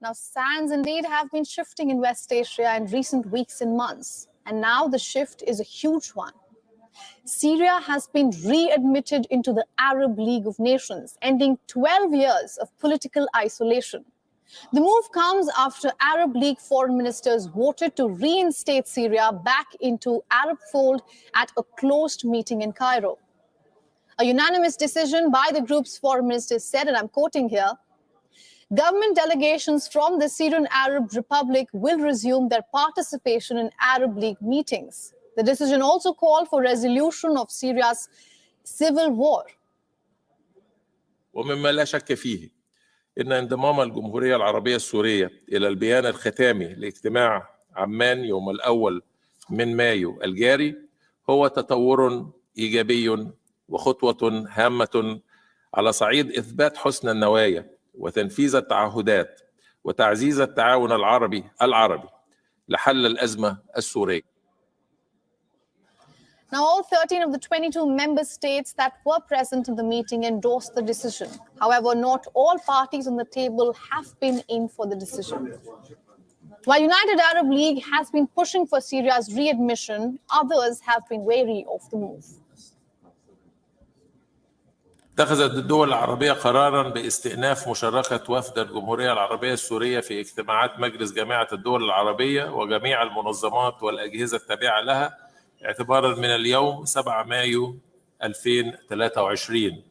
Now, sands indeed have been shifting in West Asia in recent weeks and months, and now the shift is a huge one. Syria has been readmitted into the Arab League of Nations, ending 12 years of political isolation. The move comes after Arab League foreign ministers voted to reinstate Syria back into Arab fold at a closed meeting in Cairo. A unanimous decision by the group's foreign ministers said, and I'm quoting here, government delegations from the Syrian Arab Republic will resume their participation in Arab League meetings. The decision also called for resolution of Syria's civil war. ومما لا شك فيه إن انضمام الجمهورية العربية السورية إلى البيان الختامي لاجتماع عمان يوم الأول من مايو الجاري هو تطور إيجابي وخطوة هامة على صعيد إثبات حسن النوايا وتنفيذ التعهدات وتعزيز التعاون العربي لحل الأزمة السورية. Now, all 13 of the 22 member states that were present in the meeting endorsed the decision. However, not all parties on the table have been in for the decision. While United Arab League has been pushing for Syria's readmission, others have been wary of the move. اتخذت الدول العربية قراراً باستئناف مشاركة وفد الجمهورية العربية السورية في اجتماعات مجلس جامعة الدول العربية وجميع المنظمات والأجهزة التابعة لها اعتباراً من اليوم 7 مايو 2023.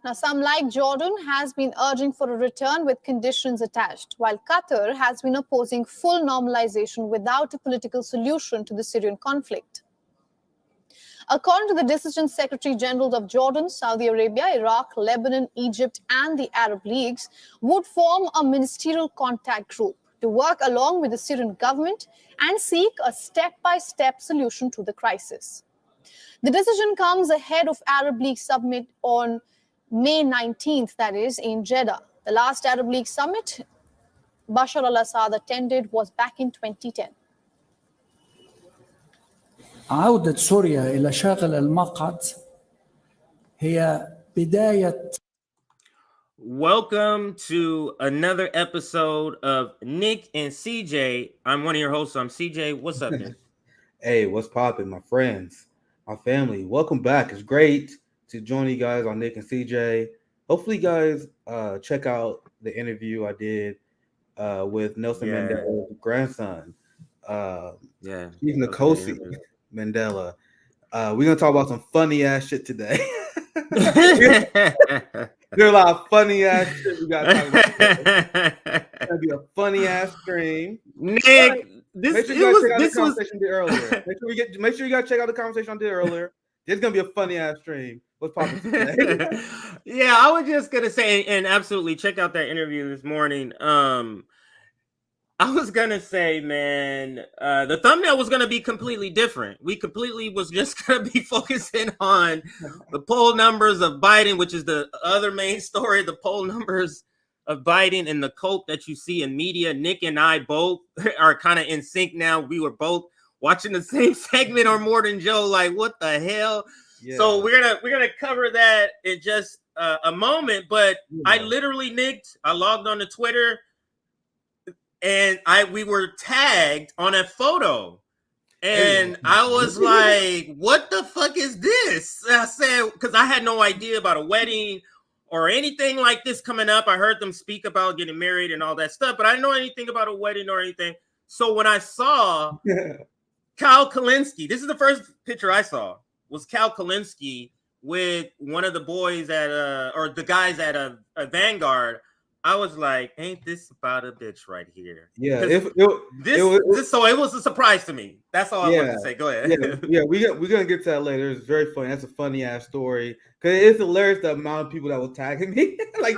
Now, some like Jordan has been urging for a return with conditions attached, while Qatar has been opposing full normalization without a political solution to the Syrian conflict. According to the decision, Secretary Generals of Jordan, Saudi Arabia, Iraq, Lebanon, Egypt, and the Arab Leagues would form a ministerial contact group to work along with the Syrian government and seek a step-by-step solution to the crisis. The decision comes ahead of Arab League summit on May 19th, that is, in Jeddah. The last Arab League summit Bashar al-Assad attended was back in 2010. عودة سوريا إلى شاغل المقعد هي بداية. Welcome to another episode of Nick and CJ. I'm one of your hosts. I'm CJ. What's up, Nick? Hey, what's poppin', my friends, my family? Welcome back. It's great to join you guys on Nick and CJ. Hopefully, you guys check out the interview I did with Nelson Mandela's grandson, Stephen Nkosi Mandela. We're gonna talk about some funny ass shit today. There's a lot of funny ass shit we gotta talk about. It's gonna be a funny ass stream. Nick, Make sure you guys check out the conversation I did earlier. Make sure you guys check out the conversation I did earlier. It's gonna be a funny ass stream. What's popping today? Yeah, I was just gonna say, and absolutely check out that interview this morning. I was gonna say, man, the thumbnail was gonna be completely different. We completely was just gonna be focusing on the poll numbers of Biden, which is the other main story, the poll numbers of Biden and the cult that you see in media. Nick and I both are kind of in sync now. We were both watching the same segment on Morning Joe, like, what the hell? Yeah. So we're gonna cover that in just a moment. But I literally, Nick, I logged on to Twitter. And we were tagged on a photo, and I was like, "What the fuck is this?" And I said, because I had no idea about a wedding or anything like this coming up. I heard them speak about getting married and all that stuff, but I didn't know anything about a wedding or anything. So when I saw Kyle Kalinske, this is the first picture I saw, was Kyle Kalinske with one of the boys at or the guys at a Vanguard. I was like, ain't this about a bitch right here? Yeah. So it was a surprise to me. That's all I wanted to say. Go ahead. Yeah, we're going to get to that later. It's very funny. That's a funny ass story. Because it's hilarious the amount of people that were tagging me. Like,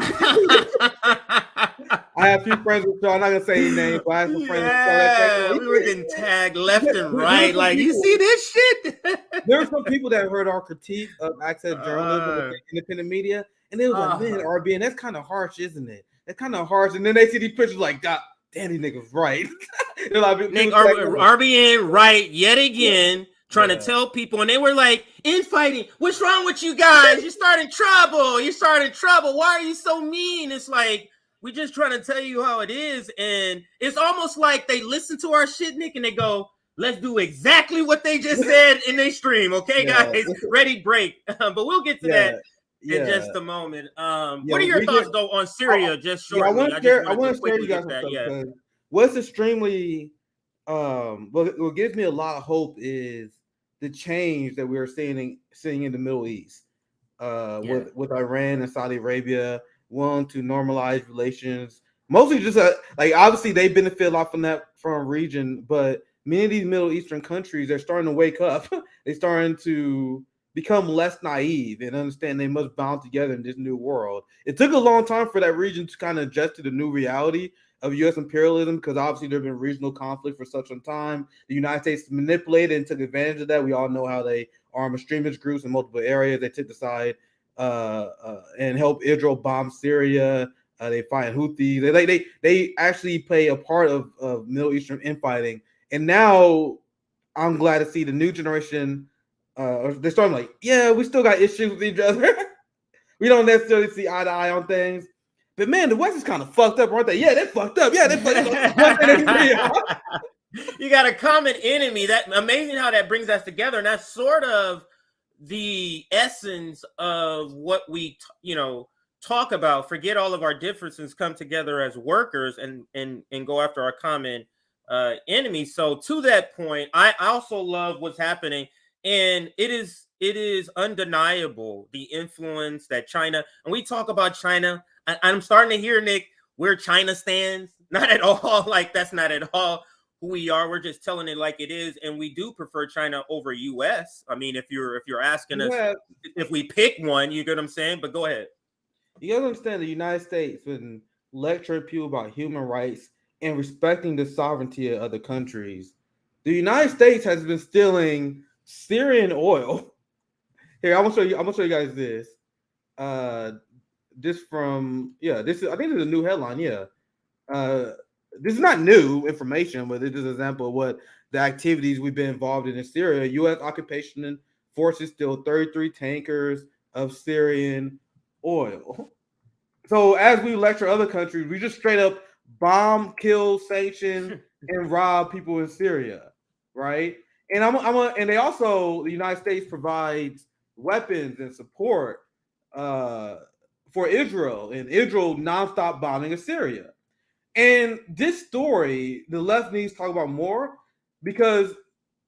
I have a few friends with y'all. I'm not going to say any names, but I have some friends that we were getting tagged left and right. Like, you see this shit? There were some people that heard our critique of access journalism and independent media. And they was like, man, RBN, that's kind of harsh, isn't it? That's kind of harsh. And then they see these pictures like, God, damn, these niggas right. Like, Nick, RBN right yet again, trying to tell people. And they were like, infighting. What's wrong with you guys? You're starting trouble. Why are you so mean? It's like, We just trying to tell you how it is. And it's almost like they listen to our shit, Nick, and they go, let's do exactly what they just said in their stream. Okay, guys, ready, break. But we'll get to that in just a moment. What are your thoughts, though, on Syria, just shortly? I want to share you guys something, because what's extremely, what gives me a lot of hope is the change that we are seeing in the Middle East, with Iran and Saudi Arabia willing to normalize relations. Mostly just like, obviously they benefit a lot from region, but many of these Middle Eastern countries, they're starting to wake up. They're starting to become less naive and understand they must bound together in this new world. It took a long time for that region to kind of adjust to the new reality of U.S. imperialism, because obviously there have been regional conflict for such some time. The United States manipulated and took advantage of that. We all know how they arm extremist groups in multiple areas. They took the side and help Israel bomb Syria. They fight Houthis. They actually play a part of Middle Eastern infighting. And now I'm glad to see the new generation. They're starting like, yeah, we still got issues with each other. We don't necessarily see eye to eye on things. But man, the West is kind of fucked up, aren't they? Yeah, they're fucked up. Yeah, they're fucked up. You got a common enemy. That amazing how that brings us together. And that's sort of the essence of what we, talk about. Forget all of our differences, come together as workers and go after our common enemy. So to that point, I also love what's happening. And it is undeniable the influence that China, and we talk about China. I'm starting to hear, Nick, where China stands. Not at all. Like, that's not at all who we are. We're just telling it like it is, and we do prefer China over U.S. I mean, if you're asking us if we pick one, you get what I'm saying. But go ahead. You gotta understand, the United States, when lecturing people about human rights and respecting the sovereignty of other countries, the United States has been stealing Syrian oil. Here, I'm gonna show you guys this. This from I think this is a new headline. This is not new information, but it is an example of what the activities we've been involved in Syria. U.S. occupation forces steal 33 tankers of Syrian oil. So as we lecture other countries, we just straight up bomb, kill, sanction, and rob people in Syria, right? And and they also, the United States provides weapons and support for Israel, and Israel nonstop bombing of Syria. And this story, the left needs to talk about more, because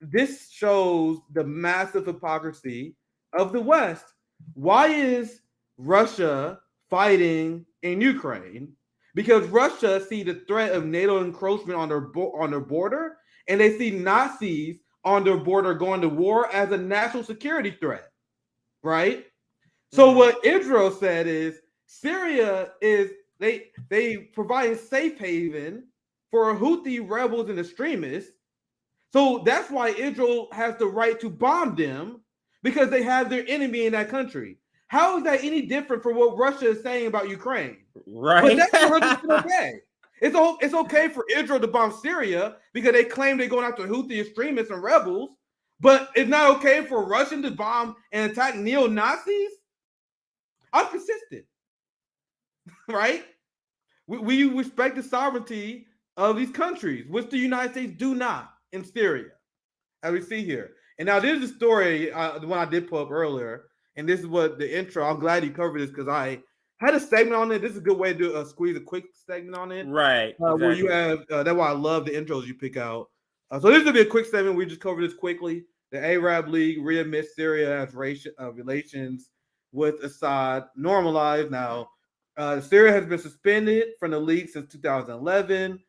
this shows the massive hypocrisy of the West. Why is Russia fighting in Ukraine? Because Russia see the threat of NATO encroachment on their border, and they see Nazis on their border going to war as a national security threat, right? So what Israel said is Syria is they provide safe haven for Houthi rebels and extremists. So that's why Israel has the right to bomb them, because they have their enemy in that country. How is that any different from what Russia is saying about Ukraine? Right. But that's okay. It's okay for Israel to bomb Syria because they claim they're going after Houthi extremists and rebels, but it's not okay for Russian to bomb and attack neo-Nazis? I'm consistent, right? We respect the sovereignty of these countries, which the United States do not in Syria, as we see here. And now this is a story, the one I did pull up earlier, and this is what the intro. I'm glad you covered this because I had a segment on it. This is a good way to squeeze a quick segment on it. Right. Exactly. Where you have, that's why I love the intros you pick out. So this is going to be a quick segment. We just cover this quickly. The Arab League readmits Syria as relations with Assad normalized. Now, Syria has been suspended from the league since 2011.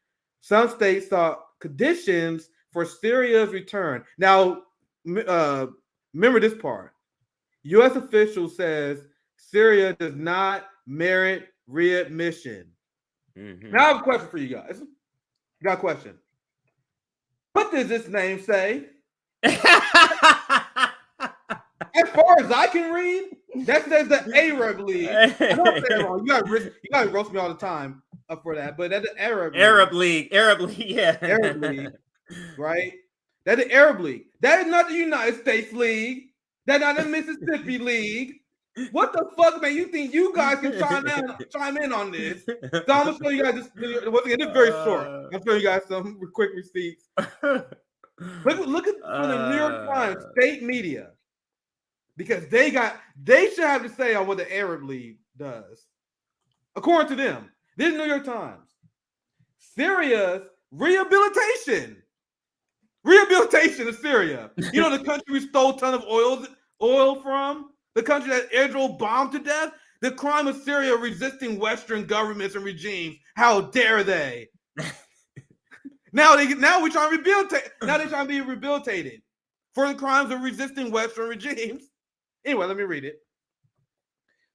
Some states sought conditions for Syria's return. Now, remember this part. U.S. official says Syria does not merit readmission. Mm-hmm. Now I have a question for you guys. Got a question. What does this name say? As far as I can read, that says the Arab League. I don't say it wrong. You guys roast me all the time for that, but that's the Arab League, yeah. Arab League, right? That's the Arab League. That is not the United States League. That's not the Mississippi League. What the fuck, man? You think you guys can chime in on this? So I'm gonna show you guys this. Once again, it's very short. I'll show you guys some quick receipts. Look at from the New York Times state media, because they should have to say on what the Arab League does. According to them, this is New York Times. Syria's rehabilitation of Syria. You know, the country we stole a ton of oil from, the country that Israel bombed to death. The crime of Syria resisting Western governments and regimes. How dare they? Now we're trying to rehabilitate. Now they're trying to be rehabilitated for the crimes of resisting Western regimes. Anyway, let me read it.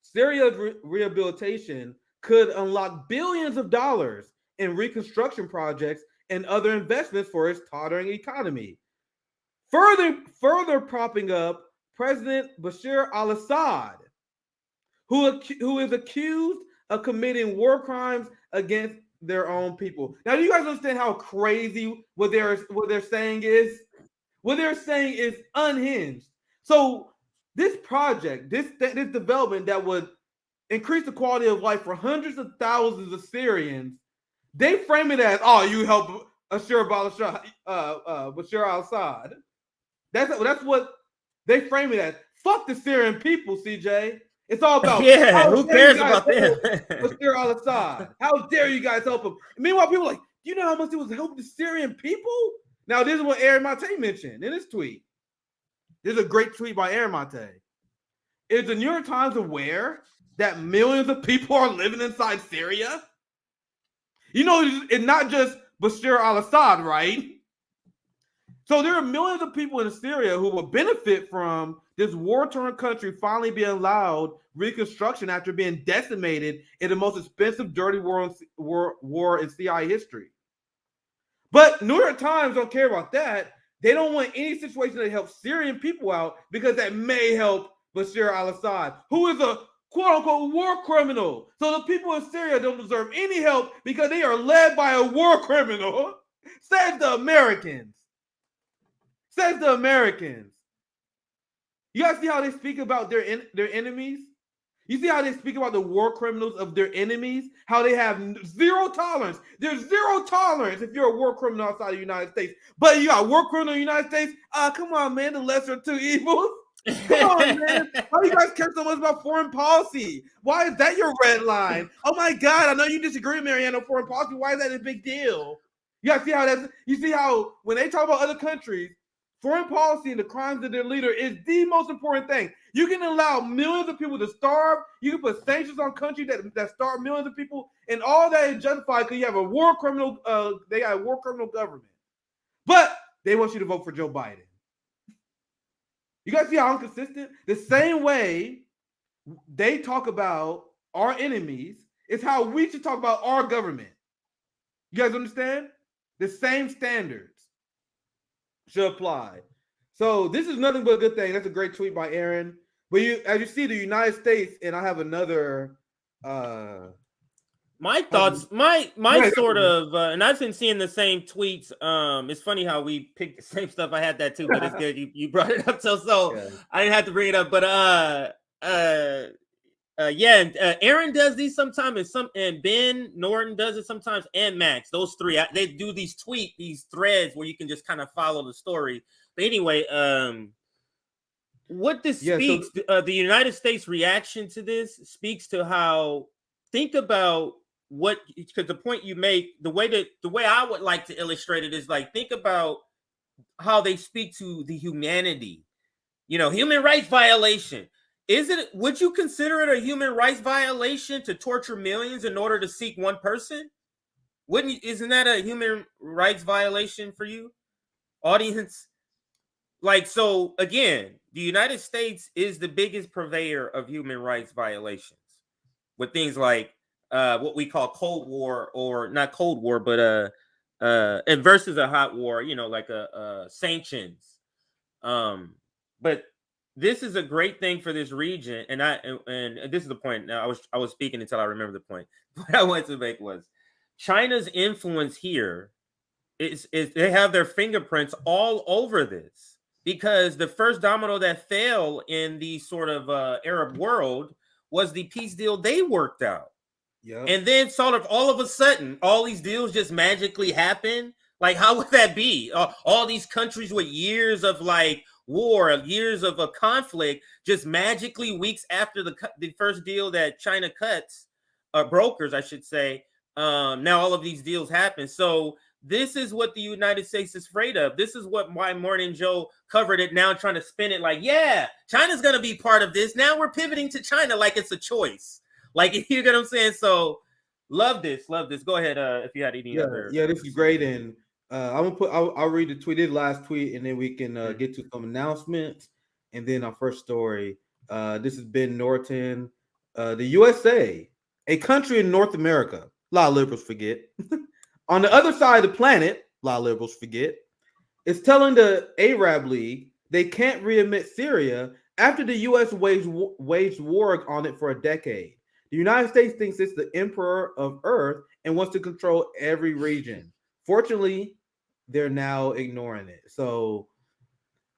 Syria's rehabilitation could unlock billions of dollars in reconstruction projects and other investments for its tottering economy. Further propping up President Bashar al-Assad, who is accused of committing war crimes against their own people. Now, do you guys understand how crazy what they're saying is? What they're saying is unhinged. So this project, this development that would increase the quality of life for hundreds of thousands of Syrians, they frame it as, oh, you help Bashar al-Assad. That's what they frame it as. Fuck the Syrian people, CJ. It's all about who cares about them? Bashar al-Assad. How dare you guys help him? Meanwhile, people are like, do you know how much it was helping the Syrian people? Now, this is what Aaron Mate mentioned in his tweet. This is a great tweet by Aaron Mate. Is the New York Times aware that millions of people are living inside Syria? You know, it's not just Bashar al-Assad, right? So there are millions of people in Syria who will benefit from this war-torn country finally being allowed reconstruction after being decimated in the most expensive, dirty war in CIA history. But New York Times don't care about that. They don't want any situation that helps Syrian people out because that may help Bashar al-Assad, who is a quote-unquote war criminal. So the people in Syria don't deserve any help because they are led by a war criminal, says the Americans. Says the Americans. You guys see how they speak about their enemies? You see how they speak about the war criminals of their enemies? How they have zero tolerance. There's zero tolerance if you're a war criminal outside of the United States. But you got a war criminal in the United States? Come on, man. The lesser of two evils. Come on, man. Why do you guys care so much about foreign policy? Why is that your red line? Oh, my God. I know you disagree with Mariano foreign policy. Why is that a big deal? You guys see how you see how when they talk about other countries, foreign policy and the crimes of their leader is the most important thing. You can allow millions of people to starve. You can put sanctions on countries that starve millions of people, and all that is justified because you have a war criminal. They got a war criminal government, but they want you to vote for Joe Biden. You guys see how I'm consistent? The same way they talk about our enemies is how we should talk about our government. You guys understand? The same standards should apply. So this is nothing but a good thing. That's a great tweet by Aaron. But as you see, the United States, and I have another my thoughts, my sort of, and I've been seeing the same tweets. It's funny how we picked the same stuff. I had that too, but it's good you brought it up. So yeah. I didn't have to bring it up. But Aaron does these sometimes, and Ben Norton does it sometimes, and Max. Those three, they do these threads where you can just kind of follow the story. But anyway, what this speaks, the United States reaction to this speaks to how, think about what, because the point you make, the way I would like to illustrate it is like, think about how they speak to the humanity, human rights violation. Would you consider it a human rights violation to torture millions in order to seek one person? Isn't that a human rights violation for you, audience? Like, so again, the United States is the biggest purveyor of human rights violations with things like what we call Cold War, or not Cold War, but and versus a hot war, like sanctions. But this is a great thing for this region, and this is the point. Now I was speaking until I remember the point. What I wanted to make was China's influence here is they have their fingerprints all over this. because the first domino that fell in the sort of Arab world was the peace deal they worked out. Yeah. And then sort of all of a sudden, all these deals just magically happen. Like, how would that be? All these countries with years of like war, years of a conflict, just magically weeks after the first deal that China cuts, brokers, I should say. Now all of these deals happen. So this is what the United States is afraid of. This is why Morning Joe covered it now, trying to spin it like, yeah, China's going to be part of this. Now we're pivoting to China like it's a choice. Like, you get what I'm saying? So love this. Go ahead if you had any other. Yeah, this is great. And I'll read the tweet, last tweet, and then we can get to some announcements. And then our first story. This is Ben Norton. The USA, a country in North America, a lot of liberals forget. On the other side of the planet, a lot of liberals forget, is telling the Arab League they can't readmit Syria after the U.S. waged war on it for a decade. The United States thinks it's the emperor of Earth and wants to control every region. Fortunately, they're now ignoring it. So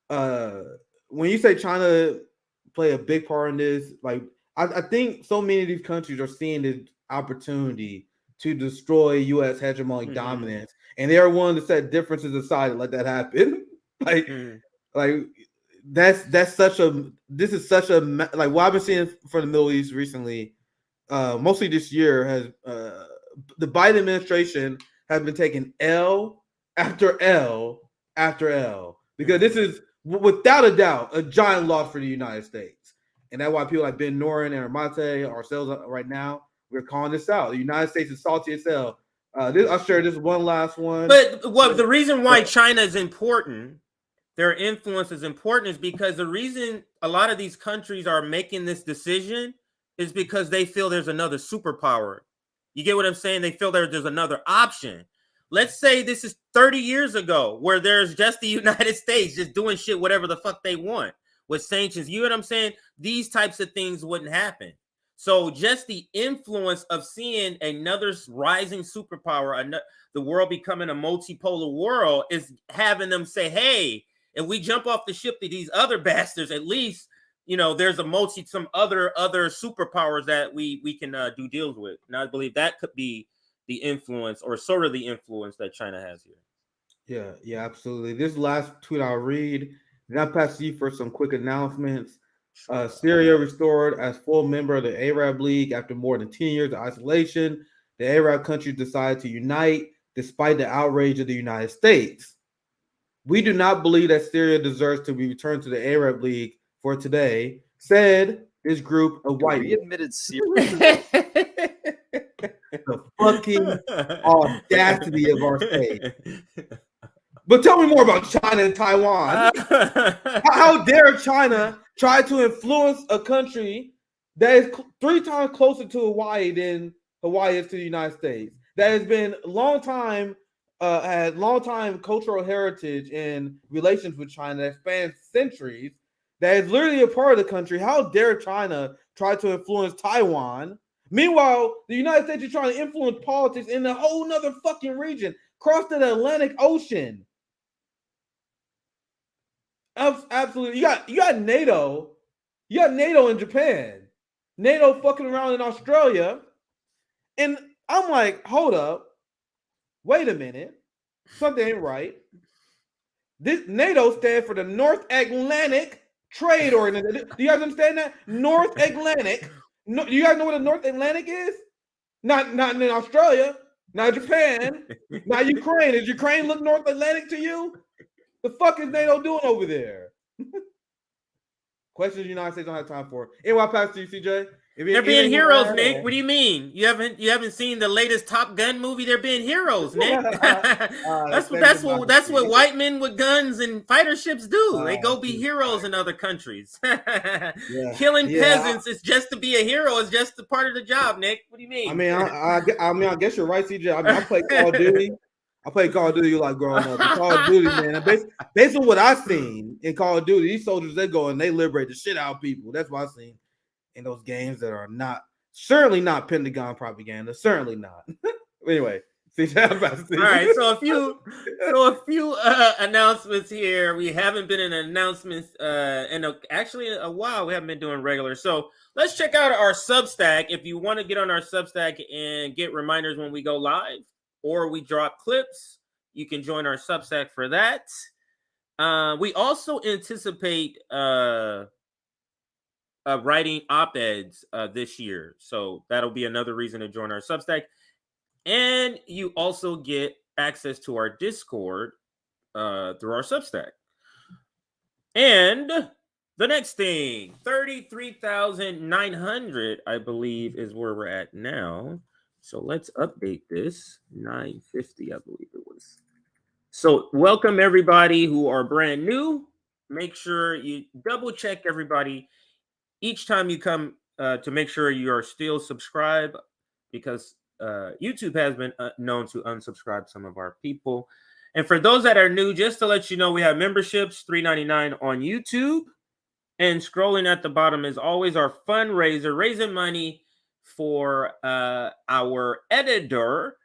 when you say China play a big part in this, like I think so many of these countries are seeing the opportunity to destroy U.S. hegemonic dominance, and they are willing to set differences aside and let that happen. Like that's such a like what I've been seeing for the Middle East recently. Mostly this year has the Biden administration has been taking L after L after L because this is without a doubt a giant loss for the United States, and that's why people like Ben Norton and Armate, ourselves right now, we're calling this out. The United States is salty as hell. I'll share this one last one. But the reason why China is important, their influence is important, is because the reason a lot of these countries are making this decision is because they feel there's another superpower. You get what I'm saying? They feel there's another option. Let's say this is 30 years ago where there's just the United States just doing shit whatever the fuck they want with sanctions. You know what I'm saying? These types of things wouldn't happen. So just the influence of seeing another rising superpower, the world becoming a multipolar world, is having them say, hey, if we jump off the ship to these other bastards, at least, you know, there's some other superpowers that we can do deals with. And I believe that could be the influence, or sort of the influence, that China has here. Yeah, absolutely. This last tweet I'll read, then I'll pass to you for some quick announcements. Syria restored as full member of the Arab League after more than 10 years of isolation. The Arab countries decided to unite despite the outrage of the United States. We do not believe that Syria deserves to be returned to the Arab League for today, said this group of white. We admitted Syria. The fucking audacity of our state. But tell me more about China and Taiwan. How dare China try to influence a country that is 3 times closer to Hawaii than Hawaii is to the United States, that has been had long time cultural heritage and relations with China that spans centuries, that is literally a part of the country? How dare China try to influence Taiwan? Meanwhile, the United States is trying to influence politics in a whole nother fucking region, across the Atlantic Ocean. Absolutely. You got NATO. You got NATO in Japan. NATO fucking around in Australia. And I'm like, hold up. Wait a minute. Something ain't right. This NATO stands for the North Atlantic Trade Organization. Do you guys understand that? North Atlantic. No, do you guys know what the North Atlantic is? Not in Australia, not Japan, not Ukraine. Does Ukraine look North Atlantic to you? The fuck is NATO doing over there? Questions the United States don't have time for. Anyway, I'll pass to you, CJ. They're being heroes, Nick. What do you mean? You haven't seen the latest Top Gun movie? They're being heroes, Nick. That's what white men with guns and fighter ships do. They go be heroes in other countries. Killing peasants is just to be a hero. Is just a part of the job, Nick. What do you mean? I mean, I guess you're right, CJ. I played Call of Duty. I played Call of Duty like growing up. In Call of Duty, man. Based on what I've seen in Call of Duty, these soldiers, they go and they liberate the shit out of people. That's what I've seen in those games that are certainly not Pentagon propaganda. Certainly not. Anyway, All right, so a few announcements here. We haven't been in announcements actually a while. We haven't been doing regular. So let's check out our Substack. If you want to get on our Substack and get reminders when we go live or we drop clips, you can join our Substack for that. We also anticipate writing op-eds this year, so that'll be another reason to join our Substack. And you also get access to our Discord through our Substack. And the next thing, 33,900, I believe, is where we're at now. So let's update this. 950, I believe it was. So welcome everybody who are brand new. Make sure you double check everybody each time you come to make sure you are still subscribed, because YouTube has been known to unsubscribe some of our people. And for those that are new, just to let you know, we have memberships, $3.99 on YouTube. And scrolling at the bottom is always our fundraiser, raising money for our editor.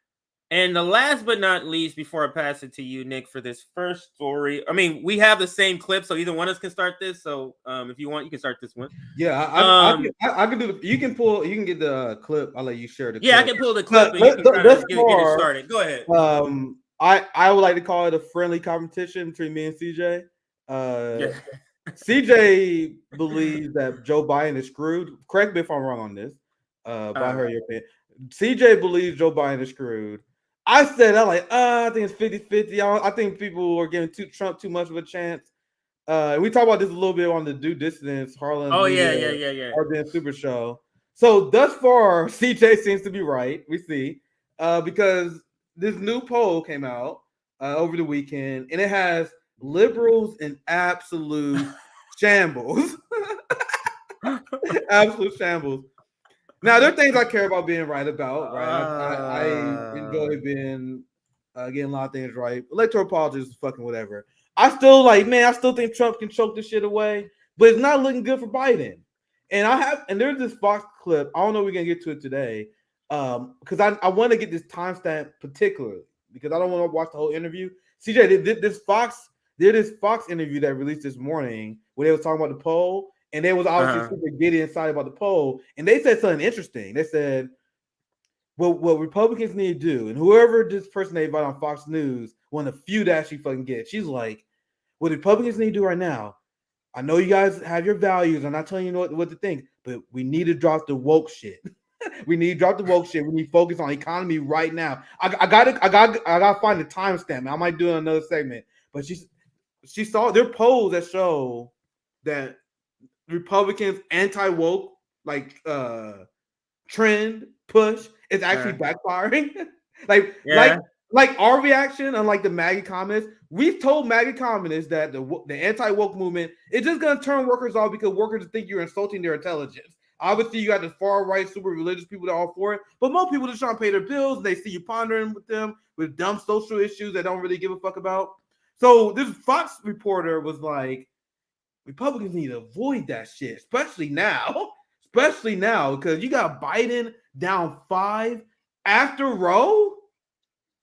And the last but not least, before I pass it to you, Nick, for this first story. I mean, we have the same clip, so either one of us can start this. So if you want, you can start this one. Yeah, I can do. You can get the clip. I'll let you share the clip. Yeah, I can pull the clip and you can kind of get it started. Go ahead. I would like to call it a friendly competition between me and CJ. Yeah. CJ believes that Joe Biden is screwed. Correct me if I'm wrong on this. But I heard your opinion. CJ believes Joe Biden is screwed. I said, I think it's 50-50. I think people are giving Trump too much of a chance. We talked about this a little bit on the Due Dissidence, Harlan. Oh, yeah. Harlan Super Show. So thus far, CJ seems to be right. We see. Because this new poll came out over the weekend, and it has liberals in absolute shambles. Absolute shambles. Now, there are things I care about being right about, right? I enjoy being getting a lot of things right. Electoral politics is fucking whatever. I still think Trump can choke this shit away, but it's not looking good for Biden. And there's this Fox clip. I don't know if we're gonna get to it today, because I want to get this timestamp particularly because I don't want to watch the whole interview. CJ did this Fox interview that released this morning where they was talking about the poll. And they was obviously super giddy inside about the poll. And they said something interesting. They said, well, what Republicans need to do, and whoever this person they invite on Fox News, one of the few that actually fucking get it. She's like, what Republicans need to do right now, I know you guys have your values. I'm not telling you what to think, but we need to drop the woke shit. We need to drop the woke shit. We need to focus on economy right now. I gotta find the timestamp. I might do another segment. But she saw their polls that show that Republicans anti-woke trend push is actually backfiring. like our reaction, unlike the MAGA communists, we've told MAGA communists that the anti-woke movement is just gonna turn workers off because workers think you're insulting their intelligence. Obviously, you got the far right, super religious people that are all for it, but most people just trying to pay their bills. And they see you pondering with them with dumb social issues that don't really give a fuck about. So this Fox reporter was like, Republicans need to avoid that shit, especially now, because you got Biden down 5 after Roe,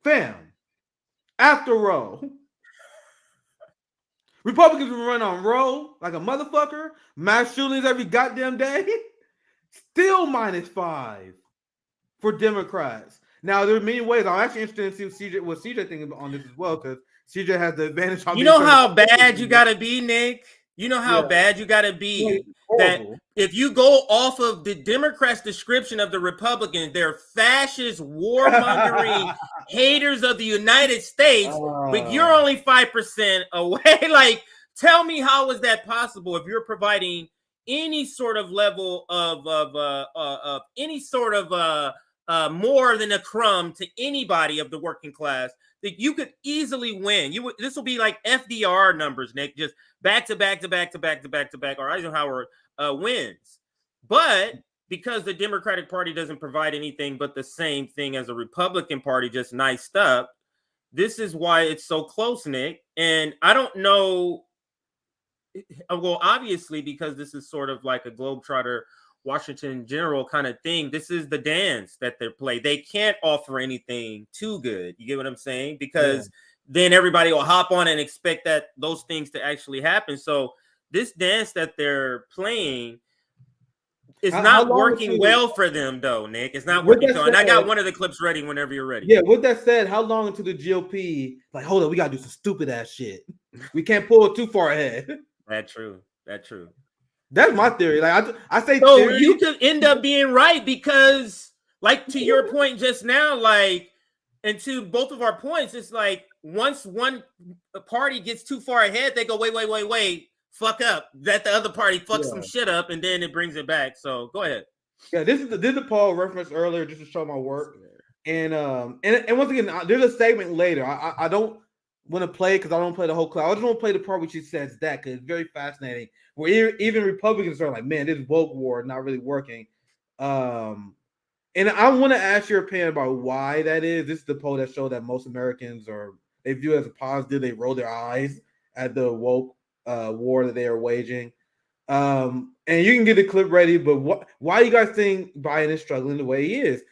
fam. After Roe, Republicans will run on Roe like a motherfucker. Mass shootings every goddamn day. Still -5 for Democrats. Now there are many ways. I'm actually interested in see what CJ thinks on this as well, because CJ has the advantage. You know how bad you gotta be, Nick. You know how bad you got to be that if you go off of the Democrats' description of the Republicans, they're fascist, warmongering, haters of the United States, but you're only 5% away. Like, tell me, how is that possible if you're providing any sort of level of any sort of more than a crumb to anybody of the working class? That you could easily win. This will be like FDR numbers, Nick, just back to back, or Eisenhower wins. But because the Democratic Party doesn't provide anything but the same thing as the Republican Party, just niced up, this is why it's so close, Nick. And I don't know, well, obviously, because this is sort of like a globetrotter Washington General kind of thing. This is the dance that they're playing. They can't offer anything too good. You get what I'm saying? Because then everybody will hop on and expect that those things to actually happen. So this dance that they're playing is not working well for them, though, Nick. It's not working. And I got one of the clips ready whenever you're ready. Yeah, with that said, how long into the GOP, like, hold on, we got to do some stupid ass shit. We can't pull it too far ahead. That's true. That's true. That's my theory. Like I say, so theory, you could end up being right because, like, to your point just now, like, and to both of our points, it's like once one party gets too far ahead, they go, wait, fuck up. That the other party fucks some shit up, and then it brings it back. So go ahead. Yeah, this is the Paul referenced earlier just to show my work. And once again, there's a segment later. I don't want to play because I don't play the whole clip. I just want to play the part where she says that because it's very fascinating. Where even Republicans are like, man, this woke war is not really working. And I want to ask your opinion about why that is. This is the poll that showed that most Americans they view it as a positive. They roll their eyes at the woke war that they are waging. And you can get the clip ready, but why do you guys think Biden is struggling the way he is?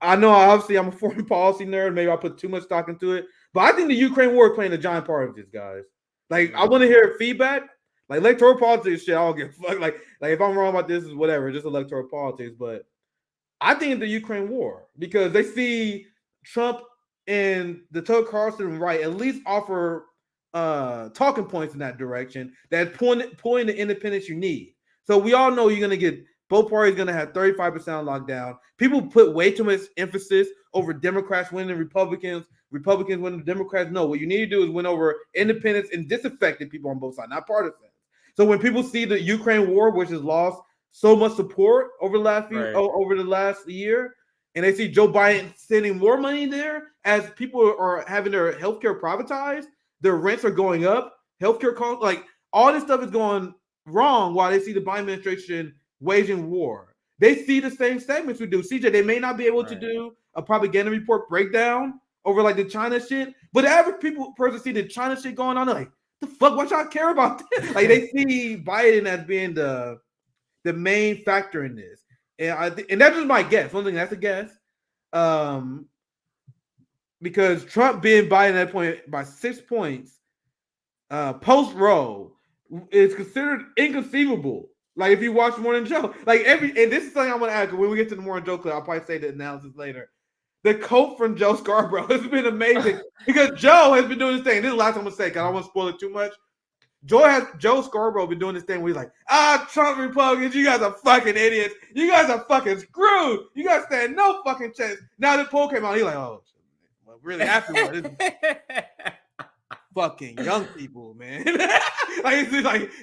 I know, obviously, I'm a foreign policy nerd. Maybe I put too much stock into it, but I think the Ukraine war is playing a giant part of this, guys. Like, I want to hear feedback. Like, electoral politics shit, I don't give a fuck. Like if I'm wrong about this, is whatever, just electoral politics. But I think it's the Ukraine war because they see Trump and the Tucker Carlson right at least offer talking points in that direction that's pulling the independence you need. So we all know you're going to get both parties going to have 35% lockdown. People put way too much emphasis over Democrats winning Republicans winning Democrats. No, what you need to do is win over independents and disaffected people on both sides, not partisans. So when people see the Ukraine war, which has lost so much support over the last year, and they see Joe Biden sending more money there as people are having their healthcare privatized, their rents are going up, healthcare costs, like all this stuff is going wrong while they see the Biden administration waging war. They see the same segments we do. CJ, they may not be able to do a propaganda report breakdown over like the China shit, but the average person see the China shit going on, they're like, the fuck, what y'all care about this? Like they see Biden as being the main factor in this. And that's just my guess. One thing, that's a guess. Because Trump being Biden at that point by 6 points, post-Roe, is considered inconceivable. Like if you watch Morning Joe, and this is something I want to add, when we get to the Morning Joe clip, I'll probably say the analysis later. The quote from Joe Scarborough has been amazing because Joe has been doing this thing. This is the last time I'm gonna say, because I don't want to spoil it too much. Joe Scarborough been doing this thing where he's like, Trump Republicans, you guys are fucking idiots. You guys are fucking screwed. You guys stand no fucking chance. Now the poll came out, he's like, oh, well, really afterwards, fucking young people, man. like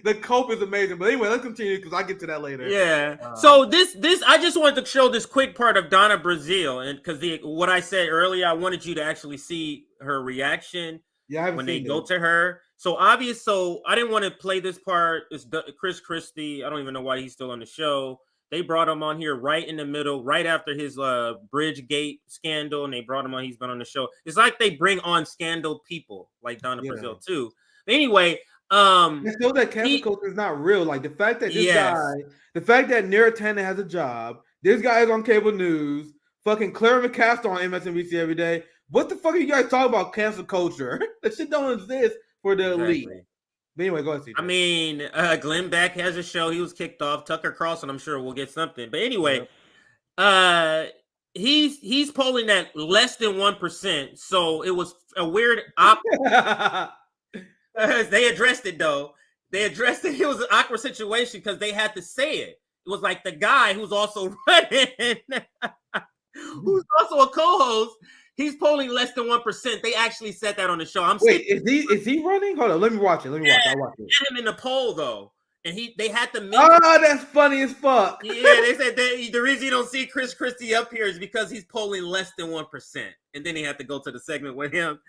the cope is amazing. But anyway, let's continue because I'll get to that later. Yeah. So this I just wanted to show this quick part of Donna Brazile, and because what I said earlier, I wanted you to actually see her reaction when they go to her. So obvious. So I didn't want to play this part. It's Chris Christie. I don't even know why he's still on the show. They brought him on here right in the middle, right after his Bridgegate scandal, and they brought him on. He's been on the show. It's like they bring on scandal people like Donna Brazile too. But anyway, it's still that cancel culture is not real. Like the fact that this guy, the fact that Naratana has a job, this guy is on cable news, fucking Clara McCaster on MSNBC every day. What the fuck are you guys talking about cancel culture? That shit don't exist for the elite. But anyway, go ahead, CJ. I mean, Glenn Beck has a show. He was kicked off. Tucker Carlson, I'm sure we'll get something. But anyway, he's polling at less than 1%. So it was a weird they addressed it though. They addressed it. It was an awkward situation because they had to say it. It was like the guy who's also running, who's also a co-host. He's polling less than 1%. They actually said that on the show. Is he running? Hold on, let me watch it. I'll watch it. Get him in the poll though, and they had to. That's funny as fuck. Yeah, they said the reason you don't see Chris Christie up here is because he's polling less than 1%, and then he had to go to the segment with him.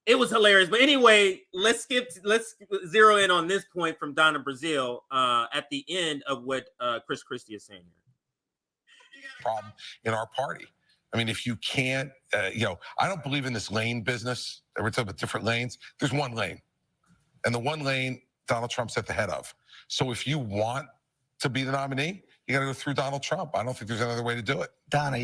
It was hilarious. But anyway, let's zero in on this point from Donna Brazile at the end of what Chris Christie is saying here. Problem in our party. I mean, if you can't, I don't believe in this lane business. We're talking about different lanes. There's one lane. And the one lane Donald Trump's at the head of. So if you want to be the nominee, you got to go through Donald Trump. I don't think there's another way to do it. Donna,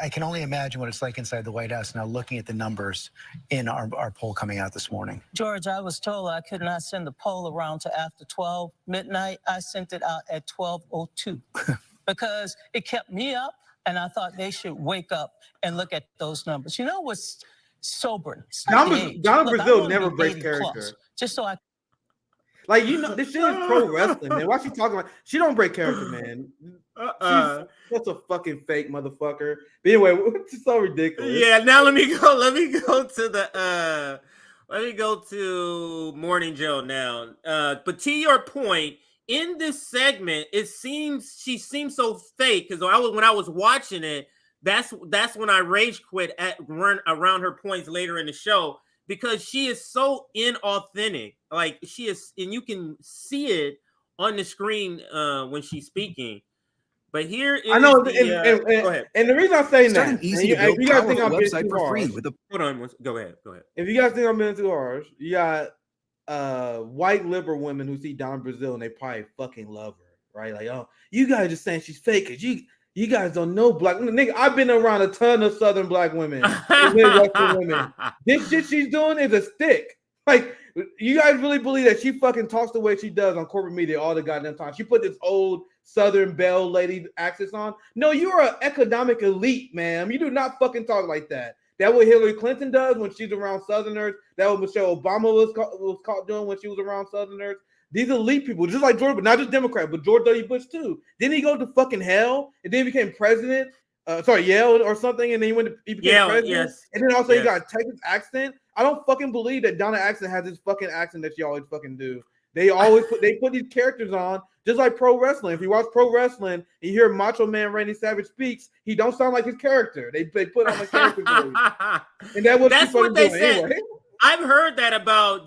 I can only imagine what it's like inside the White House now looking at the numbers in our poll coming out this morning. George, I was told I could not send the poll around to after 12 midnight. I sent it out at 12:02 because it kept me up, and I thought they should wake up and look at those numbers. You know what's sobering? Donna Brazile never breaks character. Just so I. Like, you know, this shit is pro wrestling, man. Why she talking about? She don't break character, man. She's such a fucking fake motherfucker. But anyway, it's so ridiculous. Yeah. Now let me go to Morning Joe now. But to your point, in this segment, she seems so fake because when I was watching it, that's when I rage quit around her points later in the show. Because she is so inauthentic, like she is, and you can see it on the screen when she's speaking. But here is I know, go ahead. And the reason I'm saying that, easy you guys think I'm being website too for free harsh. with the Hold on, go ahead. If you guys think I'm being too harsh, you got white liberal women who see Donna Brazile and they probably fucking love her, right? Like, oh, you guys just saying she's fake because you guys don't know black women. Nigga, I've been around a ton of Southern black women, Western women. This shit she's doing is a stick. Like, you guys really believe that she fucking talks the way she does on corporate media all the goddamn time? She put this old Southern belle lady accent on. No, you're an economic elite, ma'am. You do not fucking talk like that. That's what Hillary Clinton does when she's around Southerners. That's what Michelle Obama was caught doing when she was around Southerners. These elite people, just like George, but not just Democrat, but George W. Bush too. Didn't he go to fucking hell and then he became president? Yale or something, and then he became president. Yes. And then also he got a Texas accent. I don't fucking believe that Donna Accent has this fucking accent that she always fucking do. They always put these characters on, just like pro wrestling. If you watch pro wrestling and you hear Macho Man Randy Savage speaks, he don't sound like his character. They put on the character voice. And that's what they doing. said. Anyway. I've heard that about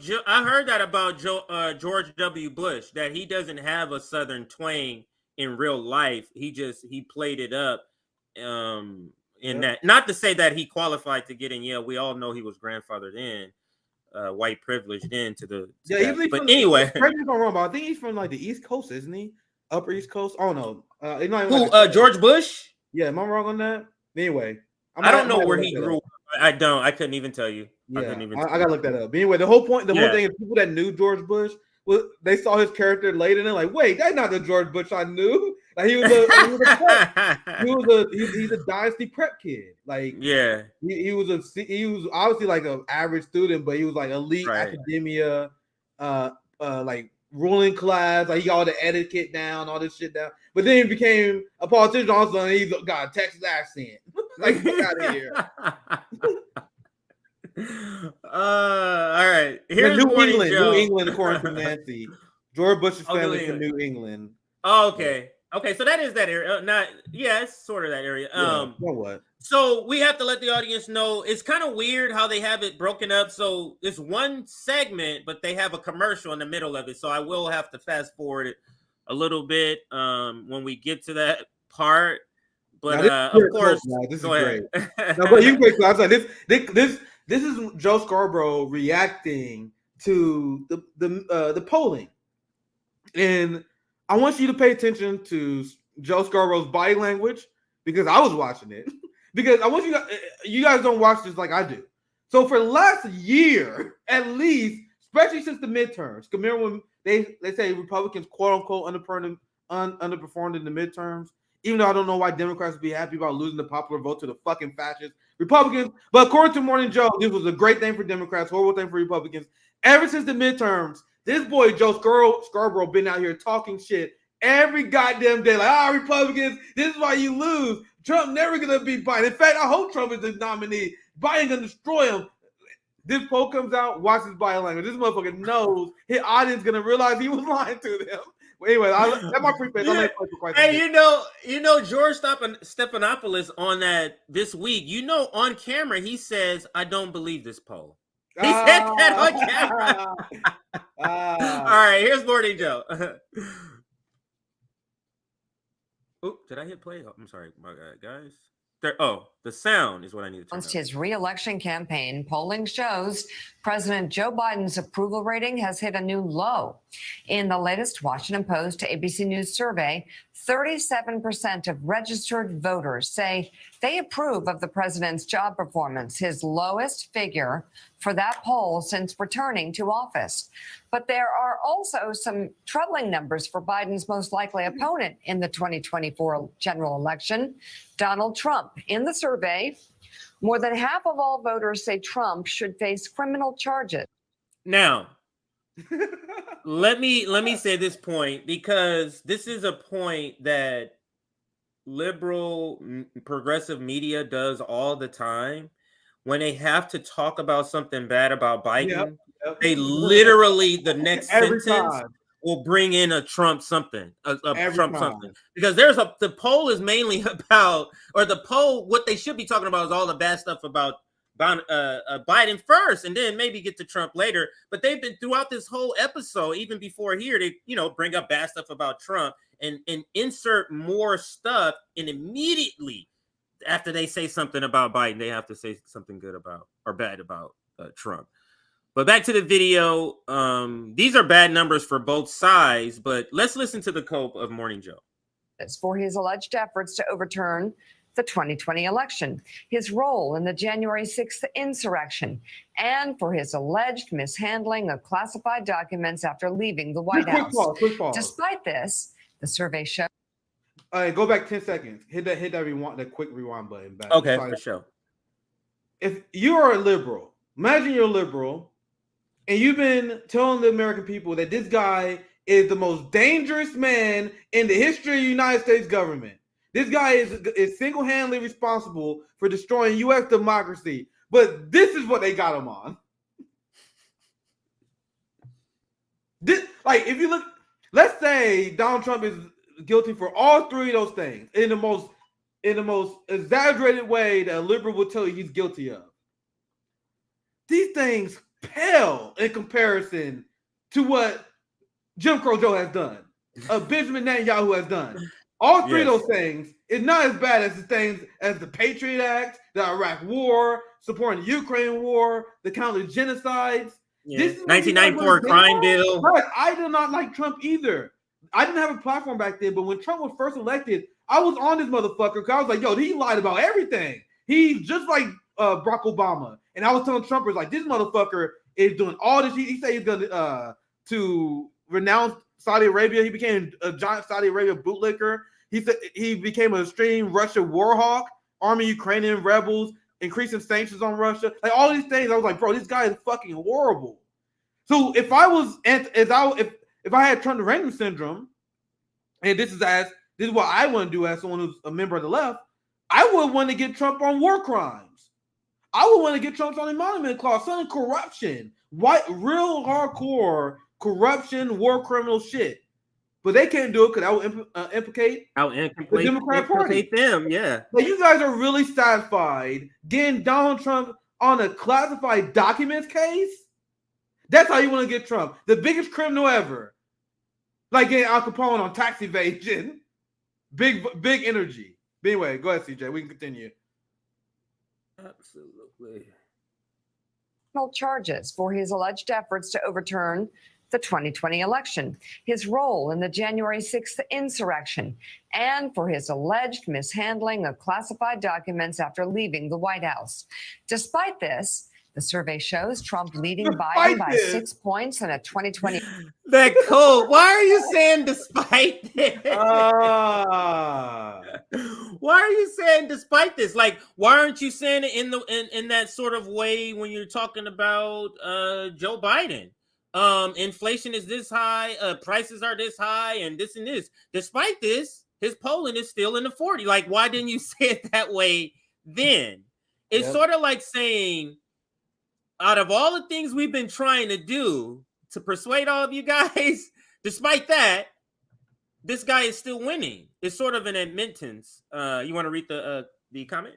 George W. Bush, that he doesn't have a Southern twang in real life. He played it up in that. Not to say that he qualified to get in Yale. We all know he was grandfathered in, white privileged into the. But anyway, correct me if I'm wrong, but I think he's from like the East Coast, isn't he? Upper East Coast. Oh no, George Bush? Yeah, am I wrong on that? Anyway, I don't know where he grew up. I couldn't even tell you. Yeah, I gotta look that up. But anyway, the whole thing is people that knew George Bush, they saw his character later and they're like, wait, that's not the George Bush I knew. Like he's a dynasty prep kid. Like he was obviously like an average student, but he was like elite academia, like ruling class. Like he got all the etiquette down, all this shit down. But then he became a politician also, and he's got a Texas accent. Like, get out of here. All right. Here's New England, according to Nancy. George Bush's family from New England. Oh, okay. Okay, so that is that area. It's sort of that area. What? So we have to let the audience know it's kind of weird how they have it broken up. So it's one segment, but they have a commercial in the middle of it. So I will have to fast forward it a little bit when we get to that part. But of course, this is great. No, but you can break. I'm saying this is Joe Scarborough reacting to the polling, and I want you to pay attention to Joe Scarborough's body language because I was watching it. Because I want you guys don't watch this like I do. So for the last year, at least, especially since the midterms, remember when they say Republicans quote unquote underperformed in the midterms. Even though I don't know why Democrats would be happy about losing the popular vote to the fucking fascist Republicans. But according to Morning Joe, this was a great thing for Democrats, horrible thing for Republicans. Ever since the midterms, this boy Joe Scarborough been out here talking shit every goddamn day. Like, Republicans, this is why you lose. Trump never going to beat Biden. In fact, I hope Trump is the nominee. Biden going to destroy him. This poll comes out, watch his body language. This motherfucker knows his audience going to realize he was lying to them. Well, anyway, that's my free face. Hey, you know, George Stephanopoulos on that this week. You know, on camera, he says, "I don't believe this poll." He said that on camera. All right, here's Morning Joe. Oop, did I hit play? Oh, I'm sorry, my guys. The sound is what I need to turn Announced up. his re-election campaign. Polling shows President Joe Biden's approval rating has hit a new low. In the latest Washington Post to ABC News survey, 37% of registered voters say they approve of the president's job performance, his lowest figure for that poll since returning to office. But there are also some troubling numbers for Biden's most likely opponent in the 2024 general election, Donald Trump. In the survey, more than half of all voters say Trump should face criminal charges. Now, let me say this point, because this is a point that liberal progressive media does all the time. When they have to talk about something bad about Biden, they literally the next Every sentence time. will bring in a Trump something, Every Trump time. something, because the poll is mainly about, or the poll, what they should be talking about is all the bad stuff about Biden first, and then maybe get to Trump later. But they've been throughout this whole episode, even before here, they bring up bad stuff about Trump and insert more stuff, and immediately after they say something about Biden, they have to say something good about or bad about Trump. But back to the video. These are bad numbers for both sides, but let's listen to the cope of Morning Joe. It's for his alleged efforts to overturn the 2020 election, his role in the January 6th insurrection, and for his alleged mishandling of classified documents after leaving the White House. Quick pause. Despite this, the survey showed. All right, go back 10 seconds. Hit that rewind, that quick rewind button back. Okay, for sure. If you are a liberal, imagine you're a liberal, and you've been telling the American people that this guy is the most dangerous man in the history of the United States government. This guy is single-handedly responsible for destroying U.S. democracy. But this is what they got him on. If you look, let's say Donald Trump is guilty for all three of those things in the most exaggerated way that a liberal would tell you he's guilty of. These things pale in comparison to what Jim Crow Joe has done, Benjamin Netanyahu has done. All three of those things is not as bad as the things as the Patriot Act, the Iraq War, supporting the Ukraine War, the counter genocides. This is 1994 crime bill. I do not like Trump either. I didn't have a platform back then, but when Trump was first elected, I was on this motherfucker because I was like, yo, he lied about everything. He's just like Barack Obama. And I was telling Trumpers, like, this motherfucker is doing all this. He said he's going to renounce Saudi Arabia. He became a giant Saudi Arabia bootlicker. He said he became an extreme Russia war hawk, arming Ukrainian rebels, increasing sanctions on Russia. Like, all these things, I was like, bro, this guy is fucking horrible. So if I had Trump random syndrome, and this is what I want to do as someone who's a member of the left, I would want to get Trump on war crimes. I would want to get Trump on the emolument clause, something corruption, real hardcore corruption, war criminal shit. But they can't do it because that will implicate the Democratic Party. Them, yeah. But you guys are really satisfied getting Donald Trump on a classified documents case? That's how you want to get Trump, the biggest criminal ever. Like getting Al Capone on tax evasion. Big energy. But anyway, go ahead, CJ. We can continue. Absolutely. Charges for his alleged efforts to overturn the 2020 election, his role in the January 6th insurrection, and for his alleged mishandling of classified documents after leaving the White House. Despite this, the survey shows Trump leading Biden by 6 points in a 2020. That code. Why are you saying despite this? Why are you saying despite this? Like, why aren't you saying it in that sort of way when you're talking about Joe Biden? Inflation is this high, prices are this high, and this and this. Despite this, his polling is still in the 40. Like, why didn't you say it that way then? It's sort of like saying, out of all the things we've been trying to do to persuade all of you guys, despite that, this guy is still winning. It's sort of an admittance. You want to read the comment?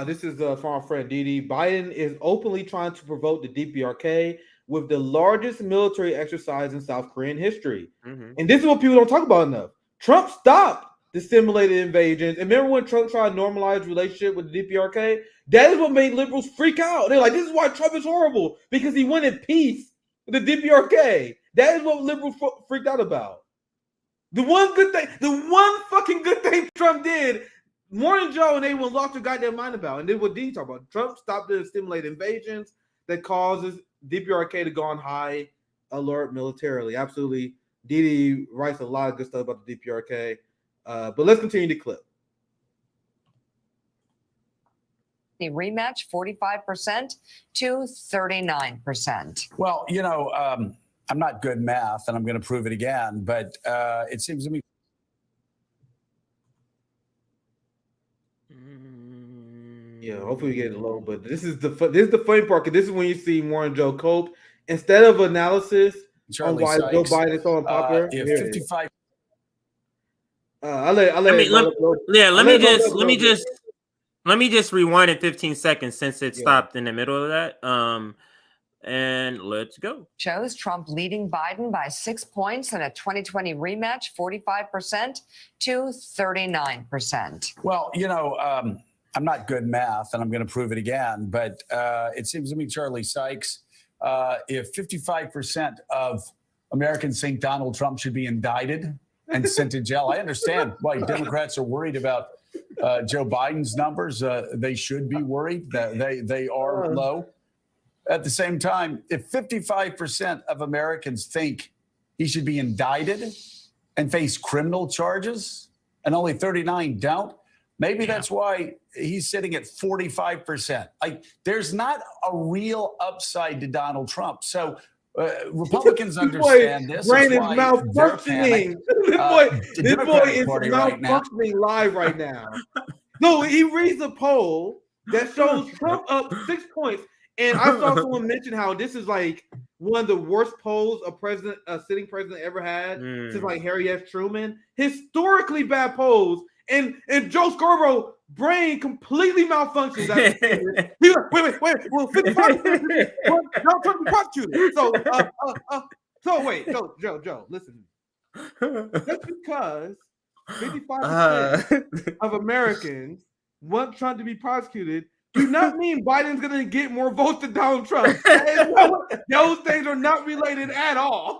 This is from our friend Didi. Biden is openly trying to provoke the DPRK with the largest military exercise in South Korean history. Mm-hmm. And this is what people don't talk about enough. Trump stopped the simulated invasions. And remember when Trump tried to normalize relationship with the DPRK? That is what made liberals freak out. They're like, this is why Trump is horrible, because he went in peace with the DPRK. That is what liberals freaked out about. The one fucking good thing Trump did, Morning Joe and everyone lost their goddamn mind about. And then what D talk about? Trump stopped the simulated invasions that causes DPRK to go on high alert militarily. Absolutely. Didi writes a lot of good stuff about the DPRK. But let's continue the clip. The rematch 45% to 39%. Well, you know, I'm not good math, and I'm going to prove it again, but it seems to me. Yeah, hopefully we get it low. But this is the funny part, because this is when you see Warren Joe Cope, instead of analysis Charlie on why Sykes, Joe Biden is so unpopular. If 55. Let me just rewind in 15 seconds since it stopped in the middle of that. And let's go. Shows Trump leading Biden by 6 points in a 2020 rematch, 45% to 39%. Well, you know, I'm not good math, and I'm going to prove it again, but it seems to me, Charlie Sykes, if 55% of Americans think Donald Trump should be indicted and sent to jail, I understand why Democrats are worried about Joe Biden's numbers. They should be worried that they are low. At the same time, if 55% of Americans think he should be indicted and face criminal charges, and only 39 don't, maybe that's why he's sitting at 45%. There's not a real upside to Donald Trump. So Republicans understand this. Brain is malfunctioning. This boy is malfunctioning live right now. No, he reads a poll that shows Trump up 6 points. And I saw someone mention how this is like one of the worst polls a sitting president ever had since like Harry S. Truman. Historically bad polls. And Joe Scarborough brain completely malfunctions. He's like, wait. Well, 55%. Donald Trump be prosecuted. So Joe, listen. Just because 55% of Americans want Trump to be prosecuted do not mean Biden's going to get more votes than Donald Trump. Those things are not related at all.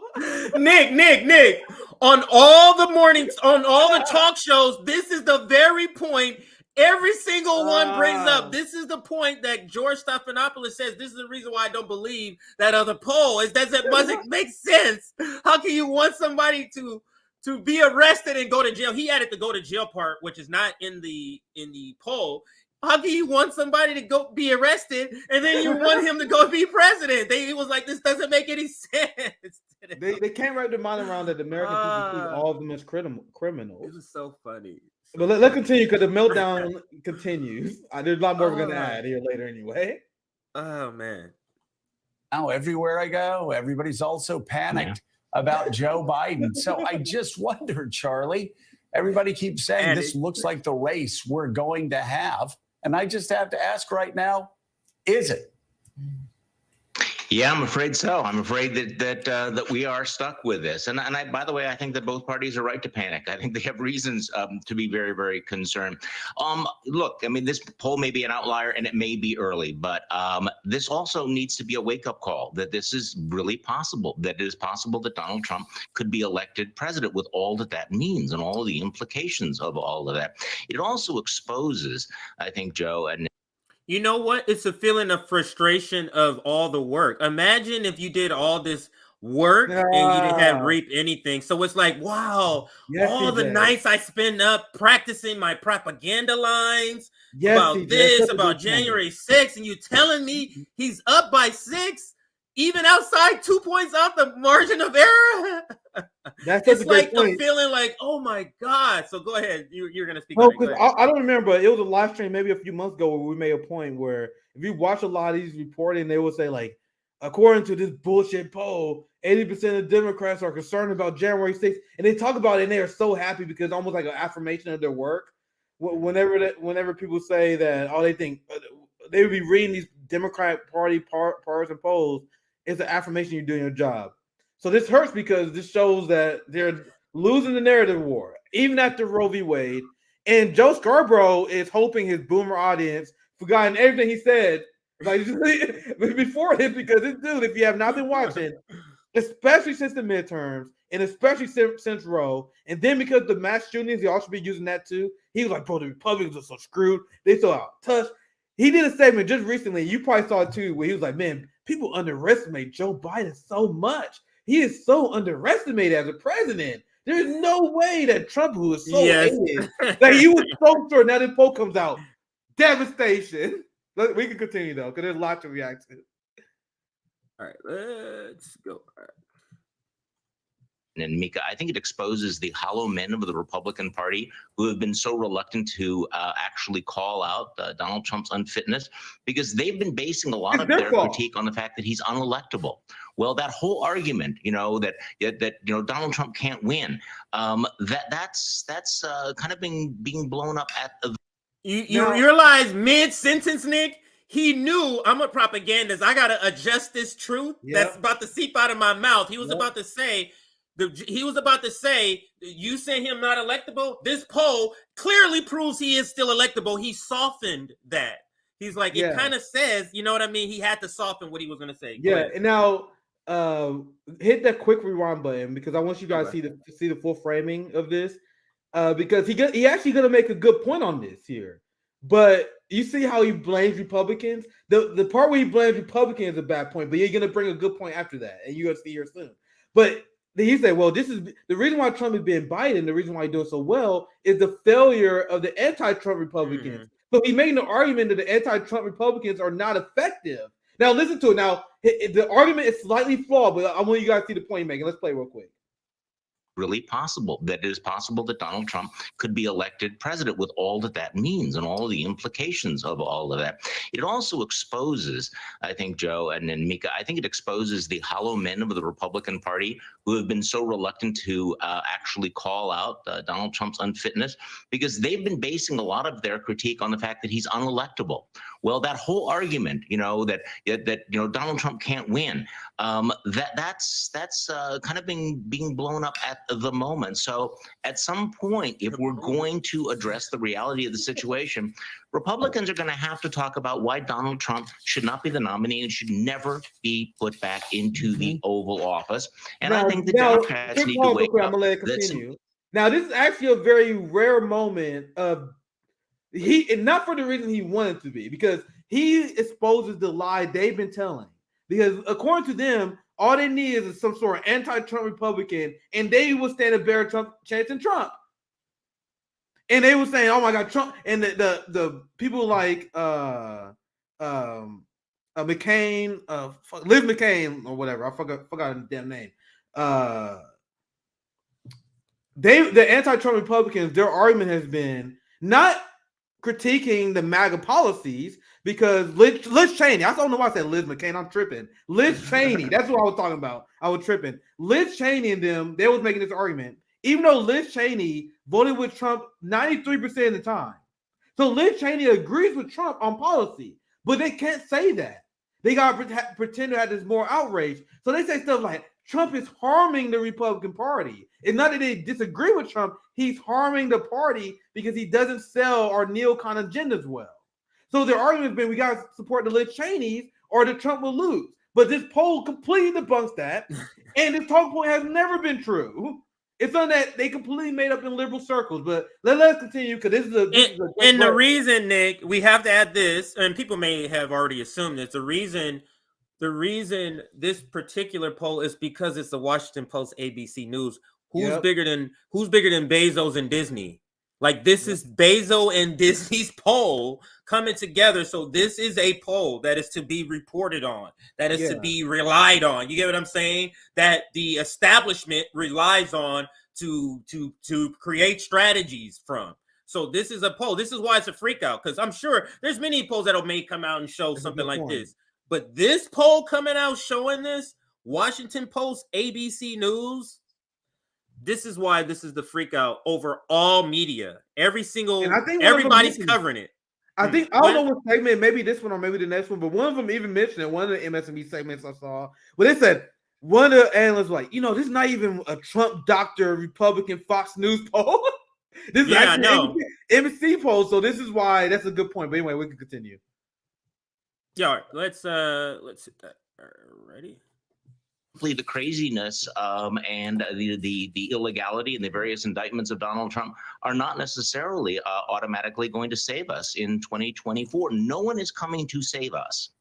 Nick, on all the mornings, on all the talk shows, this is the very point every single one brings up. This is the point that George Stephanopoulos says, this is the reason why I don't believe that other poll. It doesn't make sense. How can you want somebody to be arrested and go to jail? He added the go to jail part, which is not in the poll. How can you want somebody to go be arrested and then you want him to go be president? He was like, this doesn't make any sense. They can't wrap their mind around that the American people treat all of them as criminals. This is so funny. But let's continue, because the meltdown continues. There's a lot more we're going to add here later anyway. Oh, man. Now, everywhere I go, everybody's also panicked about Joe Biden. So I just wonder, Charlie, everybody keeps saying this looks like the race we're going to have. And I just have to ask right now, is it? Yeah, I'm afraid so. I'm afraid that we are stuck with this. And by the way, I think that both parties are right to panic. I think they have reasons to be very, very concerned. Look, I mean, this poll may be an outlier and it may be early, but this also needs to be a wake-up call that this is really possible, that it is possible that Donald Trump could be elected president with all that means and all of the implications of all of that. It also exposes, I think, Joe, and you know what? It's a feeling of frustration of all the work. Imagine if you did all this work and you didn't have reap anything. So it's like, wow, all the nights I spend up practicing my propaganda lines about this, about January 6th, and you telling me he's up by 6, even outside 2 points off the margin of error. It's like the feeling like, oh my God. So go ahead. You're going to speak. No, because I don't remember. It was a live stream maybe a few months ago where we made a point where if you watch a lot of these reporting, they will say like, according to this bullshit poll, 80% of Democrats are concerned about January 6th. And they talk about it and they are so happy because it's almost like an affirmation of their work. Whenever people say that, they think they would be reading these Democrat Party partisan polls, it's an affirmation you're doing your job. So this hurts because this shows that they're losing the narrative war. even after Roe v. Wade. And Joe Scarborough is hoping his boomer audience forgotten everything he said like before this, because this dude, if you have not been watching, especially since the midterms and especially since Roe, and then because the mass shootings, he also be using that too. He was like, bro, the Republicans are so screwed. They so out of touch. He did a statement just recently. You probably saw it too, where he was like, man, people underestimate Joe Biden so much. He is so underestimated as a president. There's no way that Trump, who is so hated, like you was so sure. Now this poll comes out, devastation. We can continue though, because there's a lot to react to. All right, let's go. All right. And Mika, I think it exposes the hollow men of the Republican Party who have been so reluctant to actually call out Donald Trump's unfitness, because they've been basing a lot of their critique on the fact that he's unelectable. Well, that whole argument, that Donald Trump can't win, that's kind of being blown up at the. You realize mid-sentence, Nick, he knew I'm a propagandist. I gotta adjust this truth that's about to seep out of my mouth. He was about to say. He was about to say, you say him not electable? This poll clearly proves he is still electable. He softened that. He's like, it kind of says, you know what I mean? He had to soften what he was going to say. And now hit that quick rewind button, because I want you guys to see the full framing of this, because he actually going to make a good point on this here. But you see how he blames Republicans? The part where he blames Republicans is a bad point, but you're going to bring a good point after that, and you're going to see here soon. But he said, well, this is the reason why Trump is being Biden, the reason why he's doing so well is the failure of the anti-Trump Republicans. So he's making the argument that the anti-Trump Republicans are not effective. Now, listen to it. Now, the argument is slightly flawed, but I want you guys to see the point he's making. Let's play real quick. Really possible that it is possible that Donald Trump could be elected president, with all that means and all of the implications of all of that. It also exposes, I think, Joe and Mika, I think it exposes the hollow men of the Republican Party who have been so reluctant to actually call out Donald Trump's unfitness, because they've been basing a lot of their critique on the fact that he's unelectable. Well, that whole argument, that Donald Trump can't win, that's kind of being blown up at the moment. So at some point, if we're going to address the reality of the situation, Republicans are going to have to talk about why Donald Trump should not be the nominee and should never be put back into the Oval Office. And I think the Democrats need to wake up. I'm going to let it continue. Now, this is actually a very rare moment of and not for the reason he wanted to be, because he exposes the lie they've been telling. Because according to them, all they need is some sort of anti-Trump Republican, and they will stand a better chance than Trump. And they were saying, "Oh my God, Trump!" And the people like McCain, Liz McCain or whatever, I forgot his damn name. The anti-Trump Republicans, their argument has been not critiquing the MAGA policies, because Liz Cheney, I don't know why I said Liz McCain, I'm tripping. Liz Cheney, that's what I was talking about. I was tripping. Liz Cheney and them, they was making this argument, even though Liz Cheney voted with Trump 93% of the time. So Liz Cheney agrees with Trump on policy, but they can't say that. They got to pretend to have this more outrage. So they say stuff like, Trump is harming the Republican Party. It's not that they disagree with Trump. He's harming the party because he doesn't sell our neocon agendas well. So their argument has been, we got to support the Liz Cheneys or the Trump will lose. But this poll completely debunks that. And this talking point has never been true. It's on that they completely made up in liberal circles. But let's continue, because this is a and the reason, Nick, we have to add this, and people may have already assumed this, the reason this particular poll is because it's the Washington Post, ABC News. Who's bigger than Bezos and Disney? Like, this is Bezos and Disney's poll coming together. So this is a poll that is to be reported on, that is to be relied on. You get what I'm saying? That the establishment relies on to create strategies from. So this is a poll. This is why it's a freak out, because I'm sure there's many polls that may come out and show something like this. But this poll coming out showing this, Washington Post, ABC News, this is why this is the freak out over all media. Everybody's covering it. I think, I don't know what segment, maybe this one or maybe the next one, but one of them even mentioned it, one of the MSNBC segments I saw, but they said, one of the analysts was like, this is not even a Trump doctor Republican Fox News poll. This is Yeah, I actually know. MC poll, so this is why that's a good point. But anyway, we can continue. Yeah, all right, let's hit that. Ready? The craziness and the illegality and the various indictments of Donald Trump are not necessarily automatically going to save us in 2024. No one is coming to save us.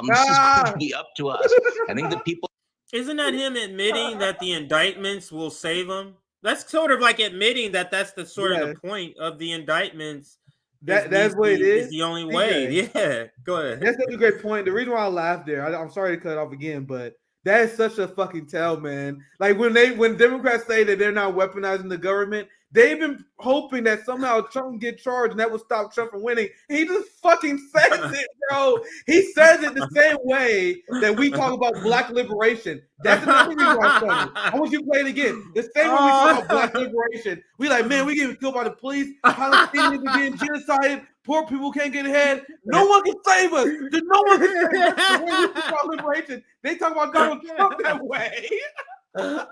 This is going to be up to us. I think that people. Isn't that him admitting that the indictments will save him? That's sort of like admitting that that's the sort of the point of the indictments. That's what it is. Is the only way. Yeah, go ahead. That's such a great point. The reason why I laughed there, I'm sorry to cut it off again, but that is such a fucking tell, man. Like when Democrats say that they're not weaponizing the government, they've been hoping that somehow Trump can get charged and that will stop Trump from winning. He just fucking says it, bro. He says it the same way that we talk about black liberation. That's another reason why it's funny. I want you to play it again. The same way we talk about black liberation. We like, man, we getting killed by the police. Palestinians are being genocided. Poor people can't get ahead. No one can save us. There's no one can save us. The way we talk about liberation, they talk about Donald Trump that way. That's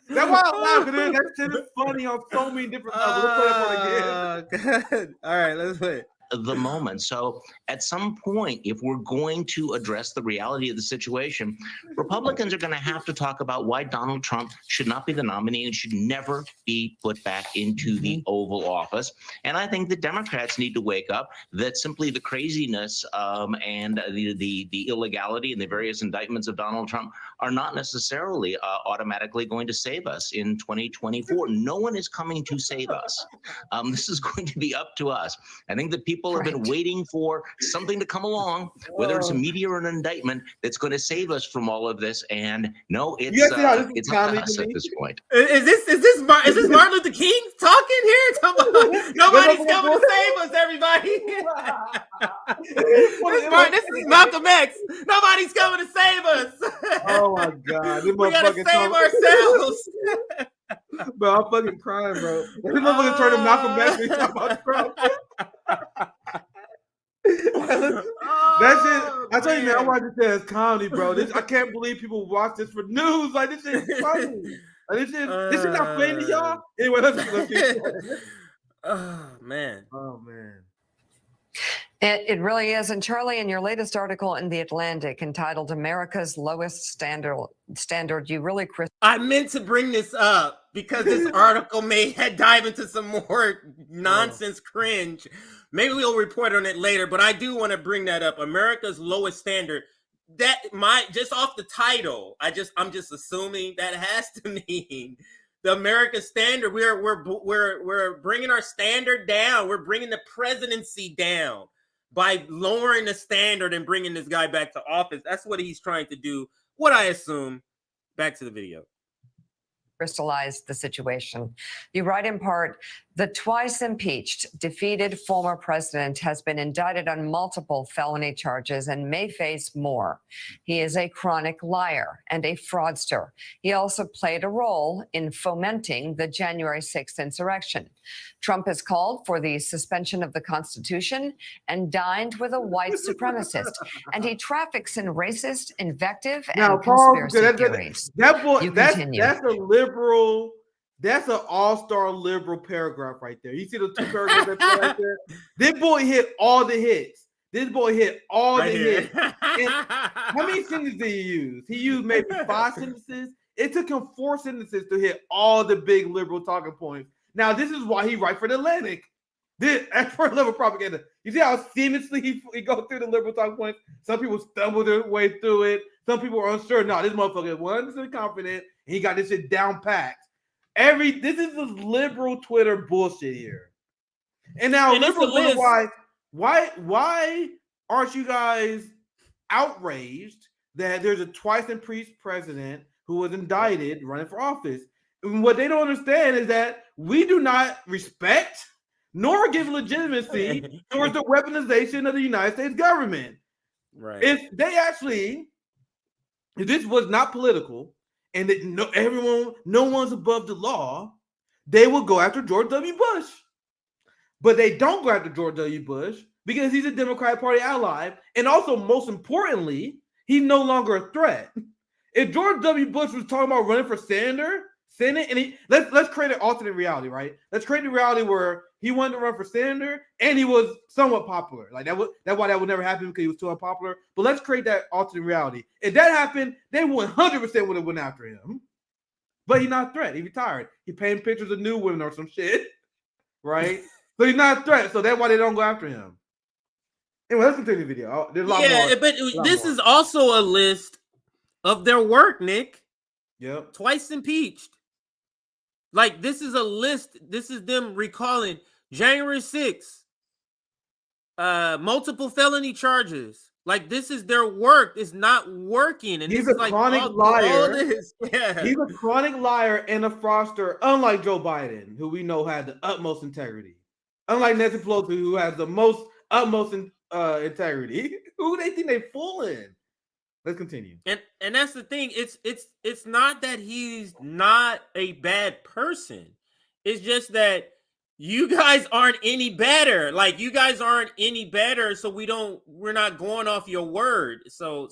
why I laugh. That shit is funny on so many different levels. Let's play that one again. Good. All right, let's play it. The moment. So at some point, if we're going to address the reality of the situation, Republicans are going to have to talk about why Donald Trump should not be the nominee and should never be put back into the Oval Office. And I think the Democrats need to wake up that simply the craziness and the illegality and the various indictments of Donald Trump are not necessarily automatically going to save us in 2024. No one is coming to save us. This is going to be up to us. I think that people have been waiting for something to come along, whether it's a media or an indictment, that's going to save us from all of this. And no, it's up to us at this point. Is this Martin Luther King talking here? Nobody's coming to save us, everybody. This is Malcolm X. Nobody's coming to save us. Oh my God, we gotta save ourselves. Bro, I'm fucking crying, bro. This motherfucker turned to Malcolm X and talk about Trump. That shit, I tell you, man, I watch this as comedy, bro. I can't believe people watch this for news. Like, this shit is funny. Like, this shit not funny to y'all. Anyway, let's keep going. Oh man. It really is. And Charlie, in your latest article in The Atlantic entitled America's Lowest Standard, you really, I meant to bring this up because this article may dive into some more nonsense cringe. Maybe we'll report on it later, but I do want to bring that up. America's Lowest Standard. That might, just off the title, I'm just assuming that has to mean the American standard. We're bringing our standard down. We're bringing the presidency down by lowering the standard and bringing this guy back to office. That's what he's trying to do. What I assume. Back to the video. Crystallize the situation. You write in part, the twice impeached, defeated former president has been indicted on multiple felony charges and may face more. He is a chronic liar and a fraudster. He also played a role in fomenting the January 6th insurrection. Trump has called for the suspension of the Constitution and dined with a white supremacist. And he traffics in racist invective and conspiracy theories. That boy, that's a liberal. That's an all-star liberal paragraph right there. You see the two paragraphs that play right there? This boy hit all the hits. Hits. And how many sentences did he use? He used maybe 5 sentences. It took him 4 sentences to hit all the big liberal talking points. Now, this is why he writes for the Atlantic. This expert level propaganda. You see how seamlessly he goes through the liberal talking points? Some people stumble their way through it. Some people are unsure. No, this motherfucker is 100% confident. He got this shit down packed. This is this liberal Twitter bullshit here. And now liberals wonder why aren't you guys outraged that there's a twice impeached president who was indicted running for office? And what they don't understand is that we do not respect nor give legitimacy towards the weaponization of the United States government. Right. If this was not political, and that no one's above the law, they will go after George W. Bush. But they don't go after George W. Bush because he's a Democratic Party ally. And also, most importantly, he's no longer a threat. If George W. Bush was talking about running for Senate, and let's create an alternate reality, right? Let's create a reality where he wanted to run for senator and he was somewhat popular. Like that's why that would never happen because he was too unpopular. But let's create that alternate reality. If that happened, they 100% would have went after him. But he's not a threat. He retired. He painted pictures of new women or some shit, right? So he's not a threat. So that's why they don't go after him. Anyway, let's continue the video. There's a lot more. But this is also a list of their work, Nick. Yep. Twice impeached. Like, this is a list. This is them recalling January 6th, multiple felony charges. Like, this is their work. It's not working. And he's this a is chronic like liar. Yeah. He's a chronic liar and a fraudster, unlike Joe Biden, who we know had the utmost integrity. Unlike Nancy Pelosi, who has the utmost integrity. Who they think they fooling? Let's continue. And that's the thing. It's not that he's not a bad person. It's just that you guys aren't any better. Like, you guys aren't any better, so we're not going off your word. So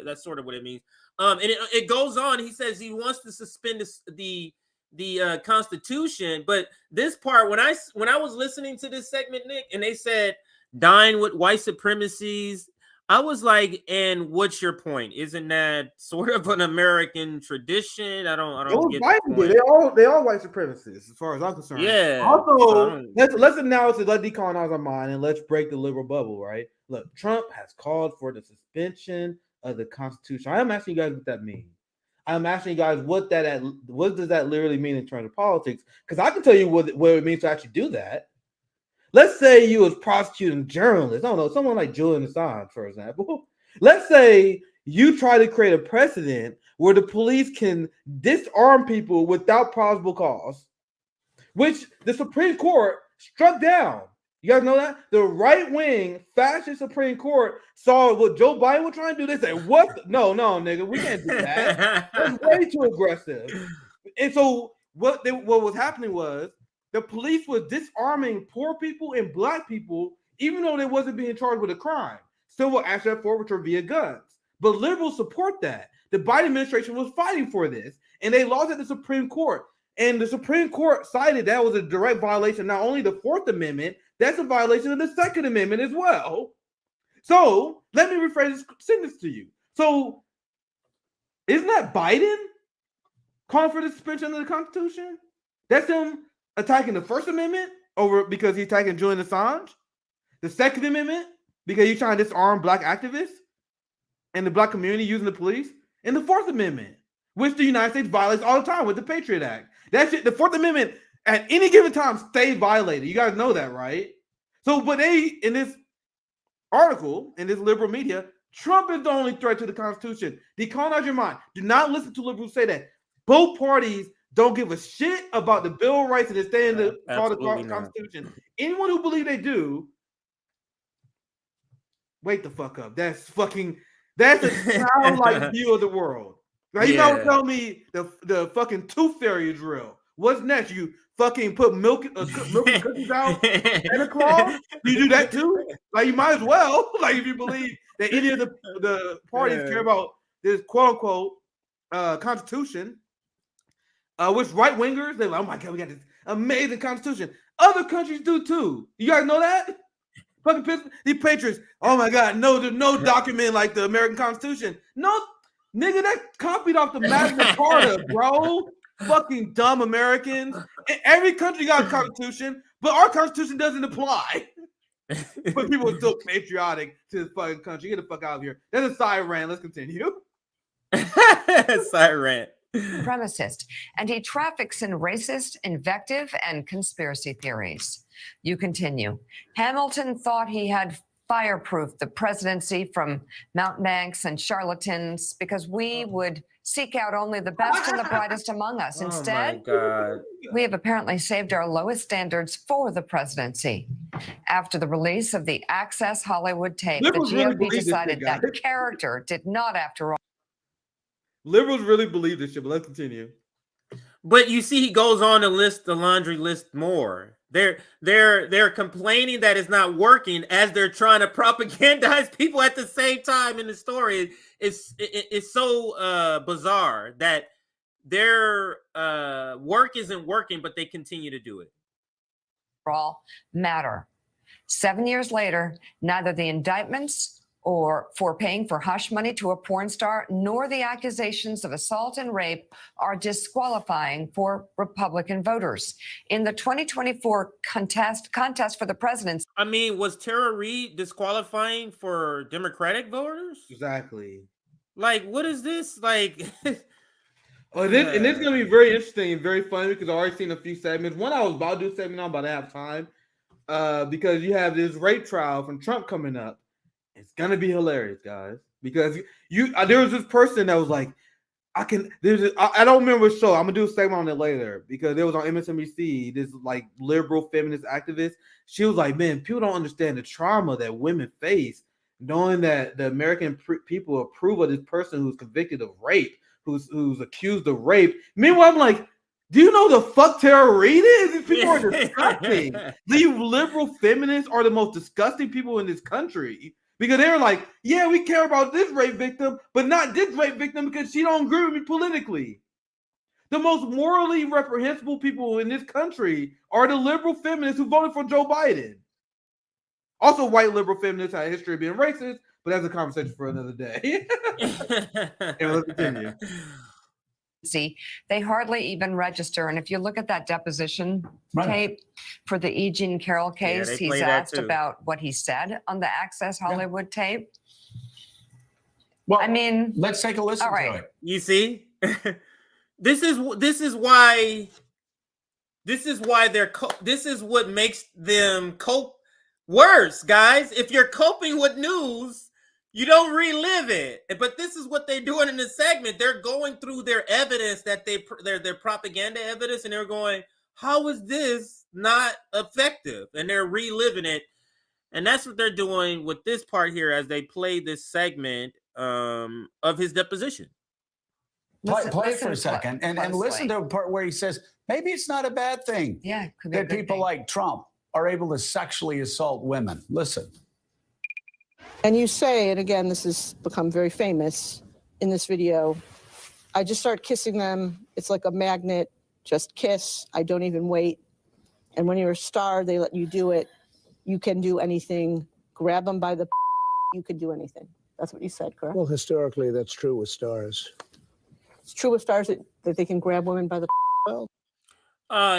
that's sort of what it means. And it goes on. He says he wants to suspend the Constitution, but this part, when I was listening to this segment, Nick, and they said dine with white supremacies, I was like, and what's your point? Isn't that sort of an American tradition? I don't get the point. They all white supremacists, as far as I'm concerned. Yeah. Also, let's announce it, let's decolonize our mind, and let's break the liberal bubble, right? Look, Trump has called for the suspension of the Constitution. I am asking you guys what that means. I'm asking you guys what does that literally mean in terms of politics? Because I can tell you what it means to actually do that. Let's say you was prosecuting journalists. I don't know, someone like Julian Assange, for example. Let's say you try to create a precedent where the police can disarm people without probable cause, which the Supreme Court struck down. You guys know that? The right-wing fascist Supreme Court saw what Joe Biden was trying to do. They said, what? No, nigga, we can't do that. That's way too aggressive. And so what was happening was the police was disarming poor people and black people, even though they wasn't being charged with a crime. Civil asset forfeiture via guns. But liberals support that. The Biden administration was fighting for this, and they lost at the Supreme Court. And the Supreme Court cited that was a direct violation, not only the Fourth Amendment, that's a violation of the Second Amendment as well. So let me rephrase this sentence to you. So isn't that Biden calling for the suspension of the Constitution? That's him attacking the First Amendment because he's attacking Julian Assange. The Second Amendment because he's trying to disarm black activists and the black community using the police. And the Fourth Amendment, which the United States violates all the time with the Patriot Act. That shit, the Fourth Amendment at any given time stays violated. You guys know that, right? So, but in this article, in this liberal media, Trump is the only threat to the Constitution. Decolonize your mind. Do not listen to liberals say that. Both parties don't give a shit about the Bill of Rights and they stay in the Constitution. Anyone who believes they do, wake the fuck up. That's a childlike view of the world. Like, you gotta tell me the fucking tooth fairy is real. What's next? You fucking put milk and cookies out in a claw? You do that too? Like, you might as well. Like, if you believe that any of the parties care about this quote unquote Constitution. Which right wingers, they're like, oh my God, we got this amazing Constitution. Other countries do too. You guys know that? Fucking these patriots, oh my God, no, there's no document like the American Constitution. No, nigga, that copied off the Magna Carta, bro. Fucking dumb Americans. Every country got a Constitution, but our Constitution doesn't apply. But people are still patriotic to this fucking country. Get the fuck out of here. That's a side rant. Let's continue. Side rant. Supremacist, and he traffics in racist invective and conspiracy theories. You continue. Hamilton thought he had fireproofed the presidency from mountebanks and charlatans because we would seek out only the best and the brightest among us. Instead, we have apparently saved our lowest standards for the presidency. After the release of the Access Hollywood tape, the GOP decided that character did not, after all. Liberals really believe this shit, but let's continue. But you see, he goes on to list the laundry list more. They're complaining that it's not working as they're trying to propagandize people at the same time in the story. It's so bizarre that their work isn't working, but they continue to do it. All matter. 7 years later, neither the indictments or for paying for hush money to a porn star, nor the accusations of assault and rape are disqualifying for Republican voters. In the 2024 contest for the presidency. I mean, was Tara Reid disqualifying for Democratic voters? Exactly. Like, what is this? Like, oh, and it's gonna be very interesting and very funny because I've already seen a few segments. One I was about to do a segment on, but I have time. Because you have this rape trial from Trump coming up. It's gonna be hilarious, guys. Because there was this person that was like, I don't remember which show. I'm gonna do a segment on it later because it was on MSNBC. This like liberal feminist activist. She was like, man, people don't understand the trauma that women face, knowing that the American people approve of this person who's convicted of rape, who's accused of rape. Meanwhile, I'm like, do you know the fuck Tara Reid is? These people are disgusting. These liberal feminists are the most disgusting people in this country because they're like, yeah, we care about this rape victim, but not this rape victim because she don't agree with me politically. The most morally reprehensible people in this country are the liberal feminists who voted for Joe Biden. Also, white liberal feminists have a history of being racist, but that's a conversation for another day. And let's continue. See, they hardly even register. And if you look at that deposition tape for the E. Jean Carroll case, he's asked about what he said on the Access Hollywood tape. Well, I mean, let's take a listen to it. You see, this is why this is what makes them cope worse, guys. If you're coping with news, you don't relive it. But this is what they're doing in this segment. They're going through their evidence that their propaganda evidence, and they're going, how is this not effective? And they're reliving it. And that's what they're doing with this part here as they play this segment of his deposition. Play it for a second and listen to a part where he says, maybe it's not a bad thing that people like Trump are able to sexually assault women. Listen. And you say, and again, this has become very famous in this video, I just start kissing them. It's like a magnet, just kiss. I don't even wait. And when you're a star, they let you do it. You can do anything. Grab them by the you can do anything. That's what you said, correct? Well, historically, that's true with stars. It's true with stars that they can grab women by the well.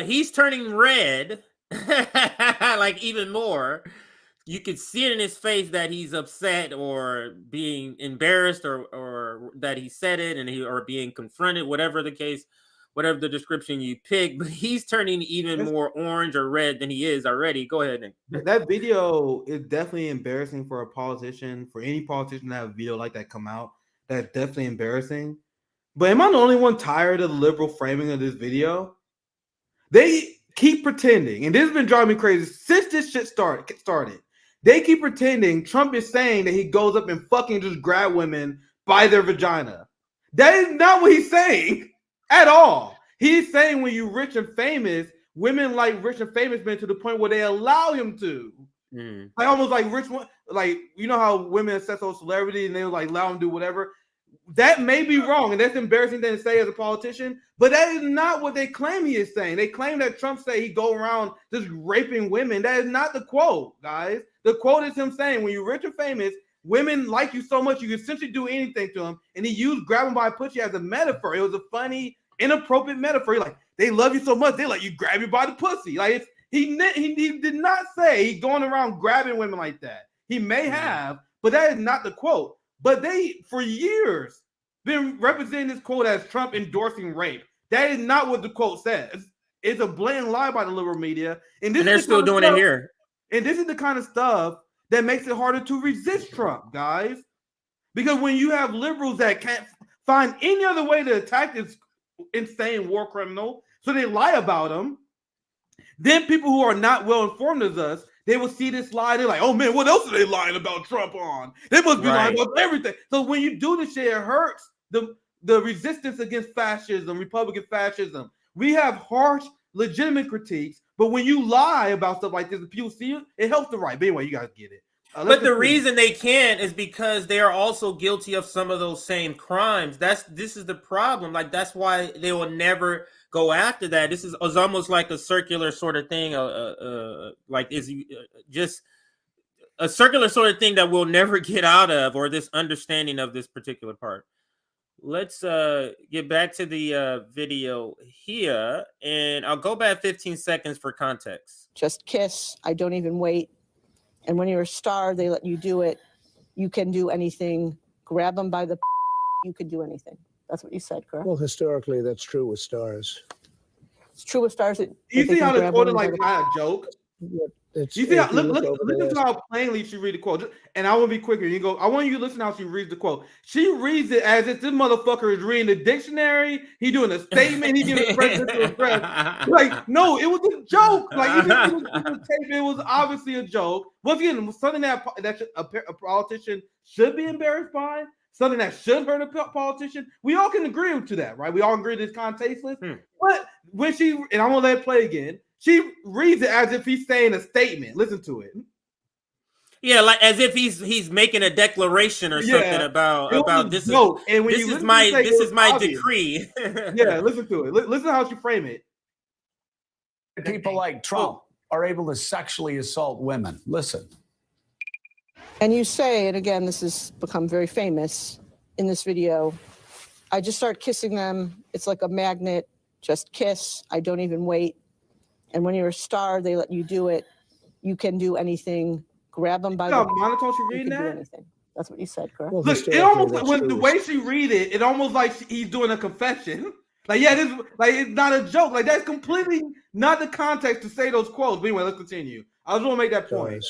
He's turning red, like even more. You could see it in his face that he's upset or being embarrassed or that he said it or being confronted, whatever the case, whatever the description you pick. But he's turning even more orange or red than he is already. Go ahead, Nick. That video is definitely embarrassing for a politician, for any politician to have a video like that come out. That's definitely embarrassing. But am I the only one tired of the liberal framing of this video? They keep pretending, and this has been driving me crazy since this shit started. They keep pretending Trump is saying that he goes up and fucking just grab women by their vagina. That is not what he's saying at all. He's saying when you're rich and famous, women like rich and famous men to the point where they allow him to. Like almost like rich, like you know how women assess on celebrity and they like allow him to do whatever. That may be wrong, and that's embarrassing thing to say as a politician, but that is not what they claim he is saying. They claim that Trump said he go around just raping women. That is not the quote, guys. The quote is him saying, when you're rich and famous, women like you so much, you can essentially do anything to them. And he used grab them by a pussy as a metaphor. It was a funny, inappropriate metaphor. Like, they love you so much, they let you grab you by the pussy. Like, he did not say he's going around grabbing women like that. He may have, but that is not the quote. But they, for years, been representing this quote as Trump endorsing rape. That is not what the quote says. It's a blatant lie by the liberal media. And they're still doing it here. And this is the kind of stuff that makes it harder to resist Trump, guys. Because when you have liberals that can't find any other way to attack this insane war criminal, so they lie about him, then people who are not well informed as us, they will see this lie. They're like, oh man, what else are they lying about Trump on? They must be lying about everything. So when you do this shit, it hurts the resistance against fascism, Republican fascism. We have harsh, legitimate critiques, but when you lie about stuff like this and people see it, it helps the right. But anyway, you guys get it. But the reason they can't is because they are also guilty of some of those same crimes. This is the problem. Like, that's why they will never go after that. This is almost like a circular sort of thing. Just a circular sort of thing that we'll never get out of, or this understanding of this particular part. Let's get back to the video here, and I'll go back 15 seconds for context. Just kiss. I don't even wait. And when you're a star, they let you do it. You can do anything. Grab them by the you can do anything. That's what you said, correct? Well, historically, that's true with stars. It's true with stars. That You they see can how this grab quote is women by like the- not a joke? It's, You see how, if you look over the listen to last- how plainly she read the quote. And I want to be quicker. You go, I want you to listen how she reads the quote. She reads it as if this motherfucker is reading the dictionary. He doing a statement. He giving a presidential address. Like, no, it was a joke. Like, even if it was in the tape, it was obviously a joke. Once again, something that a politician should be embarrassed by, something that should hurt a politician. We all can agree to that, right? We all agree that it's kind of tasteless. But when she, and I'm going to let it play again, she reads it as if he's saying a statement. Listen to it. Yeah, like as if he's making a declaration or something about this. No, and when this you is my this is my decree. Yeah, listen to it. Listen to how she frame it. People like Trump are able to sexually assault women. Listen. And you say, and again, this has become very famous in this video, I just start kissing them. It's like a magnet. Just kiss. I don't even wait. And when you're a star, they let you do it. You can do anything. Grab them by the monotone she you reading can do that? anything. That's what you said, correct? Well, Look, it almost when the way she read it, it almost like he's doing a confession. Like, yeah, this like it's not a joke. Like, that's completely not the context to say those quotes. But anyway, let's continue. I just want to make that point.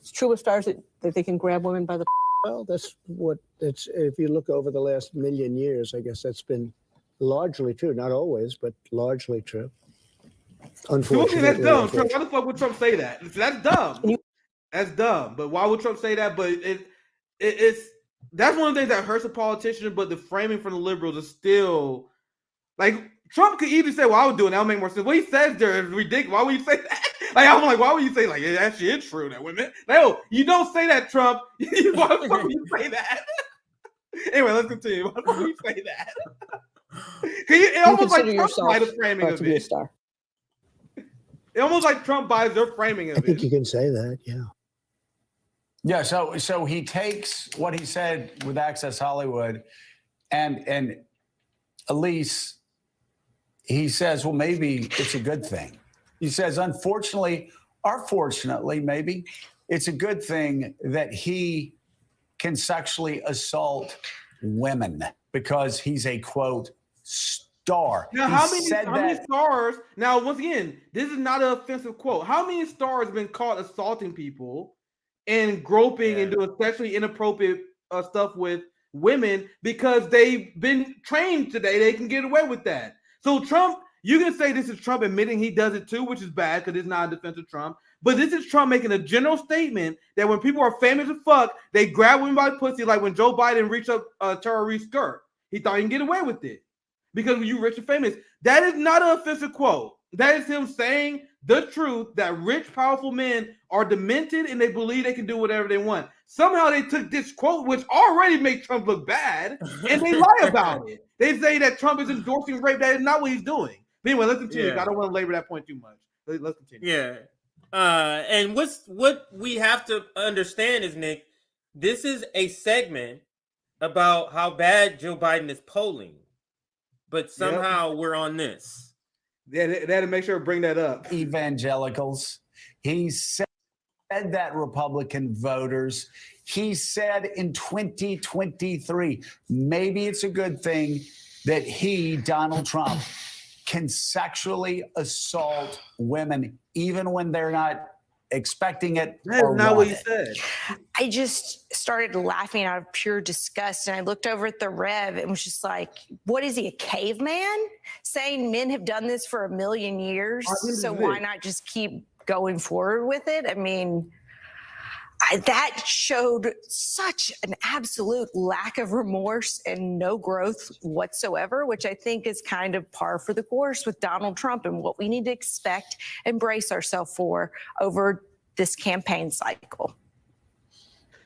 It's true with stars that they can grab women by the. Well, that's what it's. If you look over the last million years, I guess that's been largely true. Not always, but largely true. Unfortunately, That's dumb. Trump, why the fuck would Trump say that? That's dumb. That's dumb. But why would Trump say that? But it's that's one of the things that hurts a politician. But the framing from the liberals is still like Trump could easily say, "Well, I would do it. That'll make more sense." What he says there is ridiculous. Why would you say that? Like, I'm like, why would you say like it actually is true that women? No, you don't say that, Trump. Why the fuck would you say that? Anyway, let's continue. Why the fuck would you say that? It almost like Trump by the framing of it. It almost like Trump buys their framing of it. I think you can say that, yeah. Yeah, so he takes what he said with Access Hollywood, and Elise, he says, well, maybe it's a good thing. He says, unfortunately, or fortunately, maybe, it's a good thing that he can sexually assault women because he's a, quote, star. Now, how many stars? Now, once again, this is not an offensive quote. How many stars have been caught assaulting people and groping and doing sexually inappropriate stuff with women because they've been trained today? They can get away with that. So Trump, you can say this is Trump admitting he does it too, which is bad because it's not a defense of Trump. But this is Trump making a general statement that when people are famous as fuck, they grab women by the pussy, like when Joe Biden reached up Tara Reid's skirt. He thought he can get away with it. Because when you rich and famous, that is not an offensive quote. That is him saying the truth that rich, powerful men are demented and they believe they can do whatever they want. Somehow they took this quote, which already makes Trump look bad, and they lie about it. They say that Trump is endorsing rape. That is not what he's doing. But anyway, let's continue. Yeah. I don't want to labor that point too much. Let's continue. Yeah. And what we have to understand is, Nick, this is a segment about how bad Joe Biden is polling. But somehow we're on this. Yeah, they had to make sure to bring that up. Evangelicals. He said that Republican voters. He said in 2023, maybe it's a good thing that he, Donald Trump, can sexually assault women even when they're not expecting it. That's not what he said. I just started laughing out of pure disgust, and I looked over at the Rev and was just like, what is he, a caveman? Saying men have done this for 1 million years, so why not just keep going forward with it? I mean, that showed such an absolute lack of remorse and no growth whatsoever, which I think is kind of par for the course with Donald Trump and what we need to expect and brace ourselves for over this campaign cycle.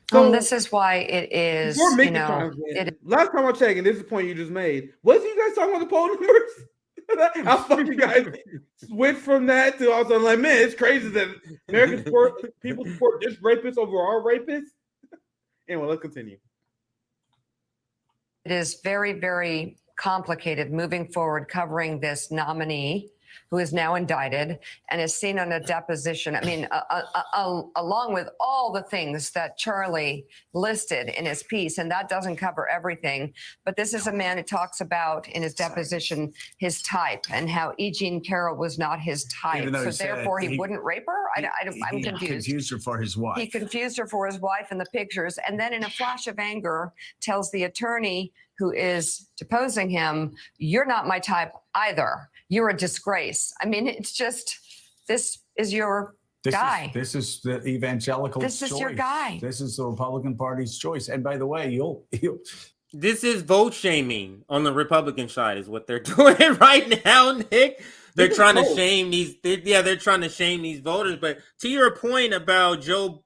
So this is why it is, before you Mickey know, chimes in, last time I checked, and this is the point you just made, wasn't you guys talking about the poll numbers? How fucking you guys switch from that to also like, man, it's crazy that people support this rapist over our rapist. Anyway, let's continue. it is very, very complicated moving forward covering this nominee who is now indicted and is seen on a deposition. I mean, along with all the things that Charlie listed in his piece, and that doesn't cover everything, but this is a man who talks about in his deposition his type and how E. Jean Carroll was not his type. So therefore he wouldn't rape her? I'm confused. He confused her for his wife. He confused her for his wife in the pictures, and then in a flash of anger tells the attorney who is deposing him, "You're not my type either. You're a disgrace." I mean, it's just, this is your guy. This is the evangelical choice. This is your guy. This is the Republican Party's choice. And by the way, you'll This is vote shaming on the Republican side is what they're doing right now, Nick. They're trying to shame these. They're trying to shame these voters. But to your point about Joe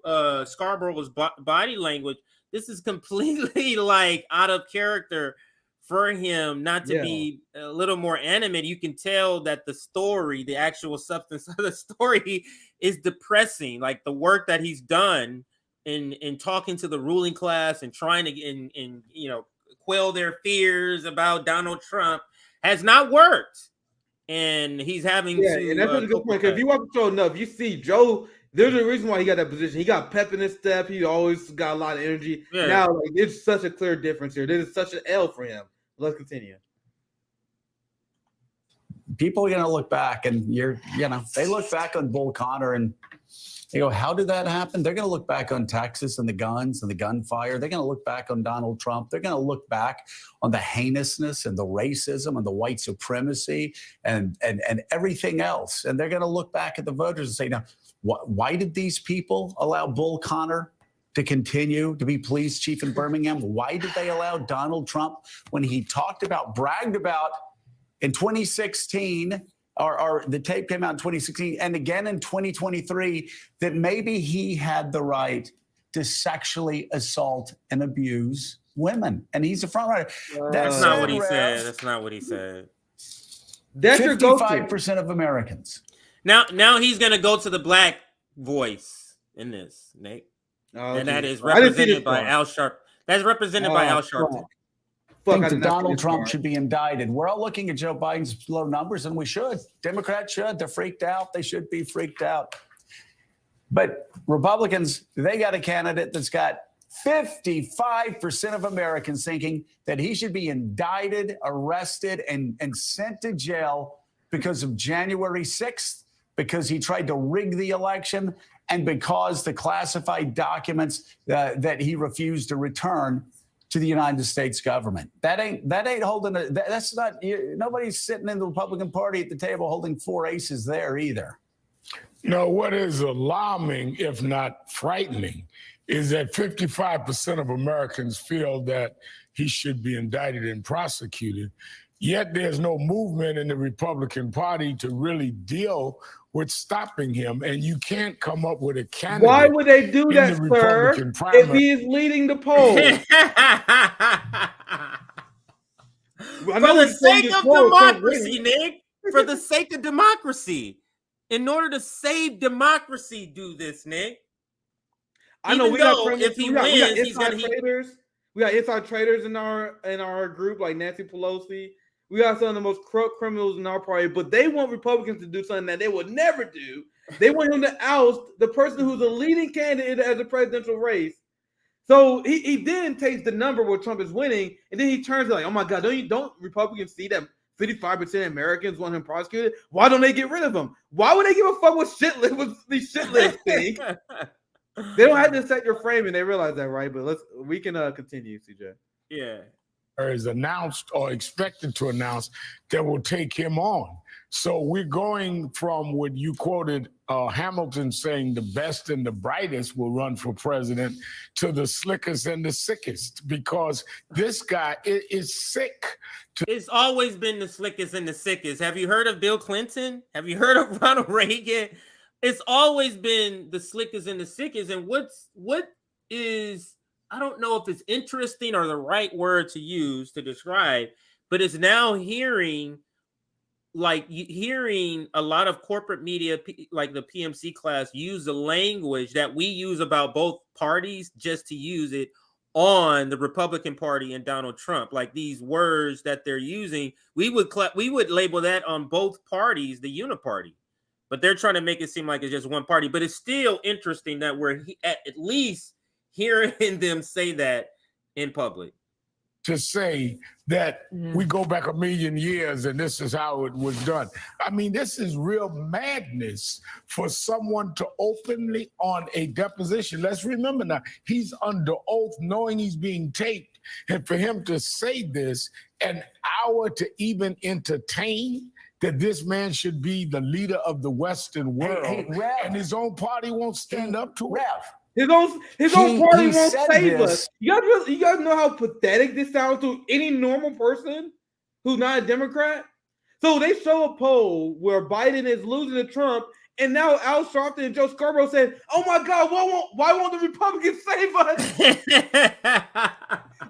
Scarborough's body language, this is completely like out of character for him not to be a little more animated. You can tell that the story, the actual substance of the story, is depressing. Like the work that he's done in talking to the ruling class and trying to in quell their fears about Donald Trump has not worked. And he's having to. And that's a good point. Because if you watch the show enough, you see Joe. There's a reason why he got that position. He got pep in his step. He always got a lot of energy. Yeah. Now, like, it's such a clear difference here. This is such an L for him. Let's continue. people are going to look back, and they look back on Bull Connor and they go, how did that happen? They're going to look back on Texas and the guns and the gunfire. They're going to look back on Donald Trump. They're going to look back on the heinousness and the racism and the white supremacy and everything else. And they're going to look back at the voters and say, now, why did these people allow Bull Connor to continue to be police chief in Birmingham? Why did they allow Donald Trump, when he bragged about in 2016, or the tape came out in 2016 and again in 2023, that maybe he had the right to sexually assault and abuse women? And he's a front runner. That's not what he said. That's not what he said. That's 55% of Americans. Now he's going to go to the black voice in this, Nate. And that is represented by Al Sharpton. That's represented by Al Sharpton. I think that Donald Trump should be indicted. We're all looking at Joe Biden's low numbers, and we should. Democrats should. They're freaked out. They should be freaked out. But Republicans, they got a candidate that's got 55% of Americans thinking that he should be indicted, arrested, and sent to jail because of January 6th, because he tried to rig the election, and because the classified documents that he refused to return to the United States government. That ain't holding that's not, nobody's sitting in the Republican Party at the table holding four aces there either. No, what is alarming, if not frightening, is that 55% of Americans feel that he should be indicted and prosecuted, yet there's no movement in the Republican Party to really deal with stopping him, and you can't come up with a candidate. Why would they do that, sir, if he is leading the poll? For the sake of democracy, Nick. For the sake of democracy. In order to save democracy, do this, Nick. I know we got if he wins, he's gonna traders. We got inside traders in our group, like Nancy Pelosi. We got some of the most corrupt criminals in our party, but they want Republicans to do something that they would never do. They want him to oust the person who's a leading candidate as a presidential race. So he then takes the number where Trump is winning, and then he turns like, oh my God, don't Republicans see that 55% of Americans want him prosecuted? Why don't they get rid of him? Why would they give a fuck what these shit lists think? They don't have to set your framing. They realize that, right? But we can continue, CJ. Yeah. Is announced or expected to announce that will take him on. So we're going from what you quoted Hamilton saying the best and the brightest will run for president to the slickest and the sickest, because this guy is sick. It's always been the slickest and the sickest. Have you heard of Bill Clinton? Have you heard of Ronald Reagan? it's always been the slickest and the sickest. And what is, I don't know if it's interesting or the right word to use to describe, but it's now hearing a lot of corporate media, like the PMC class, use the language that we use about both parties just to use it on the Republican Party and Donald Trump. Like these words that they're using, we would label that on both parties the uniparty, but they're trying to make it seem like it's just one party. But it's still interesting that we're at least hearing them say that in public. To say that we go back a million years and this is how it was done. I mean, this is real madness for someone to openly on a deposition. Let's remember now, he's under oath knowing he's being taped. And for him to say this an hour to even entertain that this man should be the leader of the Western world, and his own party won't stand up to it. His own party won't save us. You guys know how pathetic this sounds to any normal person who's not a Democrat? So they show a poll where Biden is losing to Trump, and now Al Sharpton and Joe Scarborough said, "Oh my God, why won't the Republicans save us?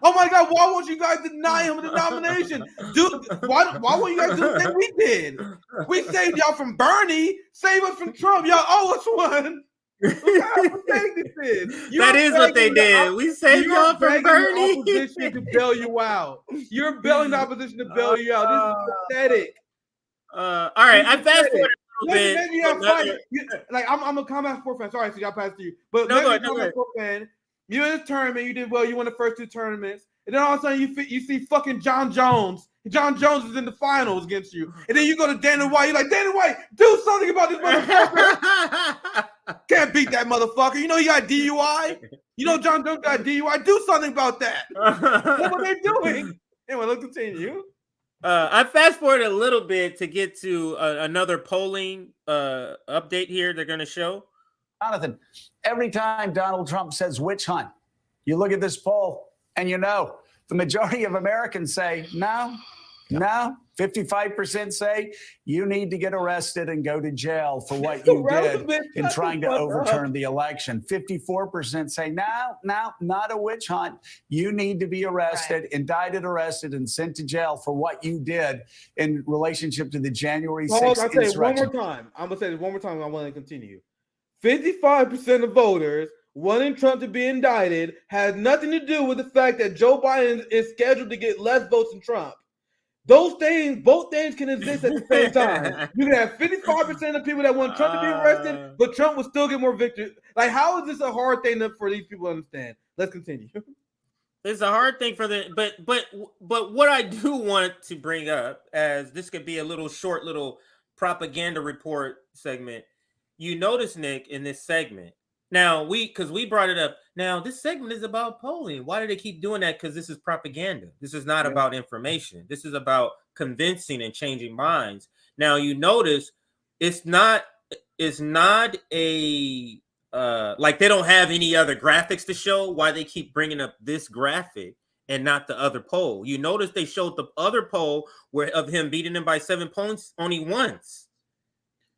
Oh my God, why won't you guys deny him the nomination? Dude, why won't you guys do the thing we did? We saved y'all from Bernie, save us from Trump. Y'all owe us one." That is what they did. We saved y'all from Bernie. Opposition to bail you out. You're bailing the opposition to bail you out. This is pathetic. All right, I fast forward a little bit. Like I'm a combat sport fan. Sorry, so y'all passed to you. But no, maybe combat sport fan. You in this tournament, you did well. You won the first two tournaments, and then all of a sudden you see fucking John Jones. John Jones is in the finals against you, and then you go to Dana White. You're like, Dana White, do something about this motherfucker. Can't beat that motherfucker. You know he got DUI. You know John Jones got DUI. Do something about that. That's what they're doing. Anyway, let's continue. I fast forward a little bit to get to another polling update here. They're going to show. Jonathan, every time Donald Trump says witch hunt, you look at this poll and you know the majority of Americans say no. 55% say you need to get arrested and go to jail for what you did in trying to overturn the election. 54% say no, not a witch hunt. You need to be arrested, indicted, arrested, and sent to jail for what you did in relationship to the January 6th insurrection. One more time. I'm going to say this one more time and I want to continue. 55% of voters wanting Trump to be indicted has nothing to do with the fact that Joe Biden is scheduled to get less votes than Trump. Those things, both things can exist at the same time. You can have 55% of people that want Trump to be arrested, but Trump will still get more victory. Like, how is this a hard thing for these people to understand? Let's continue. It's a hard thing for them, but what I do want to bring up, as this could be a little short little propaganda report segment. You notice, Nick, in this segment. Now, because we brought it up. Now, this segment is about polling. Why do they keep doing that? Because this is propaganda. This is not about information. This is about convincing and changing minds. Now, you notice it's not a like they don't have any other graphics to show. Why they keep bringing up this graphic and not the other poll? You notice they showed the other poll of him beating him by 7 points only once,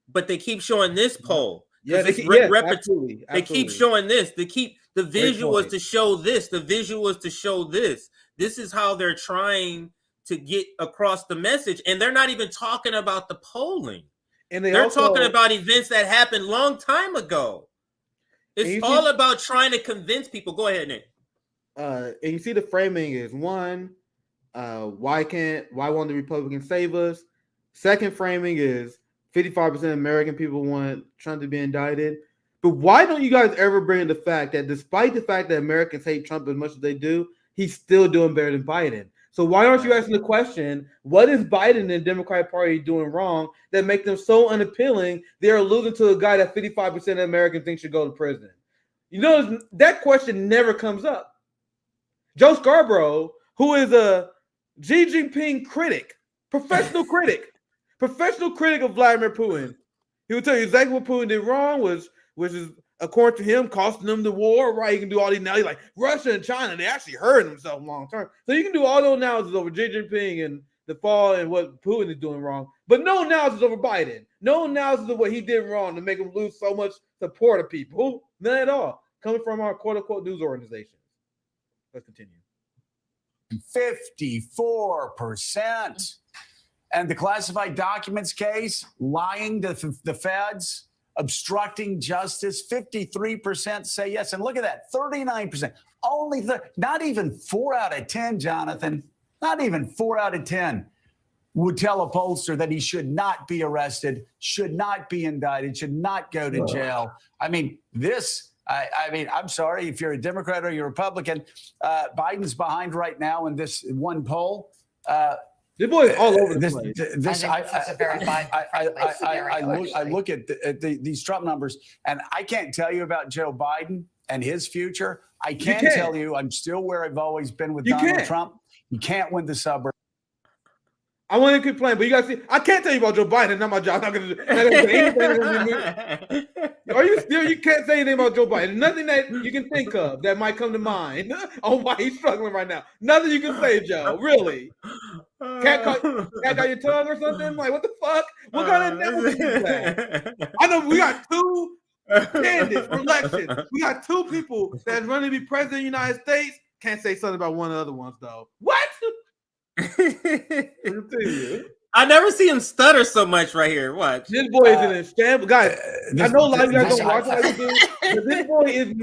but they keep showing this poll. Yeah, absolutely. They keep showing this. They keep the visual is to show this. The visual is to show this. This is how they're trying to get across the message, and they're not even talking about the polling. And they're talking about events that happened long time ago. It's all about trying to convince people. Go ahead, Nick. And you see the framing is one, why won't the Republicans save us? Second framing is 55% of American people want Trump to be indicted. But why don't you guys ever bring the fact that despite the fact that Americans hate Trump as much as they do, he's still doing better than Biden? So why aren't you asking the question, what is Biden and the Democratic Party doing wrong that make them so unappealing they're losing to a guy that 55% of Americans think should go to prison? You know, that question never comes up. Joe Scarborough, who is a Xi Jinping critic, professional critic of Vladimir Putin, he would tell you exactly what Putin did wrong, which is, according to him, costing them the war, right? You can do all these now. He's like, Russia and China, they actually hurt themselves long term. So you can do all those analysis over Xi Jinping and the fall and what Putin is doing wrong, but no analysis over Biden. No analysis of what he did wrong to make him lose so much support of people. None at all. Coming from our quote-unquote news organizations. Let's continue. 54%. And the classified documents case, lying to the feds, obstructing justice, 53% say yes. And look at that, 39%. Only not even 4 out of 10, Jonathan, not even 4 out of 10 would tell a pollster that he should not be arrested, should not be indicted, should not go to jail. I mean, I'm sorry, if you're a Democrat or you're a Republican, Biden's behind right now in this one poll. This boy is all over the place. I look at these Trump numbers, and I can't tell you about Joe Biden and his future. I can tell you I'm still where I've always been with Donald Trump. You can't win the suburbs. I want to complain, but you guys see, I can't tell you about Joe Biden. Not my job. I'm not going to say anything. Are you still? You can't say anything about Joe Biden. Nothing that you can think of that might come to mind on why he's struggling right now. Nothing you can say, Joe. Really? Cat got your tongue or something? Like, what the fuck? What kind of analysis is that? I know we got two candidates for election. We got two people that's running to be president of the United States. Can't say something about one of the other ones, though. What? I never see him stutter so much right here. Watch. This boy is in a shambles. Guys, I know a lot of you guys don't watch like this dude, but this boy is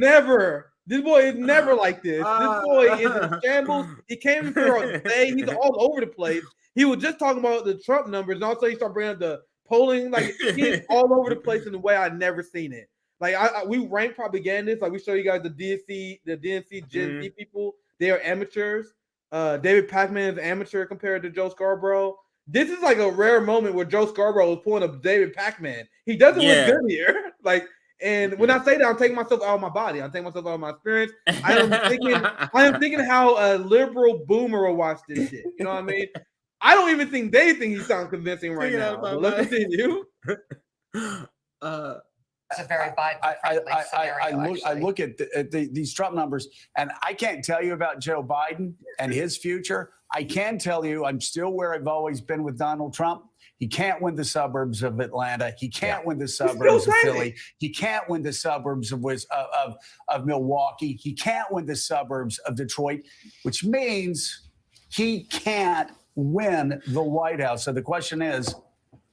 never like this. This boy is in shambles. He came in for a day. He's all over the place. He was just talking about the Trump numbers, and also he started bringing up the polling. Like, he's all over the place in a way I've never seen it. Like, we rank propagandists. Like, we show you guys the DNC Gen Z people. They are amateurs. David Pacman is an amateur compared to Joe Scarborough. This is like a rare moment where Joe Scarborough was pulling up David Pacman. He doesn't look good here. Like, and when I say that, I'm taking myself out of my body. I'm taking myself out of my experience. I am thinking how a liberal boomer will watch this shit. You know what I mean? I don't even think they think he sounds convincing right now. But let's continue. It's a very Biden-friendly scenario, I look at these Trump numbers, and I can't tell you about Joe Biden and his future. I can tell you I'm still where I've always been with Donald Trump. He can't win the suburbs of Atlanta. He can't win the suburbs of Philly. He can't win the suburbs of Milwaukee. He can't win the suburbs of Detroit, which means he can't win the White House. So the question is,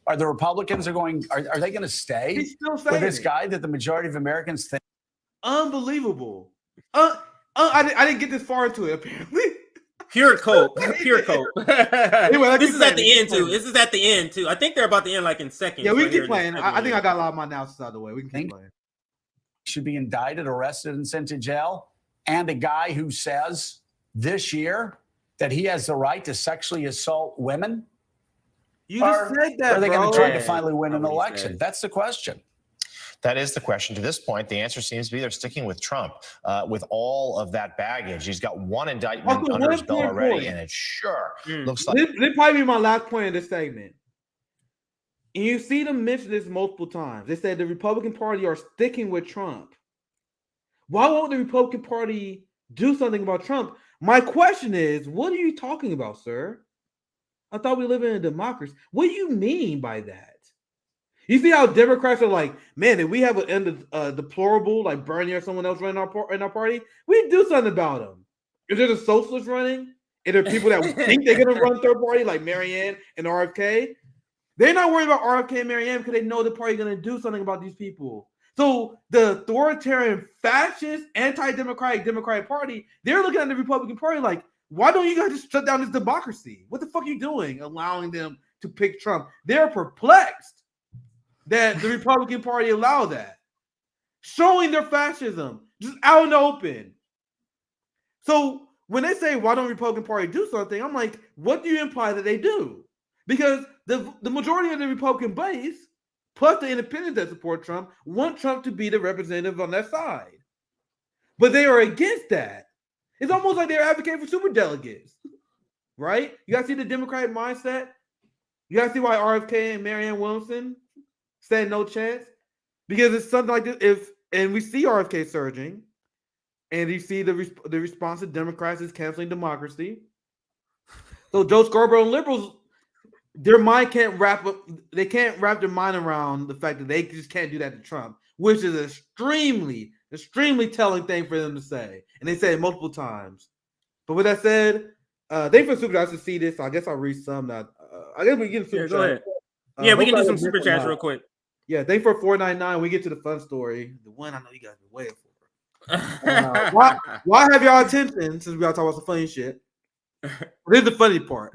are the Republicans are they going to stay with this guy that the majority of Americans think? Unbelievable. I didn't get this far into it, apparently. Pure cope. Pure cope. Anyway, this is at the end, too. This is at the end, too. I think they're about to end like in seconds. Yeah, we can keep playing. I think I got a lot of my analysis out of the way. We can keep playing. Should be indicted, arrested, and sent to jail. And a guy who says this year that he has the right to sexually assault women? You just said that, are they going to try to finally win an election? That's the question. That is the question. To this point, the answer seems to be they're sticking with Trump with all of that baggage. He's got one indictment under his belt already, and it sure looks like... This probably be my last point in this segment. And you see them mention this multiple times. They said the Republican Party are sticking with Trump. Why won't the Republican Party do something about Trump? My question is, what are you talking about, sir? I thought we live in a democracy. What do you mean by that? You see how Democrats are like, man, if we have an end deplorable like Bernie or someone else running in our party, we do something about them. If there's a socialist running, and there are people that think they're going to run third party like Marianne and RFK, they're not worried about RFK and Marianne because they know the party's going to do something about these people. So the authoritarian, fascist, anti-democratic Democratic Party, they're looking at the Republican Party like, why don't you guys just shut down this democracy? What the fuck are you doing allowing them to pick Trump? They're perplexed that the Republican Party allowed that. Showing their fascism just out in the open. So when they say, why don't the Republican Party do something? I'm like, what do you imply that they do? Because the majority of the Republican base, plus the independents that support Trump, want Trump to be the representative on their side. But they are against that. It's almost like they're advocating for superdelegates, right? You guys see the Democratic mindset? You guys see why RFK and Marianne Williamson said no chance? Because it's something like this. And we see RFK surging, and you see the response of Democrats is canceling democracy. So Joe Scarborough and liberals, their mind can't wrap up. They can't wrap their mind around the fact that they just can't do that to Trump, which is extremely telling thing for them to say, and they say it multiple times. But with that said, thanks for super chats to see this. So I guess I'll read some. That I guess we get super go ahead. chat. We can do some super chats real quick. Yeah, thanks for 499. We get to the fun story, the one I know you guys been waiting for. Why have y'all attention since we all talk about some funny shit? Here's the funny part.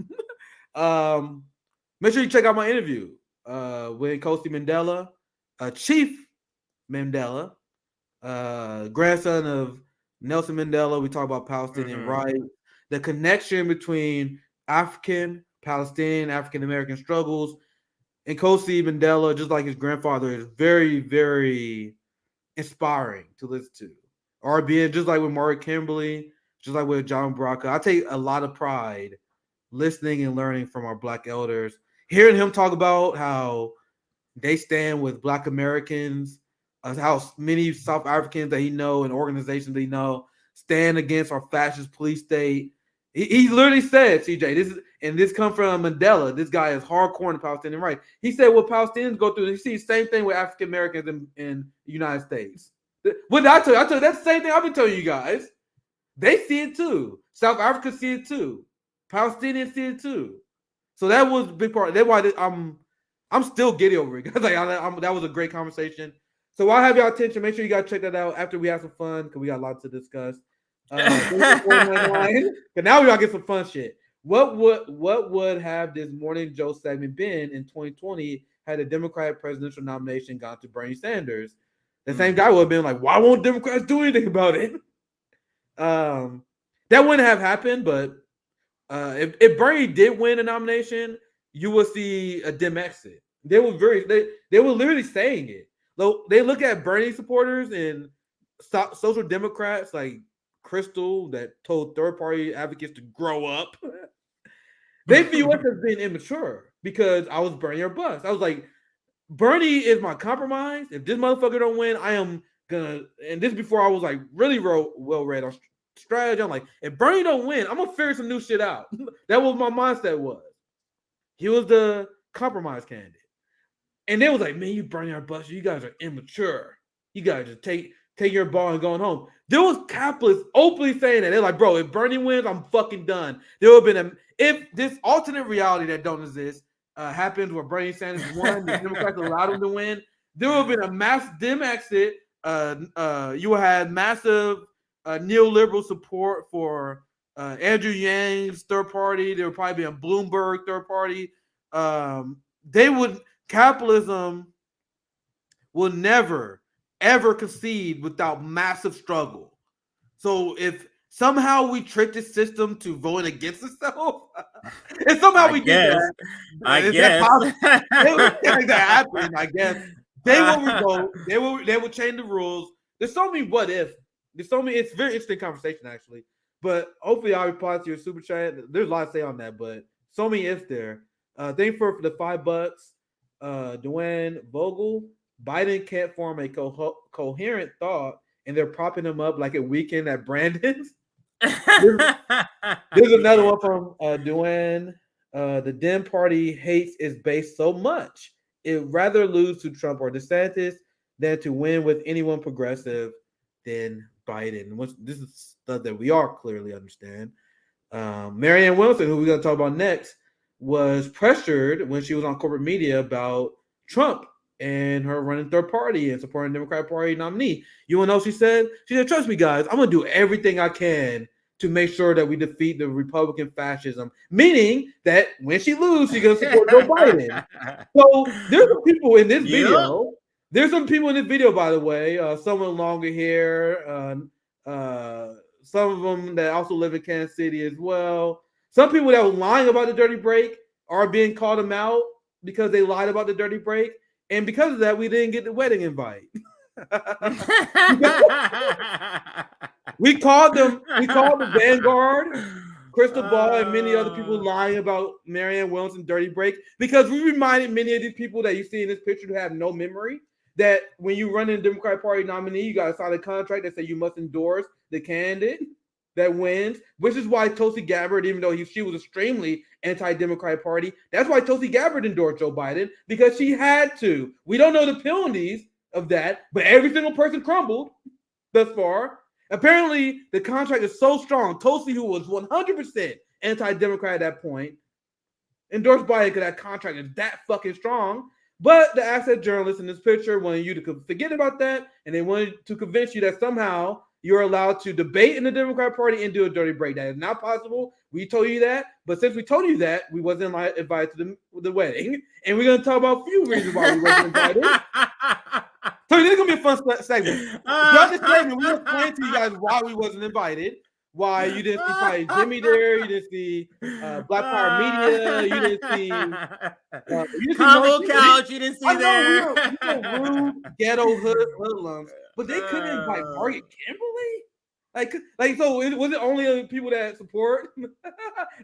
Make sure you check out my interview with Kosi Mandela, Chief Mandela, grandson of Nelson Mandela. We talk about Palestinian rights, the connection between African, Palestinian, African American struggles, and Kosi Mandela, just like his grandfather, is very, very inspiring to listen to. RBN, just like with Margaret Kimberly, just like with John Baraka, I take a lot of pride listening and learning from our Black elders, hearing him talk about how they stand with Black Americans, how many South Africans that he know and organizations that he know stand against our fascist police state. He literally said, CJ, this comes from Mandela. This guy is hardcore in the Palestinian right. He said what Palestinians go through, you see the same thing with African Americans in the United States. What did I tell you? That's the same thing I've been telling you guys. They see it too. South Africa see it too. Palestinians see it too. So that was a big part. That's why I'm still giddy over it. That was a great conversation. So while I have y'all attention, make sure you guys check that out after we have some fun because we got a lot to discuss. But now we gotta get some fun shit. What would have this Morning Joe segment been in 2020 had the Democratic presidential nomination gone to Bernie Sanders? The same guy would have been like, why won't Democrats do anything about it? That wouldn't have happened, but if Bernie did win a nomination, you will see a Dem exit. They were literally saying it. They look at Bernie supporters and social Democrats like Crystal that told third-party advocates to grow up. They view us as being immature because I was Bernie or bust. I was like, Bernie is my compromise. If this motherfucker don't win, I am gonna. And this before I was like really well read on strategy. I'm like, if Bernie don't win, I'm gonna figure some new shit out. That was my mindset. Was he was the compromise candidate, and they was like, man, you Bernie or bust. You guys are immature. You guys just take your ball and going home. There was capitalists openly saying that. They're like, bro, if Bernie wins, I'm fucking done. There would have been if this alternate reality that don't exist happens where Bernie Sanders won, the Democrats allowed him to win, there would have been a mass Dem exit. You had massive neoliberal support for Andrew Yang's third party. There would probably be a Bloomberg third party. Capitalism will never, ever concede without massive struggle. So if somehow we trick the system to vote against itself, and somehow we get that, I guess that happen. I guess they will revolt. They will change the rules. There's so many what if. It's a very interesting conversation actually. But hopefully I'll reply to your super chat. There's a lot to say on that, but so many ifs there. Thank you for the $5. Dwayne Vogel. Biden can't form a coherent thought, and they're propping him up like a weekend at Brandon's. There's another one from Dwayne. The Dem Party hates its base so much it rather lose to Trump or DeSantis than to win with anyone progressive than Biden. This is stuff that we all clearly understand. Marianne Wilson, who we're going to talk about next, was pressured when she was on corporate media about Trump and her running third party and supporting the Democratic Party nominee. You want to know what she said? She said, trust me, guys, I'm going to do everything I can to make sure that we defeat the Republican fascism, meaning that when she loses, she's going to support Joe Biden. So there's some people in this video. There's some people in this video, by the way, some with longer hair, some of them that also live in Kansas City as well. Some people that were lying about the dirty break are being called them out because they lied about the dirty break. And because of that, we didn't get the wedding invite. We called the Vanguard, Crystal Ball, and many other people lying about Marianne Wilson dirty break because we reminded many of these people that you see in this picture who have no memory that when you run in the Democratic Party nominee, you got to sign a contract that says you must endorse the candidate that wins, which is why Tulsi Gabbard, even though she was extremely anti-Democratic Party, that's why Tulsi Gabbard endorsed Joe Biden, because she had to. We don't know the penalties of that, but every single person crumbled thus far. Apparently, the contract is so strong. Tulsi, who was 100% anti-Democrat at that point, endorsed Biden because that contract is that fucking strong. But the access journalists in this picture wanted you to forget about that, and they wanted to convince you that somehow you're allowed to debate in the Democrat Party and do a dirty break. That is not possible. We told you that, but since we told you that, we wasn't invited to the wedding, and we're going to talk about a few reasons why we wasn't invited. So this is going to be a fun segment. Throughout this segment, we'll explain to you guys why we wasn't invited, why you didn't see probably Jimmy there, you didn't see Black Power Media, you didn't see Combo Couch, you didn't see there. We were rude ghetto hoodlums, but they couldn't invite Margaret Kimberly. Like, so was it only people that support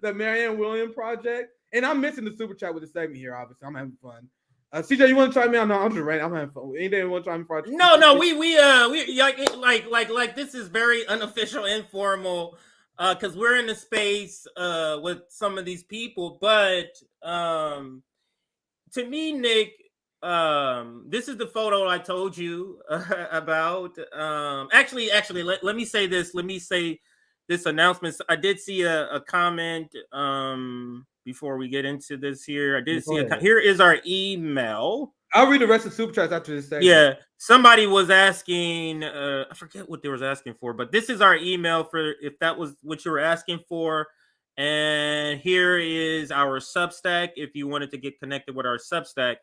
the Marianne Williams project? And I'm missing the super chat with the segment here. Obviously, I'm having fun. CJ, you want to chime in? No, I'm just ranting. I'm having fun. Anything you want to chime in? No, we like this is very unofficial, informal, because we're in the space with some of these people. But to me, Nick, this is the photo I told you about. Actually, let me say this. Let me say this announcement. I did see a comment before we get into this here. I did see here is our email. I'll read the rest of the super chats after this segment. Yeah, somebody was asking, I forget what they was asking for, but this is our email for if that was what you were asking for. And here is our Substack if you wanted to get connected with our Substack.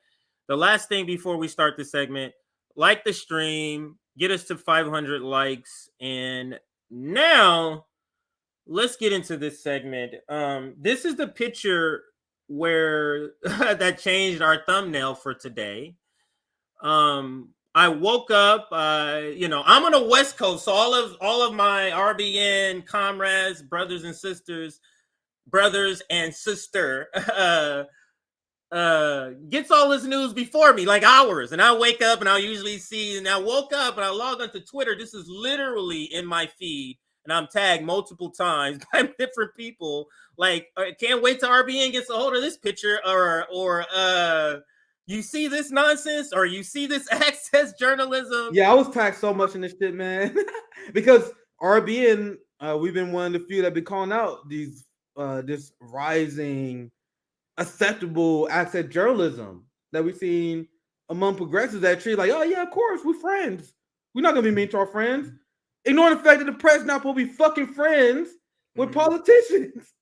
The last thing before we start the segment, like the stream, get us to 500 likes. And now let's get into this segment. This is the picture where that changed our thumbnail for today. I woke up, I'm on the West Coast, so all of my RBN comrades, brothers and sister, gets all this news before me, like hours. And I wake up and I'll usually see, and I woke up and I logged onto Twitter. This is literally in my feed. And I'm tagged multiple times by different people. Like, can't wait till RBN gets a hold of this picture, or you see this nonsense, or you see this access journalism. Yeah, I was tagged so much in this shit, man, because RBN, we've been one of the few that been calling out these this rising acceptable access journalism that we've seen among progressives that treat like, oh yeah, of course, we're friends. We're not gonna be mean to our friends. Ignoring the fact that the press not supposed to be fucking friends with politicians.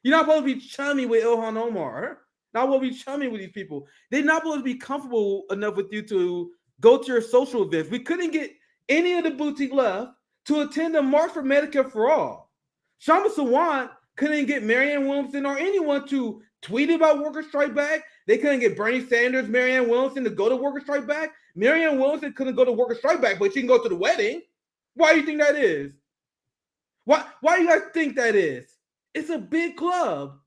You're not supposed to be chummy with Ilhan Omar. Not supposed to be chummy with these people. They're not supposed to be comfortable enough with you to go to your social events. We couldn't get any of the boutique left to attend the March for Medicare for All. Shambles Sawant couldn't get Marianne Williamson or anyone to tweet about Worker Strike Back. They couldn't get Bernie Sanders, Marianne Williamson to go to Worker Strike Back. Marianne Williamson couldn't go to Worker Strike Back, but she can go to the wedding. Why do you think that is? Why do you guys think that is? It's a big club,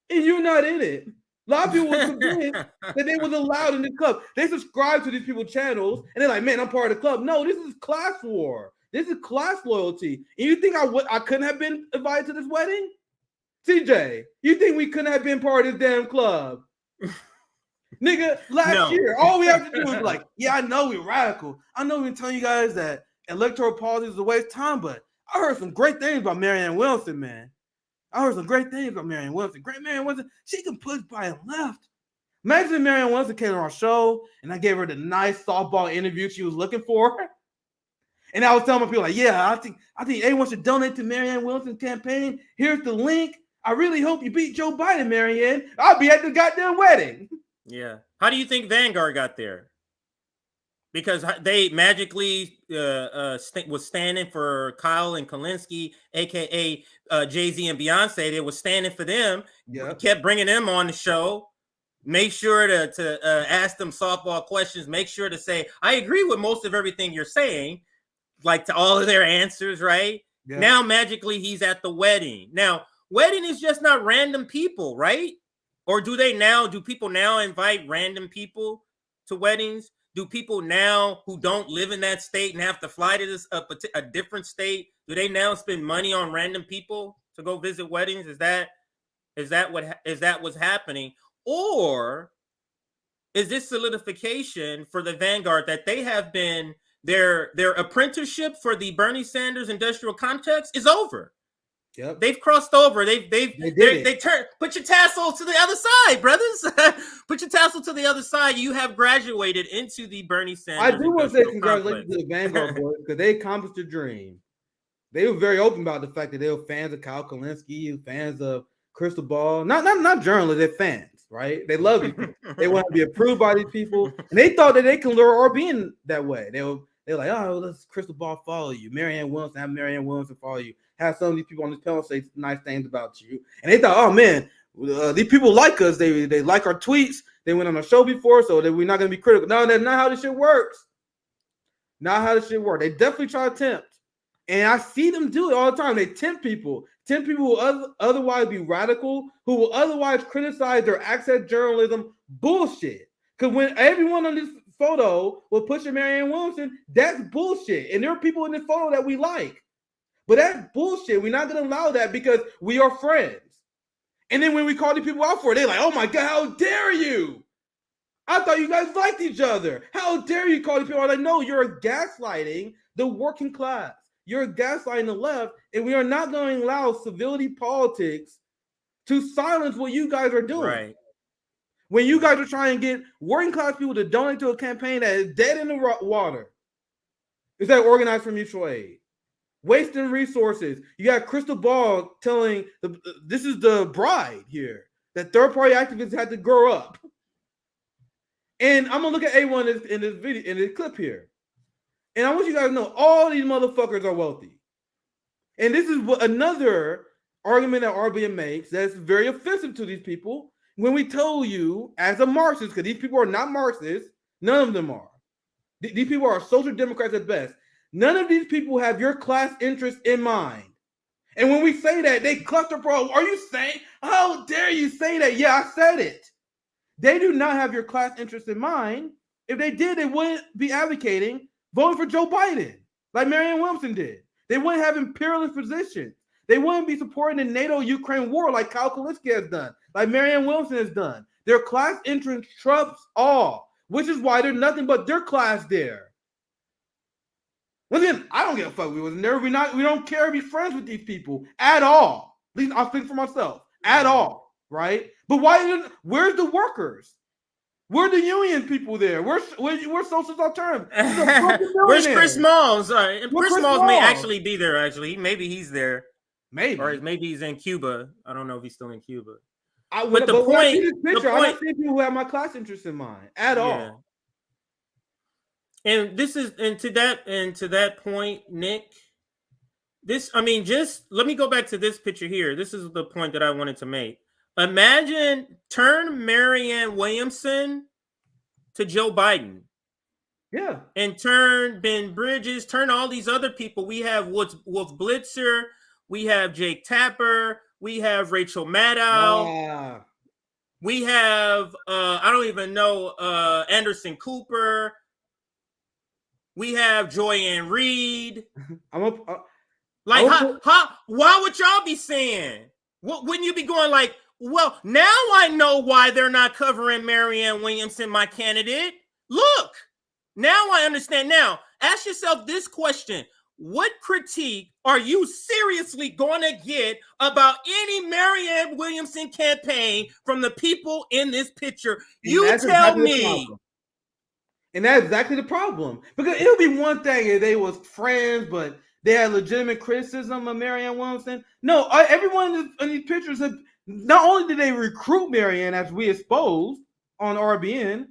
and you're not in it. A lot of people were convinced that they was allowed in this club. They subscribe to these people's channels, and they're like, man, I'm part of the club. No, this is class war. This is class loyalty. And you think I couldn't have been invited to this wedding? CJ, you think we couldn't have been part of this damn club? Nigga, last year, all we have to do is like, yeah, I know we're radical. I know we've been telling you guys that electoral politics is a waste of time, but I heard some great things about Marianne Williamson, man. I heard some great things about Marianne Williamson. Great Marianne Williamson. She can push by and left. Imagine if Marianne Williamson came on our show and I gave her the nice softball interview she was looking for. And I was telling my people, like, yeah, I think everyone should donate to Marianne Williamson's campaign. Here's the link. I really hope you beat Joe Biden, Marianne. I'll be at the goddamn wedding. Yeah. How do you think Vanguard got there? Because they magically was standing for Kyle and Kalinske, a.k.a. Jay-Z and Beyonce. They were standing for them. Yeah. Kept bringing them on the show. Make sure to ask them softball questions. Make sure to say, I agree with most of everything you're saying, like to all of their answers, right? Yeah. Now, magically, he's at the wedding. Now, wedding is just not random people, right? Or do people now invite random people to weddings? Do people now who don't live in that state and have to fly to a different state, do they now spend money on random people to go visit weddings? Is that what's happening? Or is this solidification for the vanguard that they have been their apprenticeship for the Bernie Sanders industrial complex is over? Yep. They've crossed over. They turned. Put your tassel to the other side, brothers. Put your tassel to the other side. You have graduated into the Bernie Sanders. I do want to say congratulations to the Vanguard boys because they accomplished a dream. They were very open about the fact that they were fans of Kyle Kalinske, fans of Crystal Ball. Not journalists, they're fans, right? They love these people. They want to be approved by these people, and they thought that they can lure RB that way. They're like, oh, let's Crystal Ball follow you. Marianne Williamson, have Marianne Williamson follow you. Have some of these people on this panel say nice things about you. And they thought, oh man, these people like us. They like our tweets. They went on our show before, so that we're not going to be critical. No, that's not how this shit works. Not how this shit works. They definitely try to tempt. And I see them do it all the time. They tempt people. Tempt people who will otherwise be radical, who will otherwise criticize their access journalism bullshit. Because when everyone on this photo will push a Marianne Williamson, that's bullshit. And there are people in this photo that we like. But that's bullshit. We're not going to allow that because we are friends. And then when we call these people out for it, they're like, oh my God, how dare you? I thought you guys liked each other. How dare you call these people out? Like, no, you're gaslighting the working class. You're gaslighting the left. And we are not going to allow civility politics to silence what you guys are doing. Right. When you guys are trying to get working class people to donate to a campaign that is dead in the water, is that organized for mutual aid? Wasting resources. You got Crystal Ball telling this is the bride here that third-party activists had to grow up. And I'm gonna look at A1 in this video, in this clip here, and I want you guys to know all these motherfuckers are wealthy. And this is what another argument that RBN makes that's very offensive to these people. When we told you as a Marxist, because these people are not Marxists, none of them are. These people are social democrats at best. None of these people have your class interest in mind. And when we say that, they cluster pro. Are you saying, how dare you say that? Yeah, I said it. They do not have your class interest in mind. If they did, they wouldn't be advocating voting for Joe Biden like Marianne Williamson did. They wouldn't have imperialist positions. They wouldn't be supporting the NATO-Ukraine war like Kyle Kalinske has done, like Marianne Williamson has done. Their class interest trumps all, which is why there's nothing but their class there. Well, then I don't give a fuck. We wasn't there. We don't care to be friends with these people at all. At least I'll speak for myself. At all, right? But where's the workers? Where are the union people there? Where's social alternatives? Where's Chris Smalls? Chris Smalls may actually be there. Actually, maybe he's there. Maybe, or maybe he's in Cuba. I don't know if he's still in Cuba. But the point, when I see this picture, I'm not seeing people who have my class interest in mind at all. And this is to that point, Nick. Just let me go back to this picture here. This is the point that I wanted to make. Imagine turn Marianne Williamson to Joe Biden. Yeah. And turn Ben Bridges, turn all these other people. We have Wolf Blitzer, we have Jake Tapper, we have Rachel Maddow. We have I don't even know Anderson Cooper. We have Joyanne Reed. Why would y'all be saying? Wouldn't you be going like, well, now I know why they're not covering Marianne Williamson, my candidate. Look, now I understand. Now, ask yourself this question. What critique are you seriously going to get about any Marianne Williamson campaign from the people in this picture? You tell me. And that's exactly the problem. Because it'll be one thing if they was friends, but they had legitimate criticism of Marianne Williamson. No, everyone in these pictures have, not only did they recruit Marianne, as we exposed on RBN,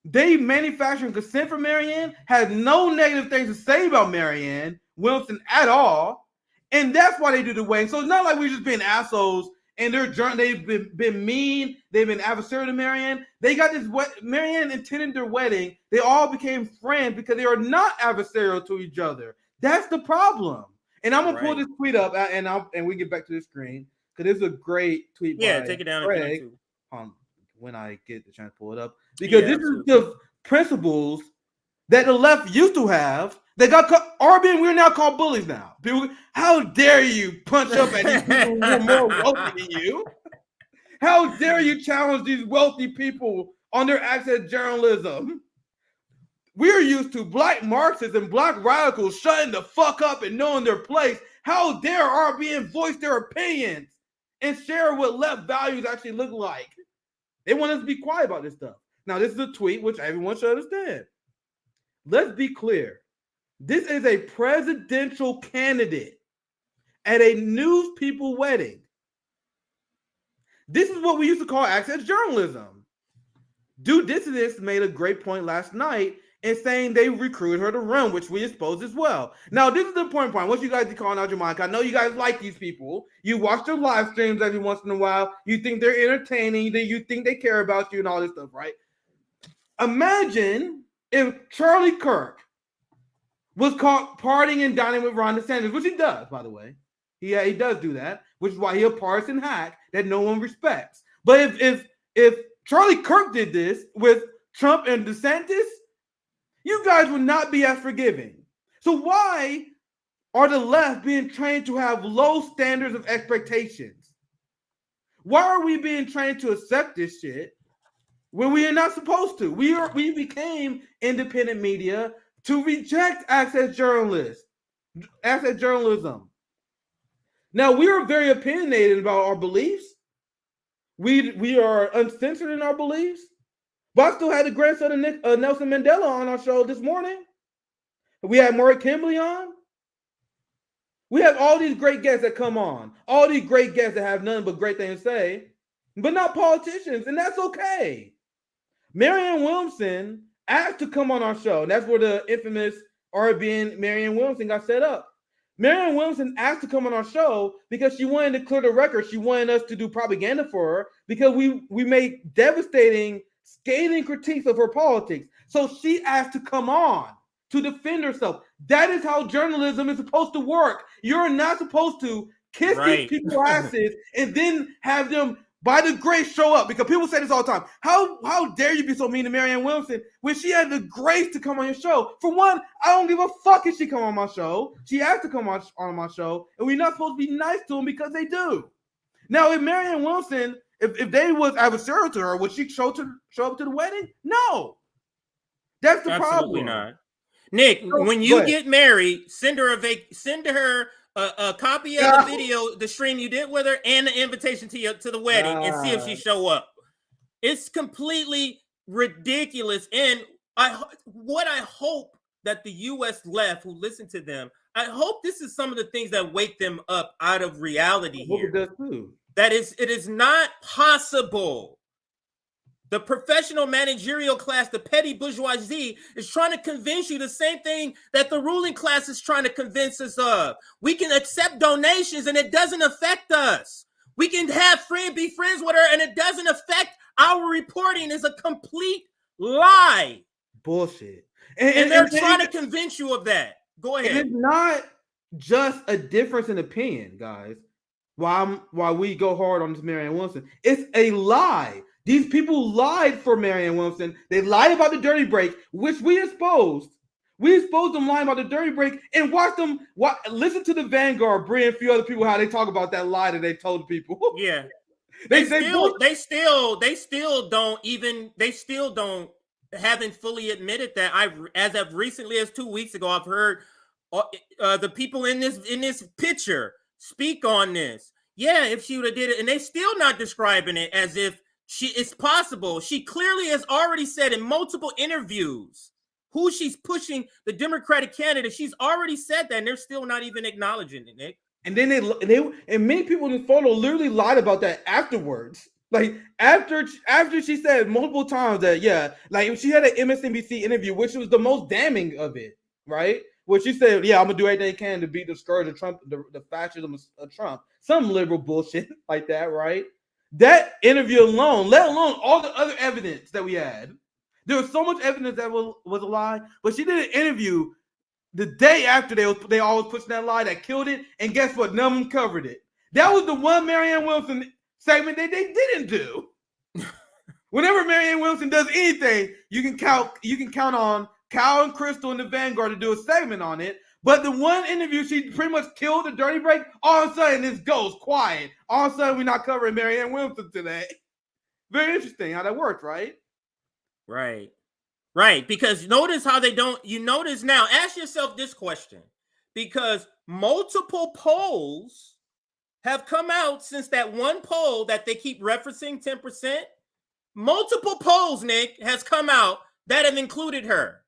they manufactured consent for Marianne, had no negative things to say about Marianne Williamson at all. And that's why they do the wedding. So it's not like we're just being assholes and they've been mean, they've been adversarial to Marianne. They got this Marianne attended their wedding. They all became friends because they are not adversarial to each other. That's the problem. And I'm gonna pull this tweet up and we get back to the screen because it's a great tweet. Yeah, take it down. Greg, when I get the chance to pull it up, because this is the principles that the left used to have. They got RBN. We're now called bullies now. People, how dare you punch up at these people who are more wealthy than you? How dare you challenge these wealthy people on their access journalism? We're used to black Marxists and black radicals shutting the fuck up and knowing their place. How dare RBN voice their opinions and share what left values actually look like? They want us to be quiet about this stuff. Now, this is a tweet which everyone should understand. Let's be clear. This is a presidential candidate at a news people wedding. This is what we used to call access journalism. Due Dissidents made a great point last night in saying they recruited her to run, which we exposed as well. Now, this is the important point. Once you guys be calling out your mic, I know you guys like these people. You watch their live streams every once in a while. You think they're entertaining. You think they care about you and all this stuff, right? Imagine if Charlie Kirk was caught partying and dining with Ron DeSantis, which he does, by the way. He does do that, which is why he's a partisan hack that no one respects. But if Charlie Kirk did this with Trump and DeSantis, you guys would not be as forgiving. So why are the left being trained to have low standards of expectations? Why are we being trained to accept this shit when we are not supposed to? We became independent media to reject access journalism. Now, we are very opinionated about our beliefs. We are uncensored in our beliefs. But I still had the grandson of Nelson Mandela on our show this morning. We had Maury Kimbley on. We have all these great guests that come on. All these great guests that have nothing but great things to say, but not politicians, and that's okay. Marianne Williamson asked to come on our show, and that's where the infamous RBN Marianne Williamson got set up. Marianne Williamson asked to come on our show because she wanted to clear the record. She wanted us to do propaganda for her because we made devastating, scathing critiques of her politics. So she asked to come on to defend herself. That is how journalism is supposed to work. You're not supposed to kiss these people's asses and then have them by the grace show up, because people say this all the time. How dare you be so mean to Marianne Williamson when she had the grace to come on your show? For one, I don't give a fuck if she come on my show. She asked to come on my show, and we're not supposed to be nice to them because they do. Now, if Marianne Williamson, if they was adversarial to her, would she show up to the wedding? No. That's the Absolutely problem. not. Nick, when you get married, send her a copy of the video, the stream you did with her, and the invitation to the wedding, and see if she show up. It's completely ridiculous. And what I hope that the U.S. left, who listen to them, I hope this is some of the things that wake them up out of reality here. That it is not possible. The professional managerial class, the petty bourgeoisie, is trying to convince you the same thing that the ruling class is trying to convince us of. We can accept donations and it doesn't affect us. We can be friends with her and it doesn't affect our reporting. It's a complete lie. Bullshit. And they're trying to convince you of that. Go ahead. And it's not just a difference in opinion, guys. Why we go hard on this Marianne Williamson. It's a lie. These people lied for Marianne Williamson. They lied about the dirty break, which we exposed. We exposed them lying about the dirty break and watch them. Listen to the Vanguard, Brie, and a few other people, how they talk about that lie that they told people. Yeah, they still haven't fully admitted that. As of recently as 2 weeks ago, I've heard the people in this picture speak on this. Yeah, if she would have did it, and they still not describing it as if it's possible. She clearly has already said in multiple interviews who she's pushing, the Democratic candidate. She's already said that, and they're still not even acknowledging it, Nick. And then and many people in this photo literally lied about that afterwards. Like after she said multiple times that like she had an MSNBC interview, which was the most damning of it, right? Where she said, "Yeah, I'm gonna do everything I can to beat the scourge of Trump, the fascism of Trump," some liberal bullshit like that, right? That interview alone, let alone all the other evidence that we had, there was so much evidence that was a lie. But she did an interview the day after they all was pushing that lie that killed it, and guess what? None of them covered it. That was the one Marianne Williamson segment that they didn't do. Whenever Marianne Williamson does anything, you can count on Cal and Crystal in the Vanguard to do a segment on it. But the one interview, she pretty much killed the dirty break. All of a sudden, this goes quiet. All of a sudden, we're not covering Marianne Williamson today. Very interesting how that works, right? Right. Right. Because notice how they don't. You notice now, ask yourself this question. Because multiple polls have come out since that one poll that they keep referencing, 10%. Multiple polls, Nick, has come out that have included her.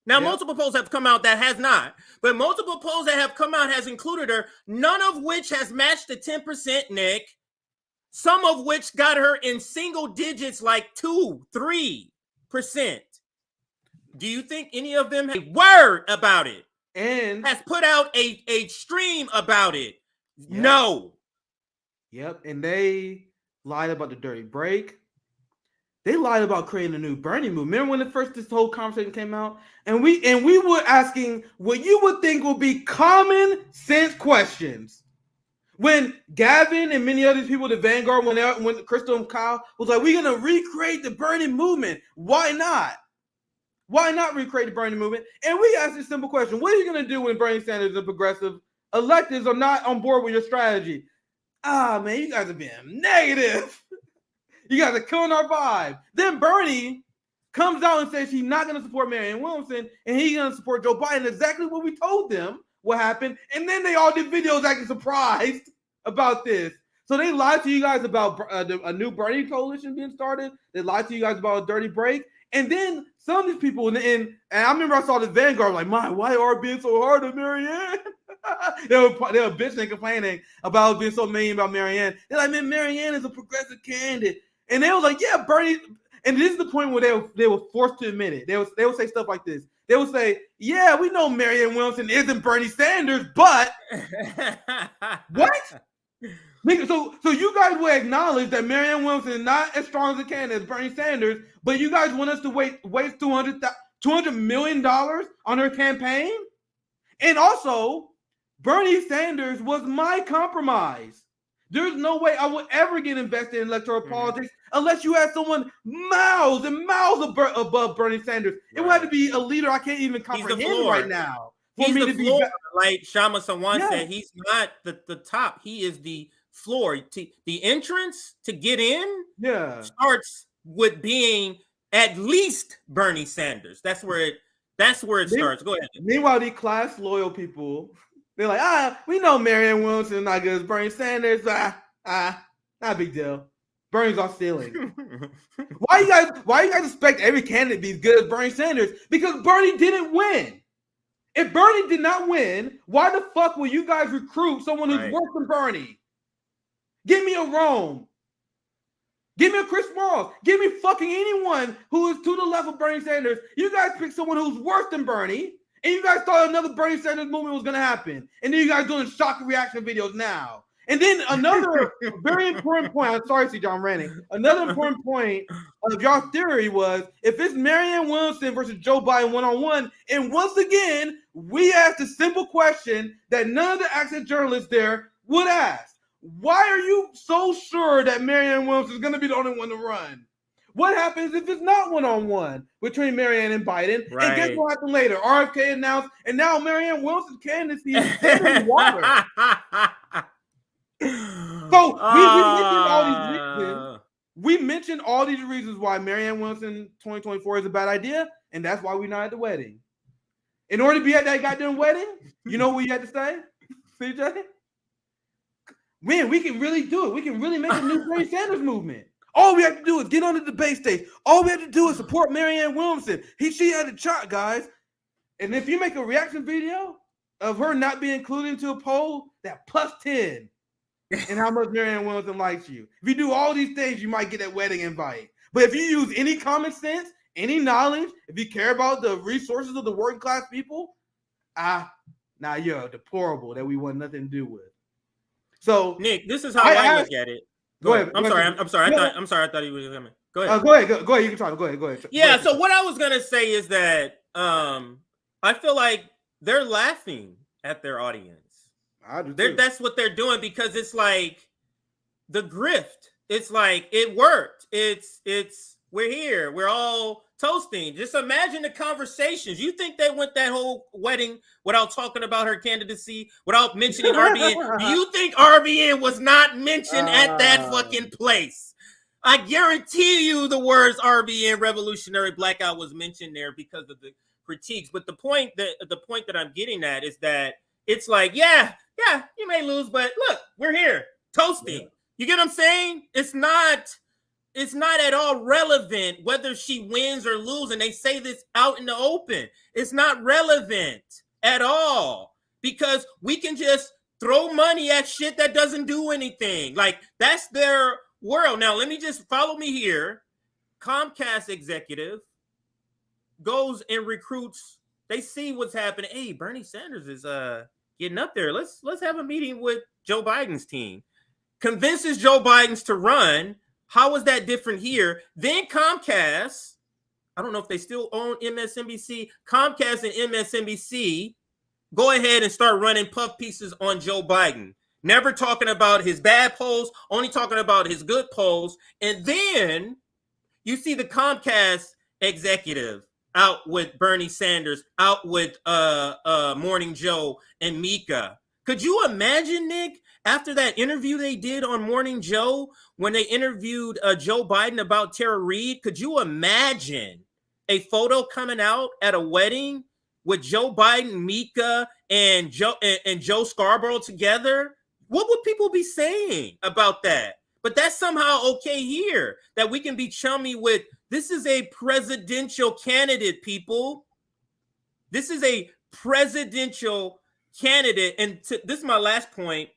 Now, multiple polls have come out that has not, but multiple polls that have come out has included her, none of which has matched the 10%, Nick. Some of which got her in single digits, like 2-3%. Do you think any of them have a word about it? And has put out a stream about it? Yep. No. Yep, and they lied about the dirty break. They lied about creating a new Bernie movement. Remember when this whole conversation came out? And we were asking what you would think would be common sense questions. When Gavin and many other people, the Vanguard, when Crystal and Kyle was like, we're going to recreate the Bernie movement. Why not? Why not recreate the Bernie movement? And we asked a simple question. What are you going to do when Bernie Sanders and progressive electors are not on board with your strategy? Man, you guys are being negative. You guys are killing our vibe. Then Bernie comes out and says he's not going to support Marianne Williamson and he's going to support Joe Biden. Exactly what we told them what happened. And then they all did videos acting surprised about this. So they lied to you guys about a new Bernie coalition being started. They lied to you guys about a dirty break. And then some of these people, and I remember I saw the Vanguard like, why are being so hard on Marianne? they were bitching and complaining about being so mean about Marianne. They're like, man, Marianne is a progressive candidate. And they was like, yeah, Bernie. And this is the point where they were forced to admit it. They would say stuff like this. They would say, yeah, we know Marianne Williamson isn't Bernie Sanders, but what? So you guys will acknowledge that Marianne Williamson is not as strong as a candidate as Bernie Sanders, but you guys want us to waste $200 million on her campaign? And also, Bernie Sanders was my compromise. There's no way I would ever get invested in electoral politics unless you had someone miles and miles above Bernie Sanders. It would have to be a leader I can't even comprehend right now. He's the floor, like Shama Sawan said. He's not the top. He is the floor. The entrance to get in starts with being at least Bernie Sanders. That's where it starts. Go ahead. Meanwhile, these class loyal people, they're like, we know Marianne Williamson is not good as Bernie Sanders. Not a big deal. Bernie's off ceiling. Why you guys expect every candidate to be as good as Bernie Sanders? Because Bernie didn't win. If Bernie did not win, why the fuck will you guys recruit someone who's worse than Bernie? Give me a Rome. Give me a Chris Moss. Give me fucking anyone who is to the left of Bernie Sanders. You guys pick someone who's worse than Bernie, and you guys thought another Bernie Sanders movement was going to happen. And then you guys doing shocking reaction videos now. And then another very important point, I'm sorry, C. John ranting. Another important point of y'all theory was if it's Marianne Williamson versus Joe Biden one-on-one, and once again, we asked a simple question that none of the accent journalists there would ask. Why are you so sure that Marianne Williamson is going to be the only one to run? What happens if it's not one-on-one between Marianne and Biden? Right. And guess what happened later? RFK announced, and now Marianne Williamson's candidacy is dead in the water. So we mentioned all these reasons why Marianne Williamson 2024 is a bad idea, and that's why we're not at the wedding. In order to be at that goddamn wedding, you know what you had to say, CJ? Man, we can really do it. We can really make a new Bernie Sanders movement. All we have to do is get on the debate stage. All we have to do is support Marianne Williamson. She had a shot, guys. And if you make a reaction video of her not being included into a poll, that +10 and how much Marianne Williamson likes you. If you do all these things, you might get that wedding invite. But if you use any common sense, any knowledge, if you care about the resources of the working class people, you're deplorable that we want nothing to do with. So Nick, this is how I look at it. Go ahead. I'm sorry. I thought he was coming. Go ahead. Go ahead. You can talk. Go ahead. Yeah. So what I was gonna say is that I feel like they're laughing at their audience. I do too. That's what they're doing because it's like the grift. It's like it worked. We're here. We're all toasting. Just imagine the conversations. You think they went that whole wedding without talking about her candidacy, without mentioning RBN? Do you think RBN was not mentioned at that fucking place? I guarantee you the words RBN, Revolutionary Blackout, was mentioned there because of the critiques. But the point that I'm getting at is that it's like, yeah, you may lose, but look, we're here toasting. Yeah. You get what I'm saying? It's not at all relevant whether she wins or loses. And they say this out in the open. It's not relevant at all because we can just throw money at shit that doesn't do anything. Like, that's their world. Now, let me just follow me here. Comcast executive goes and recruits. They see what's happening. Hey, Bernie Sanders is getting up there. Let's have a meeting with Joe Biden's team. Convinces Joe Biden to run. How is that different here? Then Comcast, I don't know if they still own MSNBC. Comcast and MSNBC go ahead and start running puff pieces on Joe Biden. Never talking about his bad polls, only talking about his good polls. And then you see the Comcast executive out with Bernie Sanders, out with Morning Joe and Mika. Could you imagine, Nick, after that interview they did on Morning Joe, when they interviewed Joe Biden about Tara Reid, could you imagine a photo coming out at a wedding with Joe Biden, Mika, and Joe Scarborough together? What would people be saying about that? But that's somehow okay here, that we can be chummy with. This is a presidential candidate, people. This is a presidential candidate. And this is my last point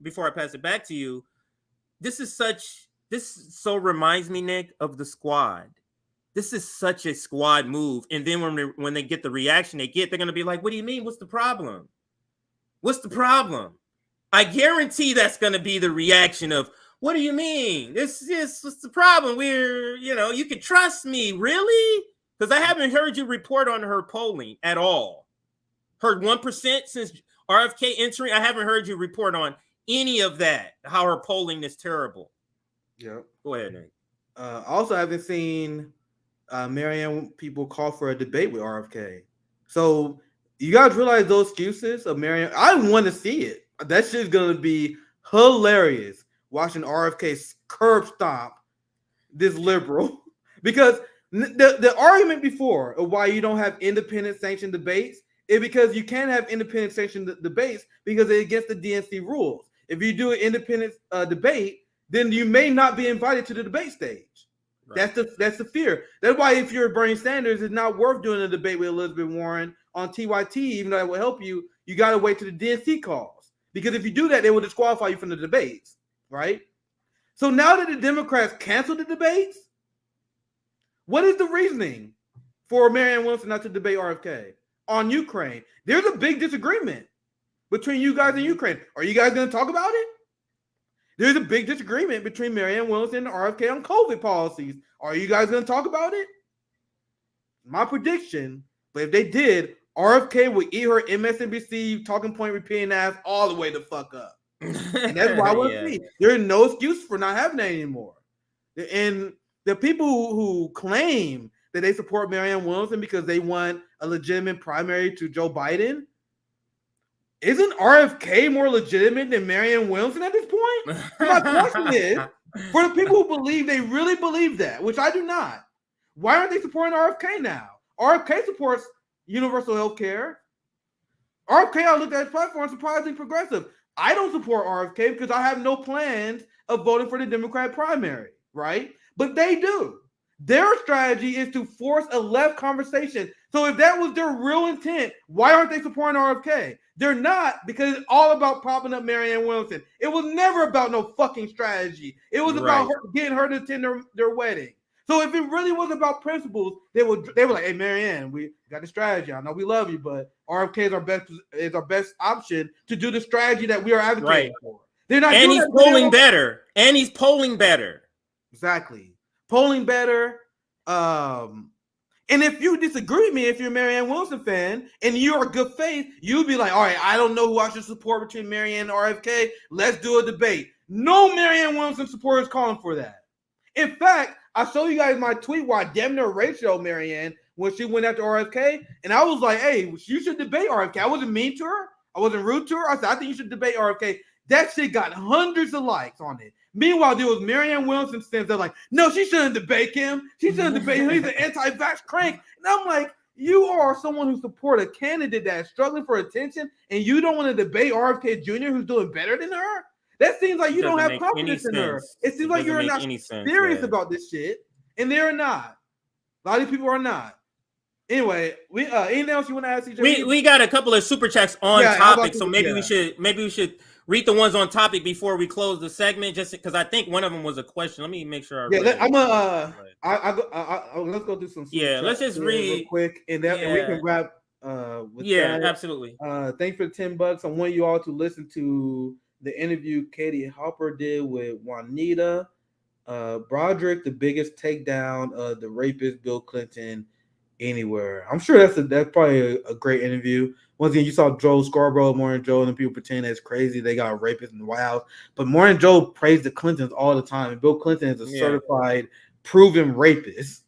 before I pass it back to you. This so reminds me, Nick, of the Squad. This is such a Squad move. And then when they get the reaction they get, they're going to be like, what do you mean? What's the problem? What's the problem? I guarantee that's going to be the reaction of, what do you mean? What's the problem? You can trust me, really? Because I haven't heard you report on her polling at all. Heard 1% since RFK entering. I haven't heard you report on any of that, how her polling is terrible. Yeah. Go ahead, Nick. Also, I haven't seen Marianne people call for a debate with RFK. So you guys realize those excuses of Marianne? I want to see it. That shit's going to be hilarious, watching RFK curb stomp this liberal. Because the argument before of why you don't have independent sanctioned debates is because you can't have independent sanctioned debates because it's against the DNC rules. If you do an independent debate, then you may not be invited to the debate stage. Right. That's the fear. That's why if you're Bernie Sanders, it's not worth doing a debate with Elizabeth Warren on TYT, even though that will help you. You got to wait till the DNC calls. Because if you do that, they will disqualify you from the debates, right? So now that the Democrats canceled the debates, what is the reasoning for Marianne Williamson not to debate RFK on Ukraine? There's a big disagreement between you guys and Ukraine. Are you guys going to talk about it? There's a big disagreement between Marianne Williamson and RFK on COVID policies. Are you guys going to talk about it? My prediction, but if they did, RFK would eat her MSNBC talking point repeating ass all the way the fuck up. And that's why I want to see. There's no excuse for not having that anymore. And the people who claim that they support Marianne Williamson because they want a legitimate primary to Joe Biden, isn't RFK more legitimate than Marianne Williamson at this point? My question is, for the people who believe, they really believe that, which I do not, why aren't they supporting RFK now? RFK supports universal health care. RFK, I looked at his platform, surprisingly progressive. I don't support RFK because I have no plans of voting for the Democrat primary, right? But they do. Their strategy is to force a left conversation. So if that was their real intent, why aren't they supporting RFK? They're not, because it's all about propping up Marianne Williamson. It was never about no fucking strategy. It was about getting her to attend their wedding. So if it really was about principles, they were like, hey, Marianne, we got the strategy. I know we love you, but RFK is our best option to do the strategy that we are advocating for. They're not. And he's polling better. And he's polling better. Exactly. Polling better. And if you disagree with me, if you're a Marianne Williamson fan and you're a good faith, you'd be like, all right, I don't know who I should support between Marianne and RFK. Let's do a debate. No Marianne Williamson supporters calling for that. In fact, I showed you guys my tweet where I damn near ratioed Marianne when she went after RFK, and I was like, hey, you should debate RFK. I wasn't mean to her. I wasn't rude to her. I said, I think you should debate RFK. That shit got hundreds of likes on it. Meanwhile, there was Marianne Williamson stands there like, no, she shouldn't debate him. She shouldn't debate him. He's an anti-vax crank. And I'm like, you are someone who support a candidate that's struggling for attention, and you don't want to debate RFK Jr., who's doing better than her? That seems like you don't have confidence in her. It seems like you're not serious about this shit, and they're not. A lot of these people are not. Anyway, anything else you want to ask? CJ? We got a couple of super chats on topic, so maybe we should read the ones on topic before we close the segment, just because I think one of them was a question. Let me make sure. Let's go do some. Let's just read real quick, and then we can wrap. Absolutely. Thanks for the $10. I want you all to listen to the interview Katie Hopper did with Juanita Broderick, the biggest takedown of the rapist Bill Clinton anywhere. I'm sure that's probably a great interview. Once again, you saw Joe Scarborough, Morning Joe, and people pretend that's crazy. They got rapists in the White House. But Morning Joe praised the Clintons all the time. And Bill Clinton is a certified, proven rapist.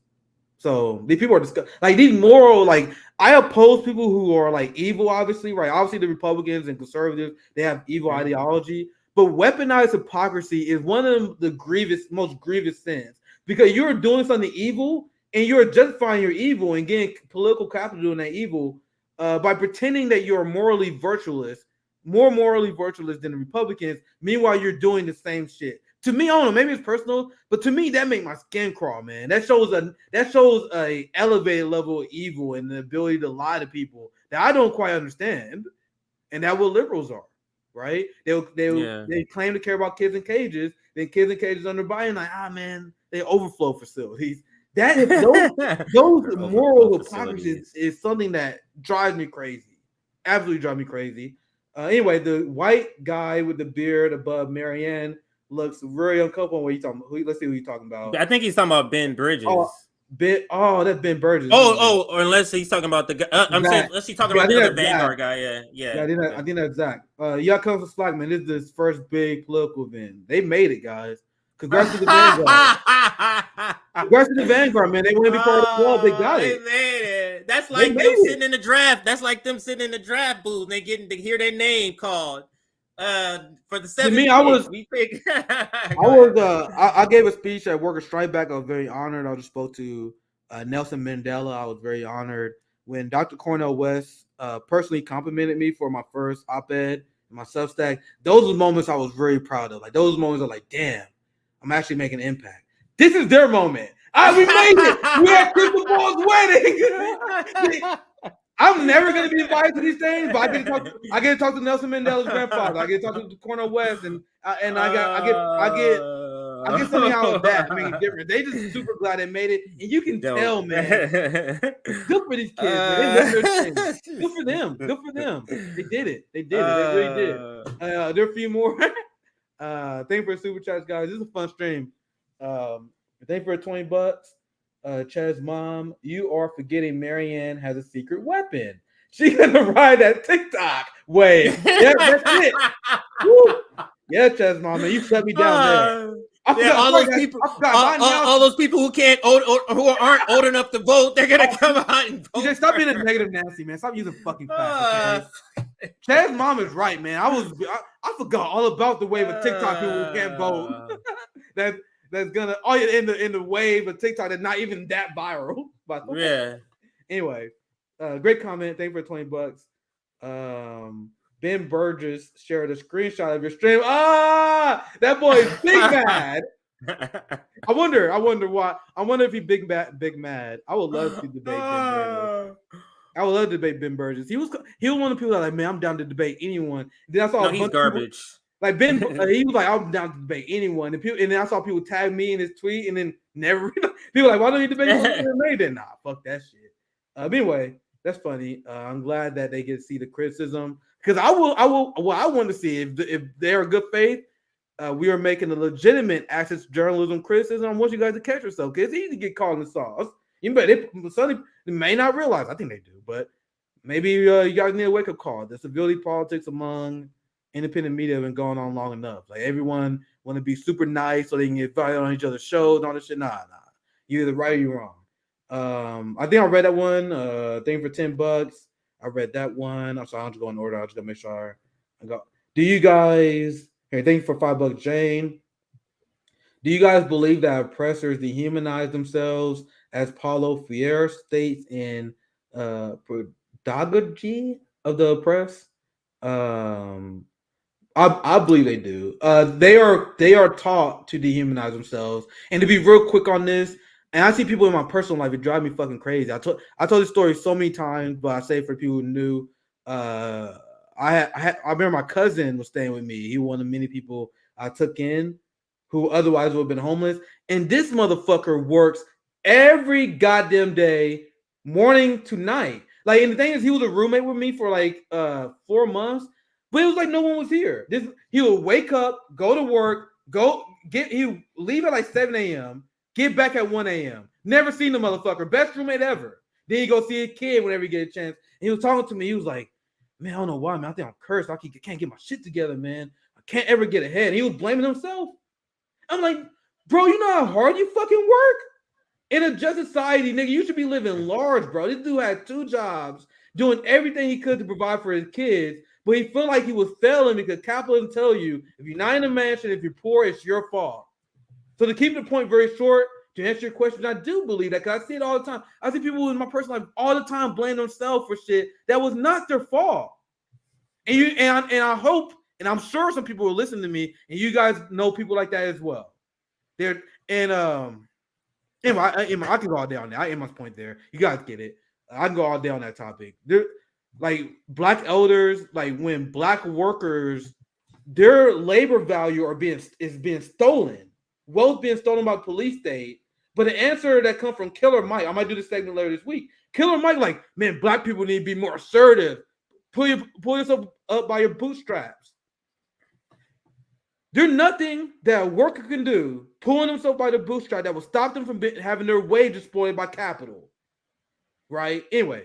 So these people are like these moral, like I oppose people who are like evil, obviously, right? Obviously, the Republicans and conservatives, they have evil ideology. But weaponized hypocrisy is one of the most grievous sins, because you're doing something evil and you're justifying your evil and getting political capital doing that evil by pretending that you're morally virtuous, more morally virtuous than the Republicans. Meanwhile, you're doing the same shit. To me, I don't know, maybe it's personal, but to me, that makes my skin crawl, man. That shows a elevated level of evil and the ability to lie to people that I don't quite understand, and that's what liberals are, right? They claim to care about kids in cages, then kids in cages under Biden, like, man, they overflow facilities. Those moral hypocrisy is something that drives me crazy, absolutely drives me crazy. Anyway, the white guy with the beard above Marianne looks very uncomfortable. What are you talking about? Let's see who you're talking about. I think he's talking about Ben Bridges. That's Ben Bridges. Or unless he's talking about the guy. Unless he's talking about the other Vanguard guy. Yeah. I think that's Zach. Y'all come from Slack, man. This is this first big political event. They made it, guys. Congrats to the Vanguard. Congrats to the Vanguard, man. They want to be part of the club. They got it. They made it. That's like them sitting in the draft. That's like them sitting in the draft booth and they getting to hear their name called. For the 7th. Me, I gave a speech at Worker Strike Back. I was very honored. I just spoke to Nelson Mandela. I was very honored when Dr. Cornel West personally complimented me for my first op-ed, my Substack. Those were moments I was very proud of. Like those moments are like, damn, I'm actually making an impact. This is their moment. We made it. We had Crystal Ball's wedding. I'm never going to be invited to these things, but I get to talk to Nelson Mandela's grandfather. I get to talk to Cornel West, and I get something out of that. I mean, different. They just super glad they made it, and you can tell, man. Good for these kids. Man. Good for them. Good for them. They did it. They really did. There are a few more. Thank you for the super chats, guys. This is a fun stream. Thank you for $20. Chad's mom, you are forgetting Marianne has a secret weapon. She's gonna ride that TikTok wave. Yeah, that's it. Woo. Yeah, Chad's mom, man, you shut me down there. All those people who aren't old enough to vote, they're gonna come out and vote. Just stop being a negative Nancy, man. Stop using fucking facts. Okay? Chad's mom is right, man. I forgot all about the wave of TikTok people who can't vote. That's gonna in the wave of TikTok that's not even that viral. But anyway, great comment. Thank you for $20. Ben Burgess shared a screenshot of your stream. That boy is big mad. I wonder why. I wonder if he's big mad. I would love to debate Ben Burgess. I would love to debate Ben Burgess. He was one of the people that like, man, I'm down to debate anyone. Then I saw he's garbage. Like Ben, he was like, I'm down to debate anyone. And then I saw people tag me in his tweet, and then never people like, why don't you debate anyone? Nah, fuck that shit. But anyway, that's funny. I'm glad that they get to see the criticism, because I want to see if they're a good faith. We are making a legitimate access to journalism criticism. I want you guys to catch yourself, because it's easy to get caught in the sauce. They may not realize. I think they do, but maybe you guys need a wake up call. The civility politics among independent media have been going on long enough. Like everyone want to be super nice so they can get invited on each other's shows and all this shit. Nah. You're either right or you're wrong. I think I read that one. Thing for $10. I read that one. I'm sorry, I'm just going in order. I'm just gonna make sure I go. Do you guys here? Thank you for $5, Jane. Do you guys believe that oppressors dehumanize themselves, as Paulo Freire states in Pedagogy of the Oppressed? I believe they do. They are taught to dehumanize themselves. And to be real quick on this, and I see people in my personal life, it drives me fucking crazy. I told this story so many times, but I say it for people who knew. I remember my cousin was staying with me. He was one of the many people I took in who otherwise would have been homeless. And this motherfucker works every goddamn day, morning to night. Like, and the thing is, he was a roommate with me for like 4 months, but it was like no one was here. He would wake up, go to work, he would leave at like 7 a.m., get back at 1 a.m. Never seen the motherfucker. Best roommate ever. Then he go see a kid whenever he get a chance. And he was talking to me. He was like, man, I don't know why, man. I think I'm cursed. I can't get my shit together, man. I can't ever get ahead. And he was blaming himself. I'm like, bro, you know how hard you fucking work? In a just society, nigga, you should be living large, bro. This dude had 2 jobs, doing everything he could to provide for his kids, but he felt like he was failing because capitalism tell you, if you're not in a mansion, if you're poor, it's your fault. So to keep the point very short, to answer your question, I do believe that because I see it all the time. I see people in my personal life all the time blame themselves for shit that was not their fault. And I hope, and I'm sure some people will listen to me, and you guys know people like that as well. I can go all day on that. I Emma's point there. You guys get it. I can go all day on that topic. They're like black elders, like when black workers, their labor value is being stolen. Wealth being stolen by the police state. But the answer that comes from Killer Mike, I might do this segment later this week. Killer Mike, like, man, black people need to be more assertive. Pull yourself up by your bootstraps. There's nothing that a worker can do, pulling themselves by the bootstrap, that will stop them from having their wages spoiled by capital. Right? Anyway,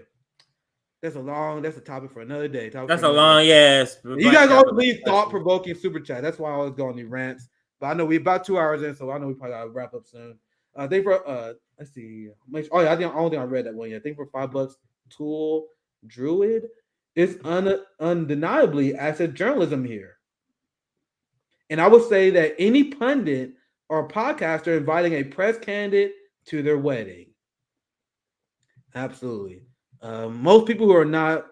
that's a topic for another day. That's a long ass. You guys always leave thought-provoking super chat. That's why I always go on these rants. But I know we're about 2 hours in, so I know we probably gotta wrap up soon. Let's see. Oh yeah, I don't think I read that one yet. I think for $5, Tool Druid. It's undeniably asset journalism here. And I would say that any pundit or podcaster inviting a press candidate to their wedding. Absolutely. Most people who are not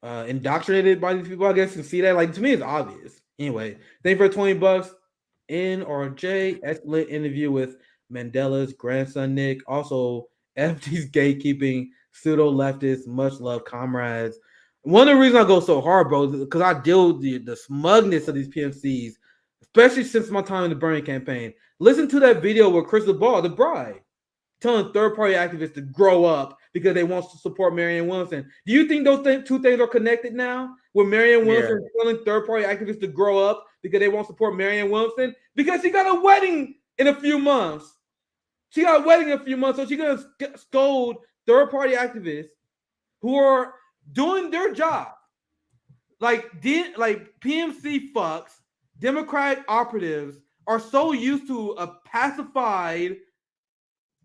indoctrinated by these people, I guess, can see that. Like, to me, it's obvious. Anyway, thank you for $20. N or J, excellent interview with Mandela's grandson, Nick. Also, FD's gatekeeping, pseudo-leftists, much love, comrades. One of the reasons I go so hard, bro, is because I deal with the smugness of these PMCs, especially since my time in the Bernie campaign. Listen to that video with Crystal Ball, the bride, telling third-party activists to grow up because they want to support Marianne Williamson. Do you think those two things are connected now? Where Marianne Williamson is telling third-party activists to grow up because they won't support Marianne Williamson? Because she got a wedding in a few months. So she's going to scold third-party activists who are doing their job. Like PMC fucks, Democratic operatives are so used to a pacified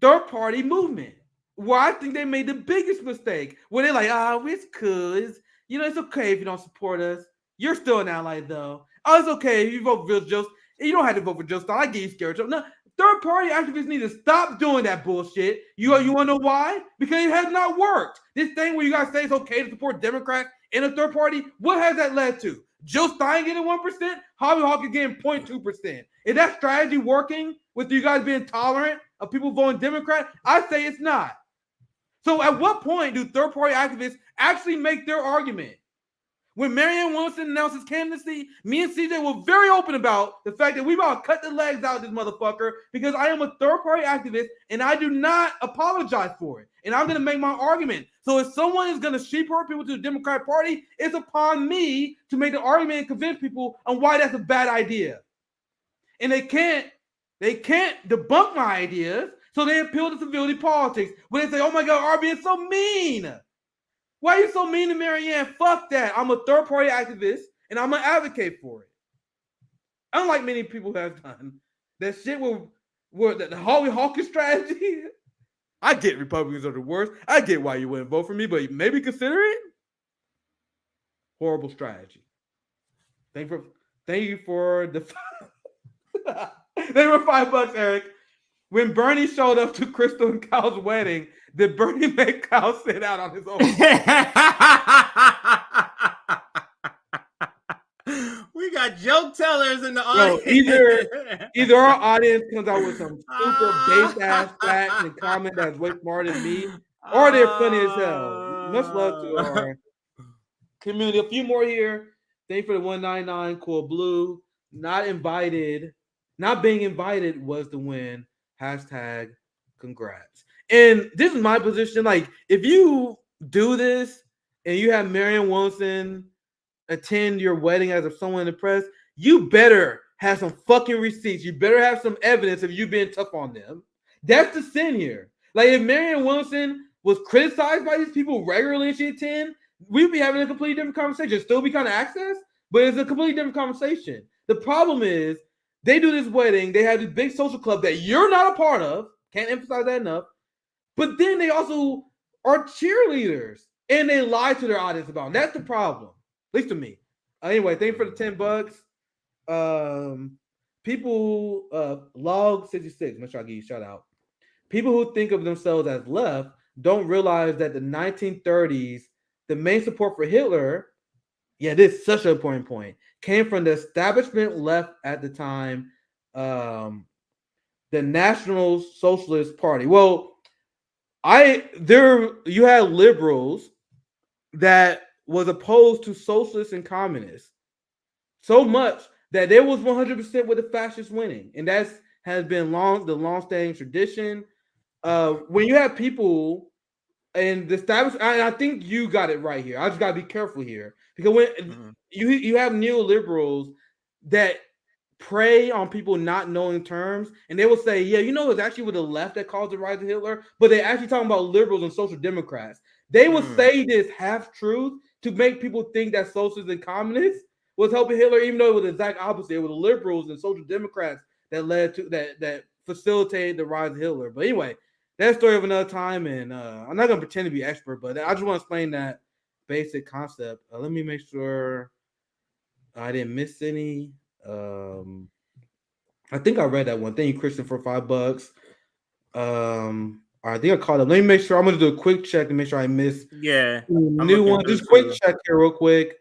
third-party movement. Well, I think they made the biggest mistake where they're like, it's cool. It's okay if you don't support us. You're still an ally, though. Oh, it's okay if you vote for just. You don't have to vote for just. I get you scared. No, third-party activists need to stop doing that bullshit. You want to know why? Because it has not worked. This thing where you guys say it's okay to support Democrats in a third party, what has that led to? Jill Stein getting 1%, Harvey Hawkins getting 0.2%. Is that strategy working with you guys being tolerant of people voting Democrat? I say it's not. So at what point do third-party activists actually make their argument? When Marianne Williamson announced his candidacy, me and CJ were very open about the fact that we about to cut the legs out of this motherfucker because I am a third-party activist and I do not apologize for it. And I'm going to make my argument. So if someone is going to sheep-herd people to the Democratic Party, it's upon me to make the argument and convince people on why that's a bad idea. And they can't debunk my ideas, so they appeal to civility politics. When they say, oh my God, RB is so mean. Why are you so mean to Marianne? Fuck that. I'm a third-party activist, and I'm going to advocate for it. Unlike many people have done, that shit will What the Holly Hawkins strategy? I get Republicans are the worst. I get why you wouldn't vote for me, but maybe consider it. Horrible strategy. Thank you for the they were $5, Eric. When Bernie showed up to Crystal and Kyle's wedding, did Bernie make Kyle sit out on his own? We got joke tellers in the audience. Either our audience comes out with some super base ass facts and comment that's way smarter than me, or they're funny as hell. Much love to our community. A few more here. Thank you for the 199. Cool Blue. Not invited. Not being invited was the win. Hashtag congrats. And this is my position. Like, if you do this and you have Marianne Wilson attend your wedding as of someone in the press, you better have some fucking receipts. You better have some evidence of you being tough on them. That's the sin here. Like, if Marianne Wilson was criticized by these people regularly and she attend, we'd be having a completely different conversation. Still be kind of access, but it's a completely different conversation. The problem is they do this wedding. They have this big social club that you're not a part of. Can't emphasize that enough. But then they also are cheerleaders and they lie to their audience about them. That's the problem, at least to me. Anyway, thank you for the $10. People, log 66. Make sure I give you a shout out. People who think of themselves as left don't realize that the 1930s, the main support for Hitler, this is such an important point, came from the establishment left at the time, the National Socialist Party. Well, you had liberals that was opposed to socialists and communists so much that there was 100% with the fascists winning, and that has been the long-standing tradition. When you have people and the establishment, I think you got it right here. I just got to be careful here, because when you have neoliberals that prey on people not knowing terms, and they will say, it's actually with the left that caused the rise of Hitler, but they're actually talking about liberals and social democrats. They will say this half truth to make people think that socialists and communists was helping Hitler, even though it was the exact opposite. It was the liberals and social democrats that led to that facilitated the rise of Hitler. But anyway, that's a story of another time, and I'm not going to pretend to be expert, but I just want to explain that basic concept. Let me make sure I didn't miss any. I think I read that one. Thank you, Christian, for $5. I think I caught up. Let me make sure. I'm going to do a quick check to make sure I missed new one. Just quick check here real quick.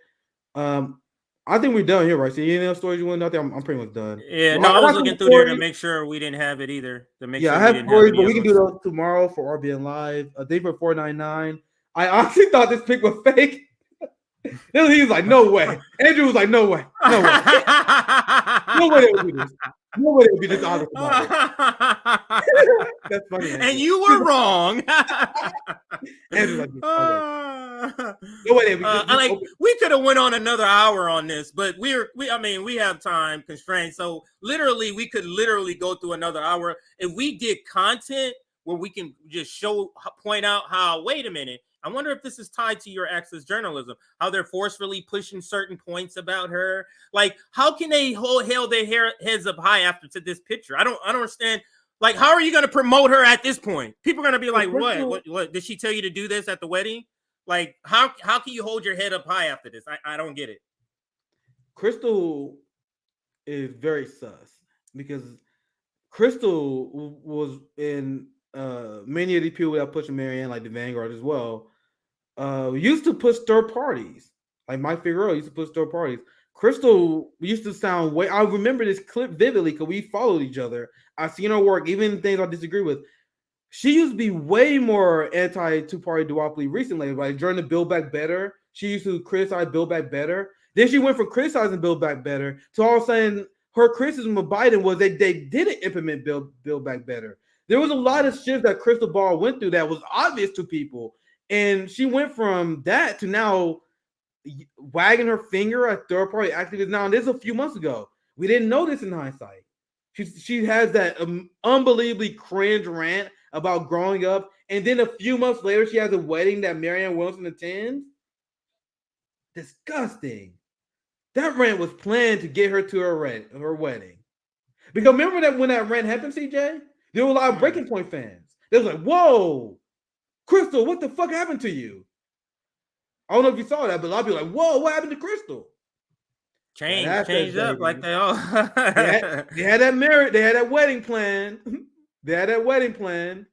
I think we're done here, right? So any other stories you want to know? I'm pretty much done. Yeah, no, I was looking through there to make sure we didn't have it either. I have stories, but we can do those tomorrow for RBN Live. Thank you for $4.99. I honestly thought this pic was fake. He was like, no way. Andrew was like, no way. No way. No way they would do this. No way they would be this honest about it. That's funny. Andrew. And you were wrong. Andrew like, no way they would we could have went on another hour on this, but we have time constraints. So literally, we could go through another hour. If we did content where we can just point out how, wait a minute, I wonder if this is tied to your access journalism, how they're forcefully pushing certain points about her. Like, how can they hold their heads up high after to this picture? I don't understand. Like, how are you going to promote her at this point? People are going to be like, what? Did she tell you to do this at the wedding? Like, how can you hold your head up high after this? I don't get it. Crystal is very sus, because Crystal was in many of these people that are pushing Marianne, like the Vanguard as well, used to push third parties. Like Mike Figueroa used to push third parties. Crystal used to sound I remember this clip vividly because we followed each other. I've seen her work, even things I disagree with. She used to be way more anti-two-party duopoly recently. Like during the Build Back Better, she used to criticize Build Back Better. Then she went from criticizing Build Back Better to all of a sudden her criticism of Biden was that they didn't implement Build Back Better. There was a lot of shit that Crystal Ball went through that was obvious to people. And she went from that to now wagging her finger at third-party activists. Now, this is a few months ago. We didn't know this in hindsight. She has that unbelievably cringe rant about growing up. And then a few months later, she has a wedding that Marianne Wilson attends. Disgusting. That rant was planned to get her to her wedding. Because remember that when that rant happened, CJ, there were a lot of Breaking Point fans. They was like, "Whoa, Crystal, what the fuck happened to you?" I don't know if you saw that, but a lot of people like, "Whoa, what happened to Crystal?" Changed up like they all. they had that marriage. They had that wedding plan. They had that wedding plan.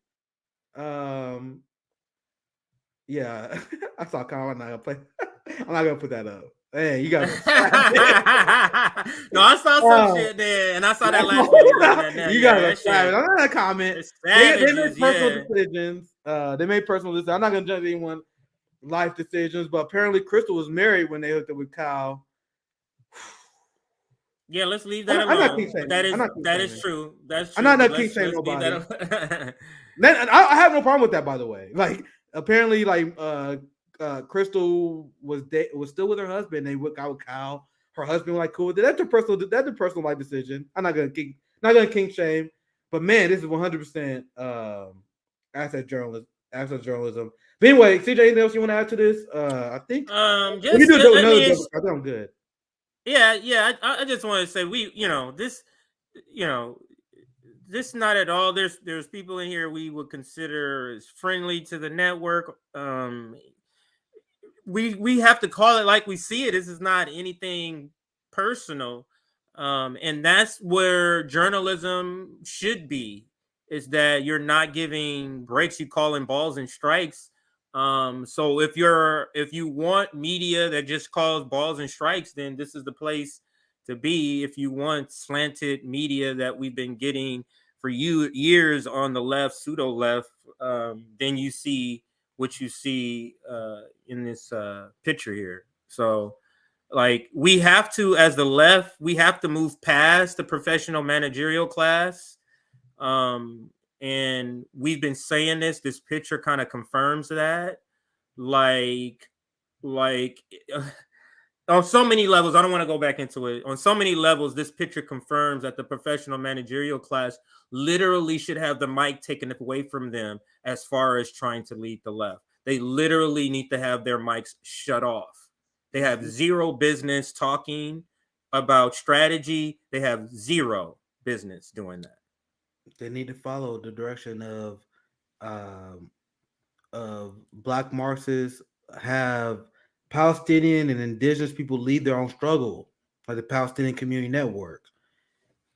Yeah, I saw Kyle. I'm not gonna play. I'm not gonna put that up. Hey, you got. No, I saw some shit there, and I saw that last video. You got to I'm not gonna comment. They made personal decisions. They made personal decisions. I'm not gonna judge anyone's life decisions, but apparently Crystal was married when they hooked up with Kyle. Yeah, let's leave that alone. That is true. That's true. I'm not king saying nobody. I have no problem with that, by the way. Like apparently, like Crystal was still with her husband. They got with Kyle. Her husband was like cool with it. That's a personal life decision. I'm not gonna king shame. But man, this is 100% asset journalism. But anyway, CJ, anything else you want to add to this? I think just, we do another I think I'm good. Yeah. I just want to say this not at all. There's people in here we would consider as friendly to the network. We have to call it like we see it. This is not anything personal, and that's where journalism should be. Is that you're not giving breaks, you call in balls and strikes. So if you want media that just calls balls and strikes, then this is the place to be. If you want slanted media that we've been getting for years on the left, pseudo left, then you see what you see in this picture here. So like we have to, as the left, we have to move past the professional managerial class. And we've been saying this picture kind of confirms that, like on so many levels. I don't want to go back into it. On so many levels, this picture confirms that the professional managerial class literally should have the mic taken away from them as far as trying to lead the left. They literally need to have their mics shut off. They have zero business talking about strategy. They have zero business doing that. They need to follow the direction of Black Marxists, have Palestinian and indigenous people lead their own struggle, like the Palestinian Community Network.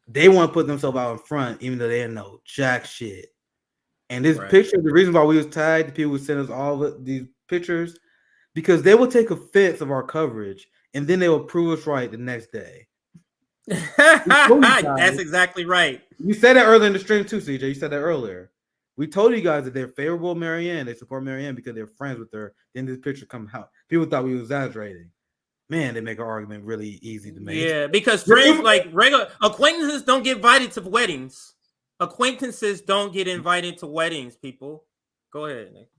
They want to put themselves out in front, even though they didn't know jack shit. And this picture, the reason why we was tagged, the people who sent us all of these pictures, because they will take offense of our coverage, and then they will prove us right the next day. That's exactly right. You said that earlier in the stream too, CJ. You said that earlier. We told you guys that they're favorable Marianne. They support Marianne because they're friends with her. Then this picture come out. People thought we were exaggerating. Man, they make our argument really easy to make. Yeah, because friends, like regular acquaintances, don't get invited to weddings. Acquaintances don't get invited to weddings. People, go ahead, Nick.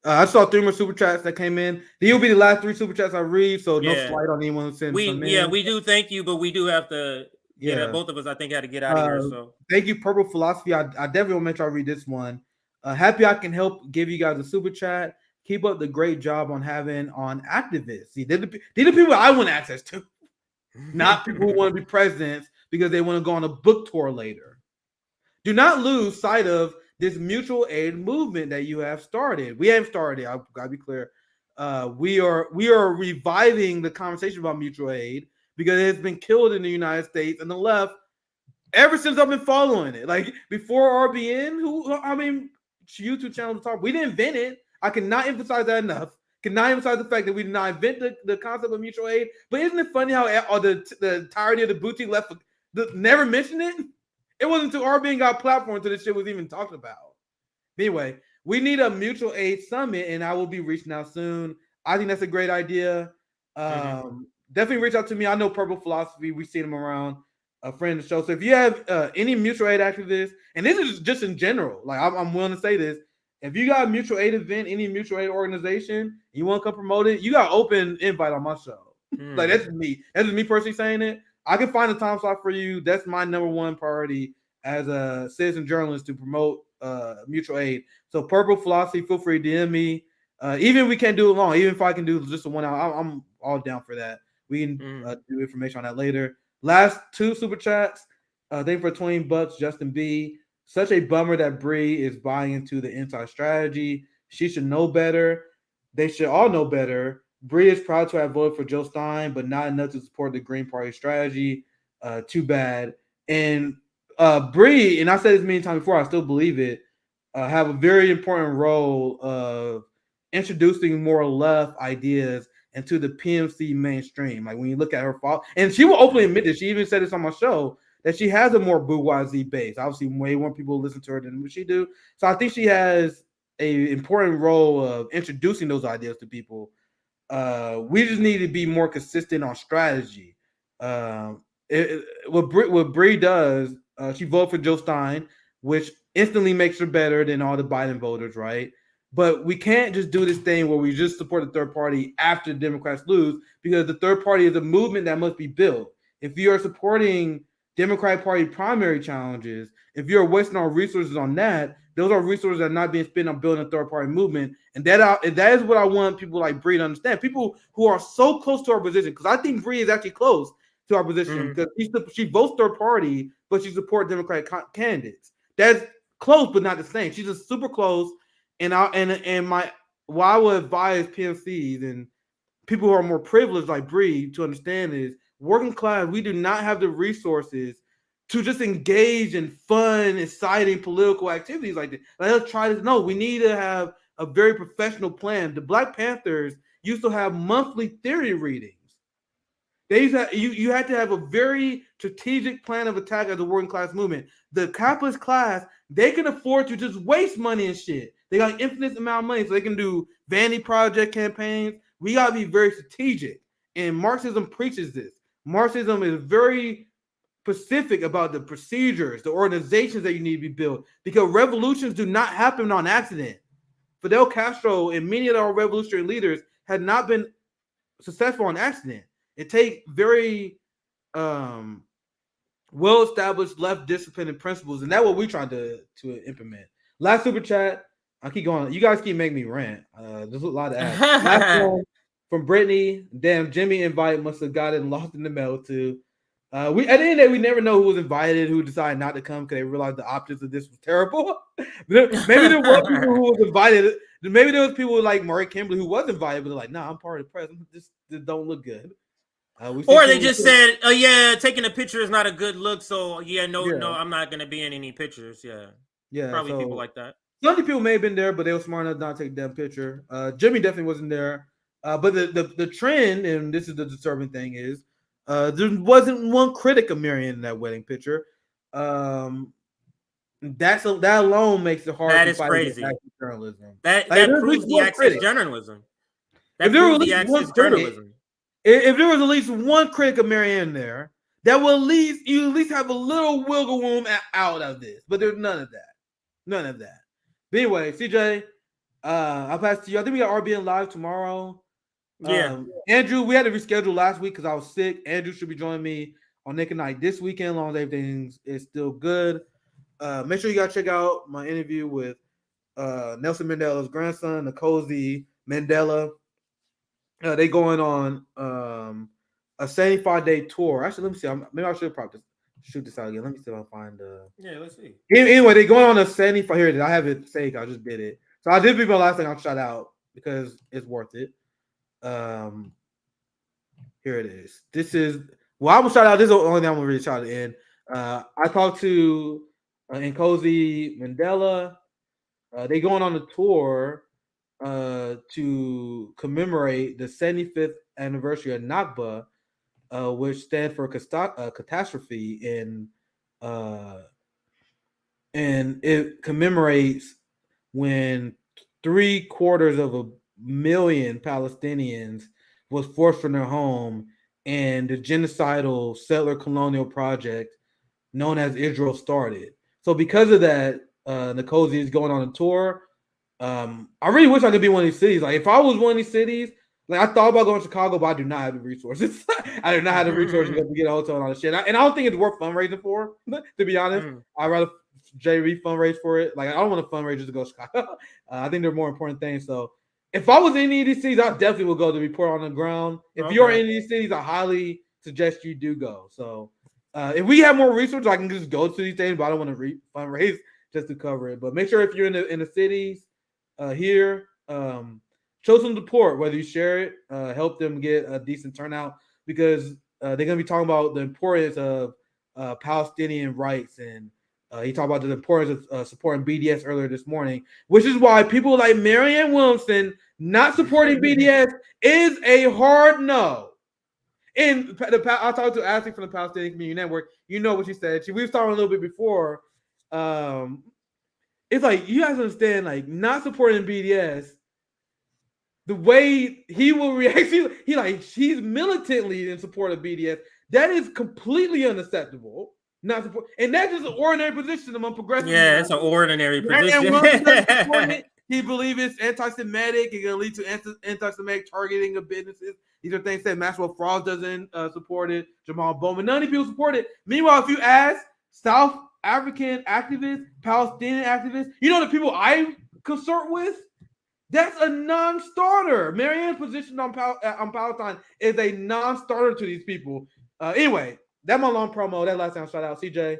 I saw 3 more super chats that came in. These will be the last 3 super chats I read, so no slight on anyone who sent some in. We do thank you, but we do have to. Yeah, both of us, I think, had to get out of here. So thank you, Purple Philosophy. I definitely want to make sure I read this one. Happy I can help give you guys a super chat. Keep up the great job on having on activists. See, these are the people I want access to, not people who want to be presidents because they want to go on a book tour later. Do not lose sight of this mutual aid movement that you have started. We haven't started. I've got to be clear. We are reviving the conversation about mutual aid because it has been killed in the United States and the left ever since I've been following it. Like before RBN, YouTube channel to talk. We didn't invent it. I cannot emphasize that enough. Cannot emphasize the fact that we did not invent the concept of mutual aid. But isn't it funny how the entirety of the boutique left never mentioned it? It wasn't until RBN got platform until this shit was even talked about. Anyway, we need a mutual aid summit, and I will be reaching out soon. I think that's a great idea. Definitely reach out to me. I know Purple Philosophy. We've seen them around. A friend of the show. So if you have any mutual aid activists, and this is just in general, like I'm willing to say this, if you got a mutual aid event, any mutual aid organization, you want to come promote it, you got open invite on my show. Like that's me. That's me personally saying it. I can find a time slot for you. That's my number one priority as a citizen journalist to promote mutual aid. So Purple Philosophy, feel free to DM me. Even if we can't do it long, even if I can do just a 1 hour, I'm all down for that. We can do information on that later. Last 2 super chats. Thank you for $20, Justin B. Such a bummer that Bree is buying into the anti-strategy. She should know better. They should all know better. Bree is proud to have voted for Joe Stein, but not enough to support the Green Party strategy. Too bad. And Bree, and I said this many times before, I still believe it, have a very important role of introducing more left ideas into the PMC mainstream. Like when you look at her fault, and she will openly admit this. She even said this on my show that she has a more bourgeoisie base. Obviously, way more people listen to her than what she do. So I think she has a important role of introducing those ideas to people. We just need to be more consistent on strategy. What Bree does, she voted for Joe Stein, which instantly makes her better than all the Biden voters, right? But we can't just do this thing where we just support the third party after the Democrats lose, because the third party is a movement that must be built. If you are supporting Democratic Party primary challenges, if you're wasting our resources on that, those are resources that are not being spent on building a third party movement. And that is what I want people like Bree to understand. People who are so close to our position, because I think Bree is actually close to our position, because she votes third party, but she supports Democratic candidates. That's close, but not the same. She's just super close. And what I would advise PMCs and people who are more privileged like Bree to understand is, working class, we do not have the resources to just engage in fun, exciting political activities like this. Let's try this. No, we need to have a very professional plan. The Black Panthers used to have monthly theory readings. They used to you had to have a very strategic plan of attack as a working class movement. The capitalist class, they can afford to just waste money and shit. They got an infinite amount of money, so they can do vanity project campaigns. We got to be very strategic. And Marxism preaches this. Marxism is very specific about the procedures, the organizations that you need to be built, because revolutions do not happen on accident. Fidel Castro and many of our revolutionary leaders had not been successful on accident. It takes very well-established left discipline and principles, and that's what we're trying to implement. Last super chat. I'll keep going. You guys keep making me rant. There's a lot of ads. Last one from Brittany. Damn, Jimmy invite must have gotten lost in the mail too. We at the end of the day, we never know who was invited, who decided not to come because they realized the optics of this was terrible. Maybe there were people who was invited. Maybe there was people like Murray Kimberly who was invited, but they're like, "Nah, I'm part of the press. This don't look good." Or they just said, "Oh yeah, taking a picture is not a good look." So no, I'm not gonna be in any pictures. Yeah. Probably people like that. Some of the people may have been there, but they were smart enough not to take a damn picture. Jimmy definitely wasn't there. But the trend, and this is the disturbing thing, is there wasn't one critic of Marion in that wedding picture. That alone makes it hard. That to is fight crazy. Journalism. That proves the access journalism. That proves the access journalism. If there was at least one critic of Marianne there, that will at least have a little wiggle room out of this. But there's none of that. None of that. But anyway, CJ, I'll pass to you. I think we got RBN live tomorrow. Yeah. Andrew, we had to reschedule last week because I was sick. Andrew should be joining me on Nick and Night this weekend, as long as everything is still good. Make sure you guys check out my interview with Nelson Mandela's grandson, Nkosi Mandela. They going on a 75-day tour. Actually, let me see. Maybe I should probably shoot this out again. Let me see if I find. Yeah, let's see. Anyway, they're going on a 75. Here it is. I have it saved. I just did it. So I did be my last thing. I'll shout out because it's worth it. Here it is. This is. Well, I'm gonna shout out. This is the only thing I'm gonna really shout out in. I talked to Nkosi Mandela. They going on a tour to commemorate the 75th anniversary of Nakba, which stands for catastrophe, and it commemorates when 750,000 Palestinians was forced from their home, and the genocidal settler colonial project known as Israel started. So because of that, Nkosi is going on a tour. I really wish I could be one of these cities. Like if I was one of these cities, like I thought about going to Chicago, but I do not have the resources. I do not have the resources to get a hotel and all this shit. And I don't think it's worth fundraising for, to be honest. I'd rather JV fundraise for it. Like I don't want to fundraise just to go to Chicago. I think there are more important things. So if I was in any of these cities, I definitely would go to report on the ground. If you're in these cities, I highly suggest you do go. So If we have more resources, I can just go to these things, but I don't want to fundraise just to cover it. But make sure if you're in the cities here, show some support, whether you share it, help them get a decent turnout, because they're going to be talking about the importance of Palestinian rights, and he talked about the importance of supporting BDS earlier this morning, which is why people like Marianne Williamson not supporting BDS is a hard no. And I talked to Ashley from the Palestinian Community Network. You know what she said. We was talking a little bit before. It's like, you guys understand, like, not supporting BDS, the way he will react, he's militantly in support of BDS. That is completely unacceptable. Not support, and that's just an ordinary position among progressives. Yeah, it's an ordinary position. He believes it's anti-Semitic. It's going to lead to anti-Semitic targeting of businesses. These are things that Maxwell Frost doesn't support it. Jamal Bowman, none of these people support it. Meanwhile, if you ask South African activists, Palestinian activists, you know the people I consort with? That's a non-starter. Marianne's position on Palestine is a non-starter to these people. Anyway, that's my long promo. That last time shout out. CJ,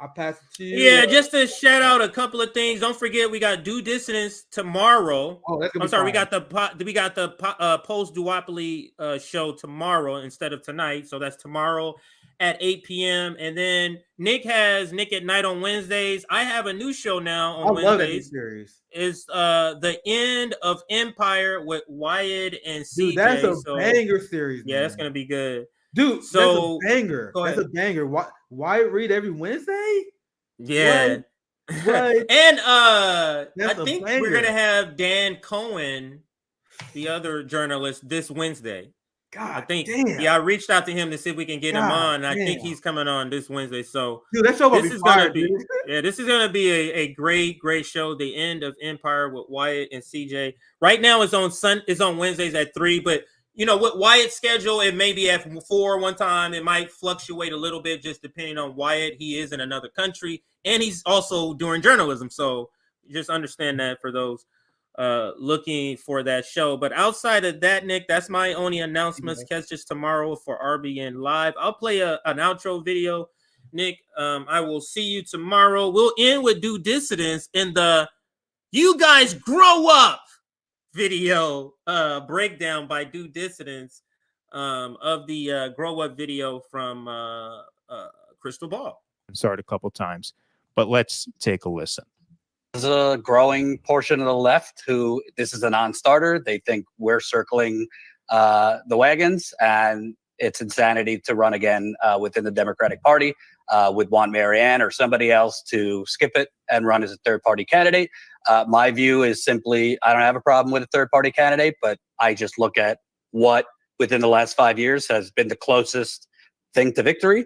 I pass it to you. Yeah, just to shout out a couple of things. Don't forget, we got Due Dissidence tomorrow. Oh, that's gonna I'm be sorry, fine. we got the post duopoly show tomorrow instead of tonight. So that's tomorrow at 8 p.m. And then Nick has Nick at Night on Wednesdays. I have a new show now on Wednesdays. I love that new series. It's the End of Empire with Wyatt and CJ. Dude, that's a banger series. Yeah, that's gonna be good. Dude, so that's a banger. That's a banger. Why read every Wednesday? Yeah. What? And That's I think a we're banger. gonna have Dan Cohen, the other journalist, this Wednesday. God, I think. damn. Yeah, I reached out to him to see if we can get him God on. And I think damn. he's coming on this Wednesday. So Dude, that show gonna this be is fire, gonna be dude. yeah, this is gonna be a great show. The End of Empire with Wyatt and CJ. Right now it's on Wednesdays at 3, but you know, with Wyatt's schedule, it may be at 4 one time. It might fluctuate a little bit just depending on Wyatt. He is in another country, and he's also doing journalism. So just understand that for those looking for that show. But outside of that, Nick, that's my only announcements. Catch us tomorrow for RBN Live. I'll play an outro video. Nick, I will see you tomorrow. We'll end with Due Dissidence in the You Guys Grow Up video breakdown by Due Dissidence of the Grow Up video from Crystal Ball. Started a couple times, but let's take a listen. There's a growing portion of the left who this is a non-starter. They think we're circling the wagons, and it's insanity to run again within the Democratic Party. Would want Marianne or somebody else to skip it and run as a third-party candidate. My view is simply, I don't have a problem with a third-party candidate, but I just look at what within the last 5 years has been the closest thing to victory.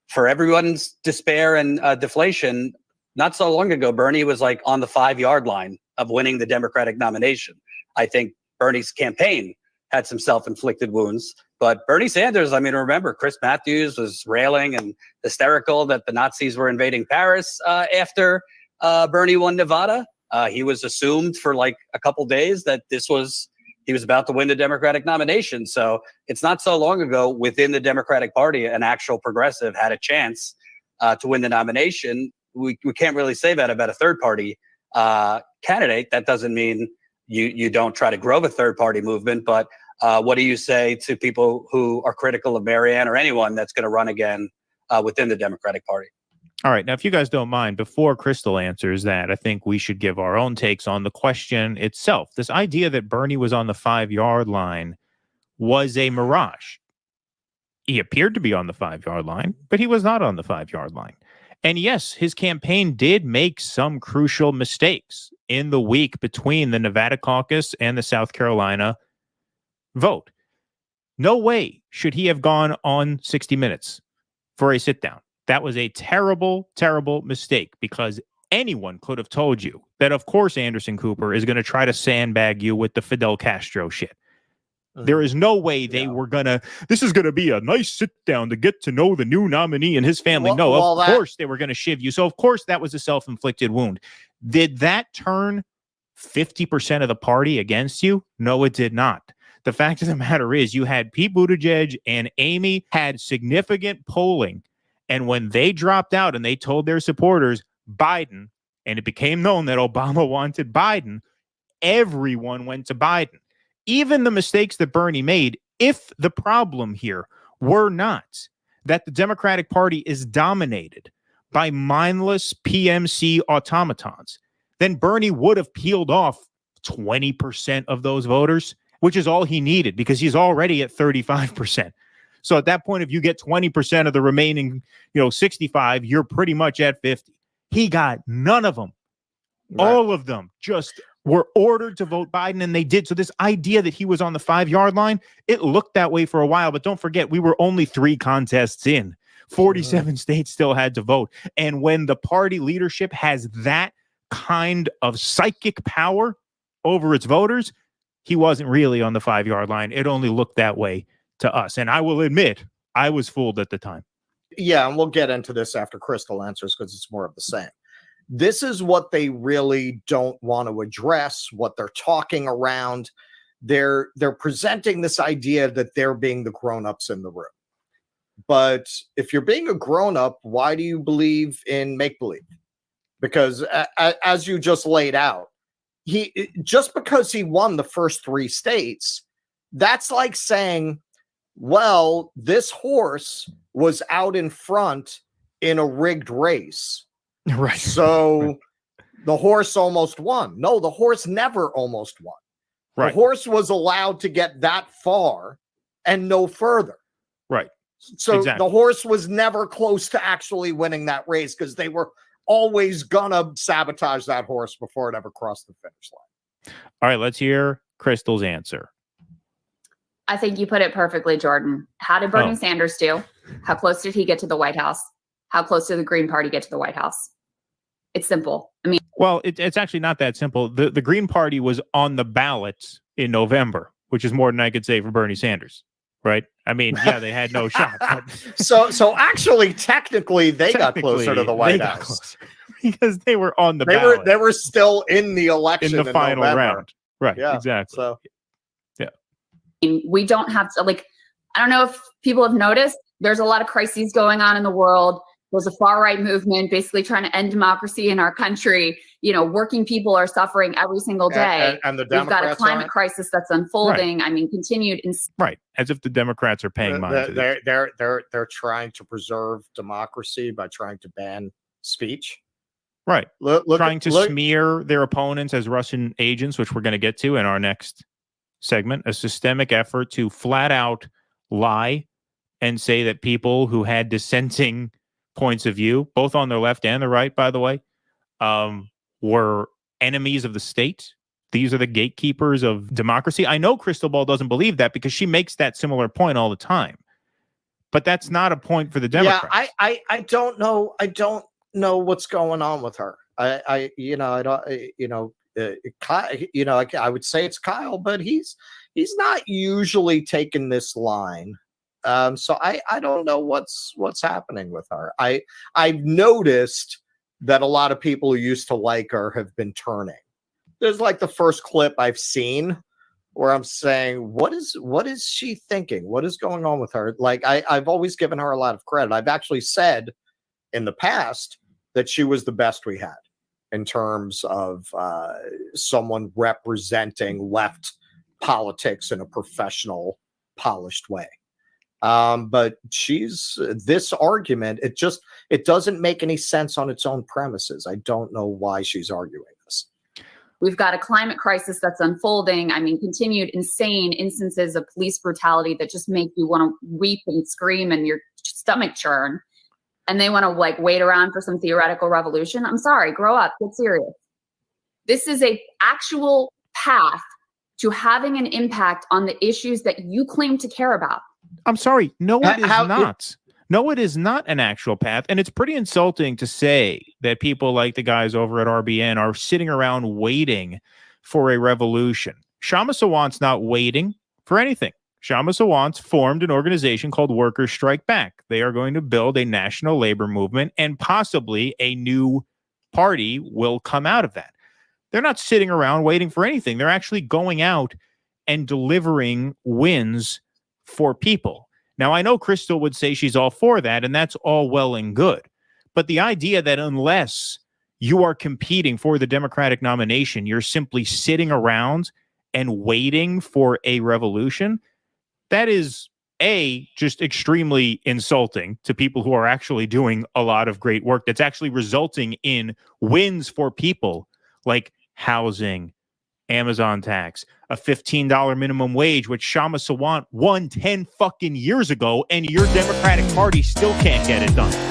For everyone's despair and deflation, not so long ago, Bernie was like on the 5-yard line of winning the Democratic nomination. I think Bernie's campaign had some self-inflicted wounds, but Bernie Sanders, I mean, remember, Chris Matthews was railing and hysterical that the Nazis were invading Paris after Bernie won Nevada. He was assumed for like a couple days that he was about to win the Democratic nomination. So it's not so long ago within the Democratic Party, an actual progressive had a chance to win the nomination. We can't really say that about a third party candidate. That doesn't mean you don't try to grow a third party movement. But what do you say to people who are critical of Marianne or anyone that's going to run again within the Democratic Party? All right. Now, if you guys don't mind, before Crystal answers that, I think we should give our own takes on the question itself. This idea that Bernie was on the 5-yard line was a mirage. He appeared to be on the 5-yard line, but he was not on the 5-yard line. And yes, his campaign did make some crucial mistakes in the week between the Nevada caucus and the South Carolina vote. No way should he have gone on 60 Minutes for a sit down. That was a terrible, terrible mistake, because anyone could have told you that, of course, Anderson Cooper is going to try to sandbag you with the Fidel Castro shit. There is no way they were going to, this is going to be a nice sit down to get to know the new nominee and his family. Of course they were going to shiv you. So, of course, that was a self-inflicted wound. Did that turn 50% of the party against you? No, it did not. The fact of the matter is you had Pete Buttigieg and Amy had significant polling, And when they dropped out and they told their supporters Biden, and it became known that Obama wanted Biden, everyone went to Biden. Even the mistakes that Bernie made, if the problem here were not that the Democratic Party is dominated by mindless PMC automatons, then Bernie would have peeled off 20% of those voters, which is all he needed because he's already at 35%. So at that point, if you get 20% of the remaining, 65, you're pretty much at 50. He got none of them. Right. All of them just were ordered to vote Biden, and they did. So this idea that he was on the 5-yard line, it looked that way for a while. But don't forget, we were only 3 contests in. 47 states still had to vote. And when the party leadership has that kind of psychic power over its voters, he wasn't really on the 5-yard line. It only looked that way to us. And I will admit, I was fooled at the time. Yeah, and we'll get into this after Crystal answers because it's more of the same. This is what they really don't want to address, what they're talking around. They're presenting this idea that they're being the grown-ups in the room. But if you're being a grown-up, why do you believe in make-believe? Because as you just laid out, just because he won the first 3 states, that's like saying, well, this horse was out in front in a rigged race. Right. So the horse almost won. No, the horse never almost won. Right. The horse was allowed to get that far and no further. Right. So exactly. The horse was never close to actually winning that race because they were always gonna sabotage that horse before it ever crossed the finish line. All right, let's hear Crystal's answer. I think you put it perfectly, Jordan. How did Bernie Sanders do? How close did he get to the White House? How close did the Green Party get to the White House? It's simple. I mean, well, it's actually not that simple. The Green Party was on the ballot in November, which is more than I could say for Bernie Sanders, right? I mean, yeah, they had no shot. But so actually, technically, they got closer to the White House because they were on the ballot. They were still in the election in the final November. round, right? Yeah, exactly. So, we don't have to, like, I don't know if people have noticed, there's a lot of crises going on in the world. There's a far-right movement basically trying to end democracy in our country. Working people are suffering every single day. And the We've got a Democrats climate crisis that's unfolding. Right. I mean, continued. Right. As if the Democrats are paying mind to this. They're trying to preserve democracy by trying to ban speech. Right. Trying to smear their opponents as Russian agents, which we're going to get to in our next segment, a systemic effort to flat out lie and say that people who had dissenting points of view, both on the left and the right, by the way, were enemies of the state. These are the gatekeepers of democracy. I know Crystal Ball doesn't believe that because she makes that similar point all the time. But that's not a point for the Democrats. Yeah, I don't know. I don't know what's going on with her. I would say it's Kyle, but he's not usually taking this line. So I don't know what's happening with her. I've noticed that a lot of people who used to like her have been turning. There's like the first clip I've seen where I'm saying, what is she thinking? What is going on with her? Like I've always given her a lot of credit. I've actually said in the past that she was the best we had in terms of someone representing left politics in a professional, polished way. But this argument, it doesn't make any sense on its own premises. I don't know why she's arguing this. We've got a climate crisis that's unfolding. I mean, continued insane instances of police brutality that just make you want to weep and scream and your stomach churn. And they want to wait around for some theoretical revolution. I'm sorry, grow up, get serious. This is a actual path to having an impact on the issues that you claim to care about. I'm sorry. No, it is not. No, it is not an actual path. And it's pretty insulting to say that people like the guys over at RBN are sitting around waiting for a revolution. Shama Sawant's not waiting for anything. Shama Sawant's formed an organization called Workers Strike Back. They are going to build a national labor movement, and possibly a new party will come out of that. They're not sitting around waiting for anything. They're actually going out and delivering wins for people. Now, I know Crystal would say she's all for that, and that's all well and good. But the idea that unless you are competing for the Democratic nomination, you're simply sitting around and waiting for a revolution, that is, A, just extremely insulting to people who are actually doing a lot of great work that's actually resulting in wins for people like housing, Amazon tax, a $15 minimum wage, which Shama Sawant won 10 fucking years ago, and your Democratic Party still can't get it done.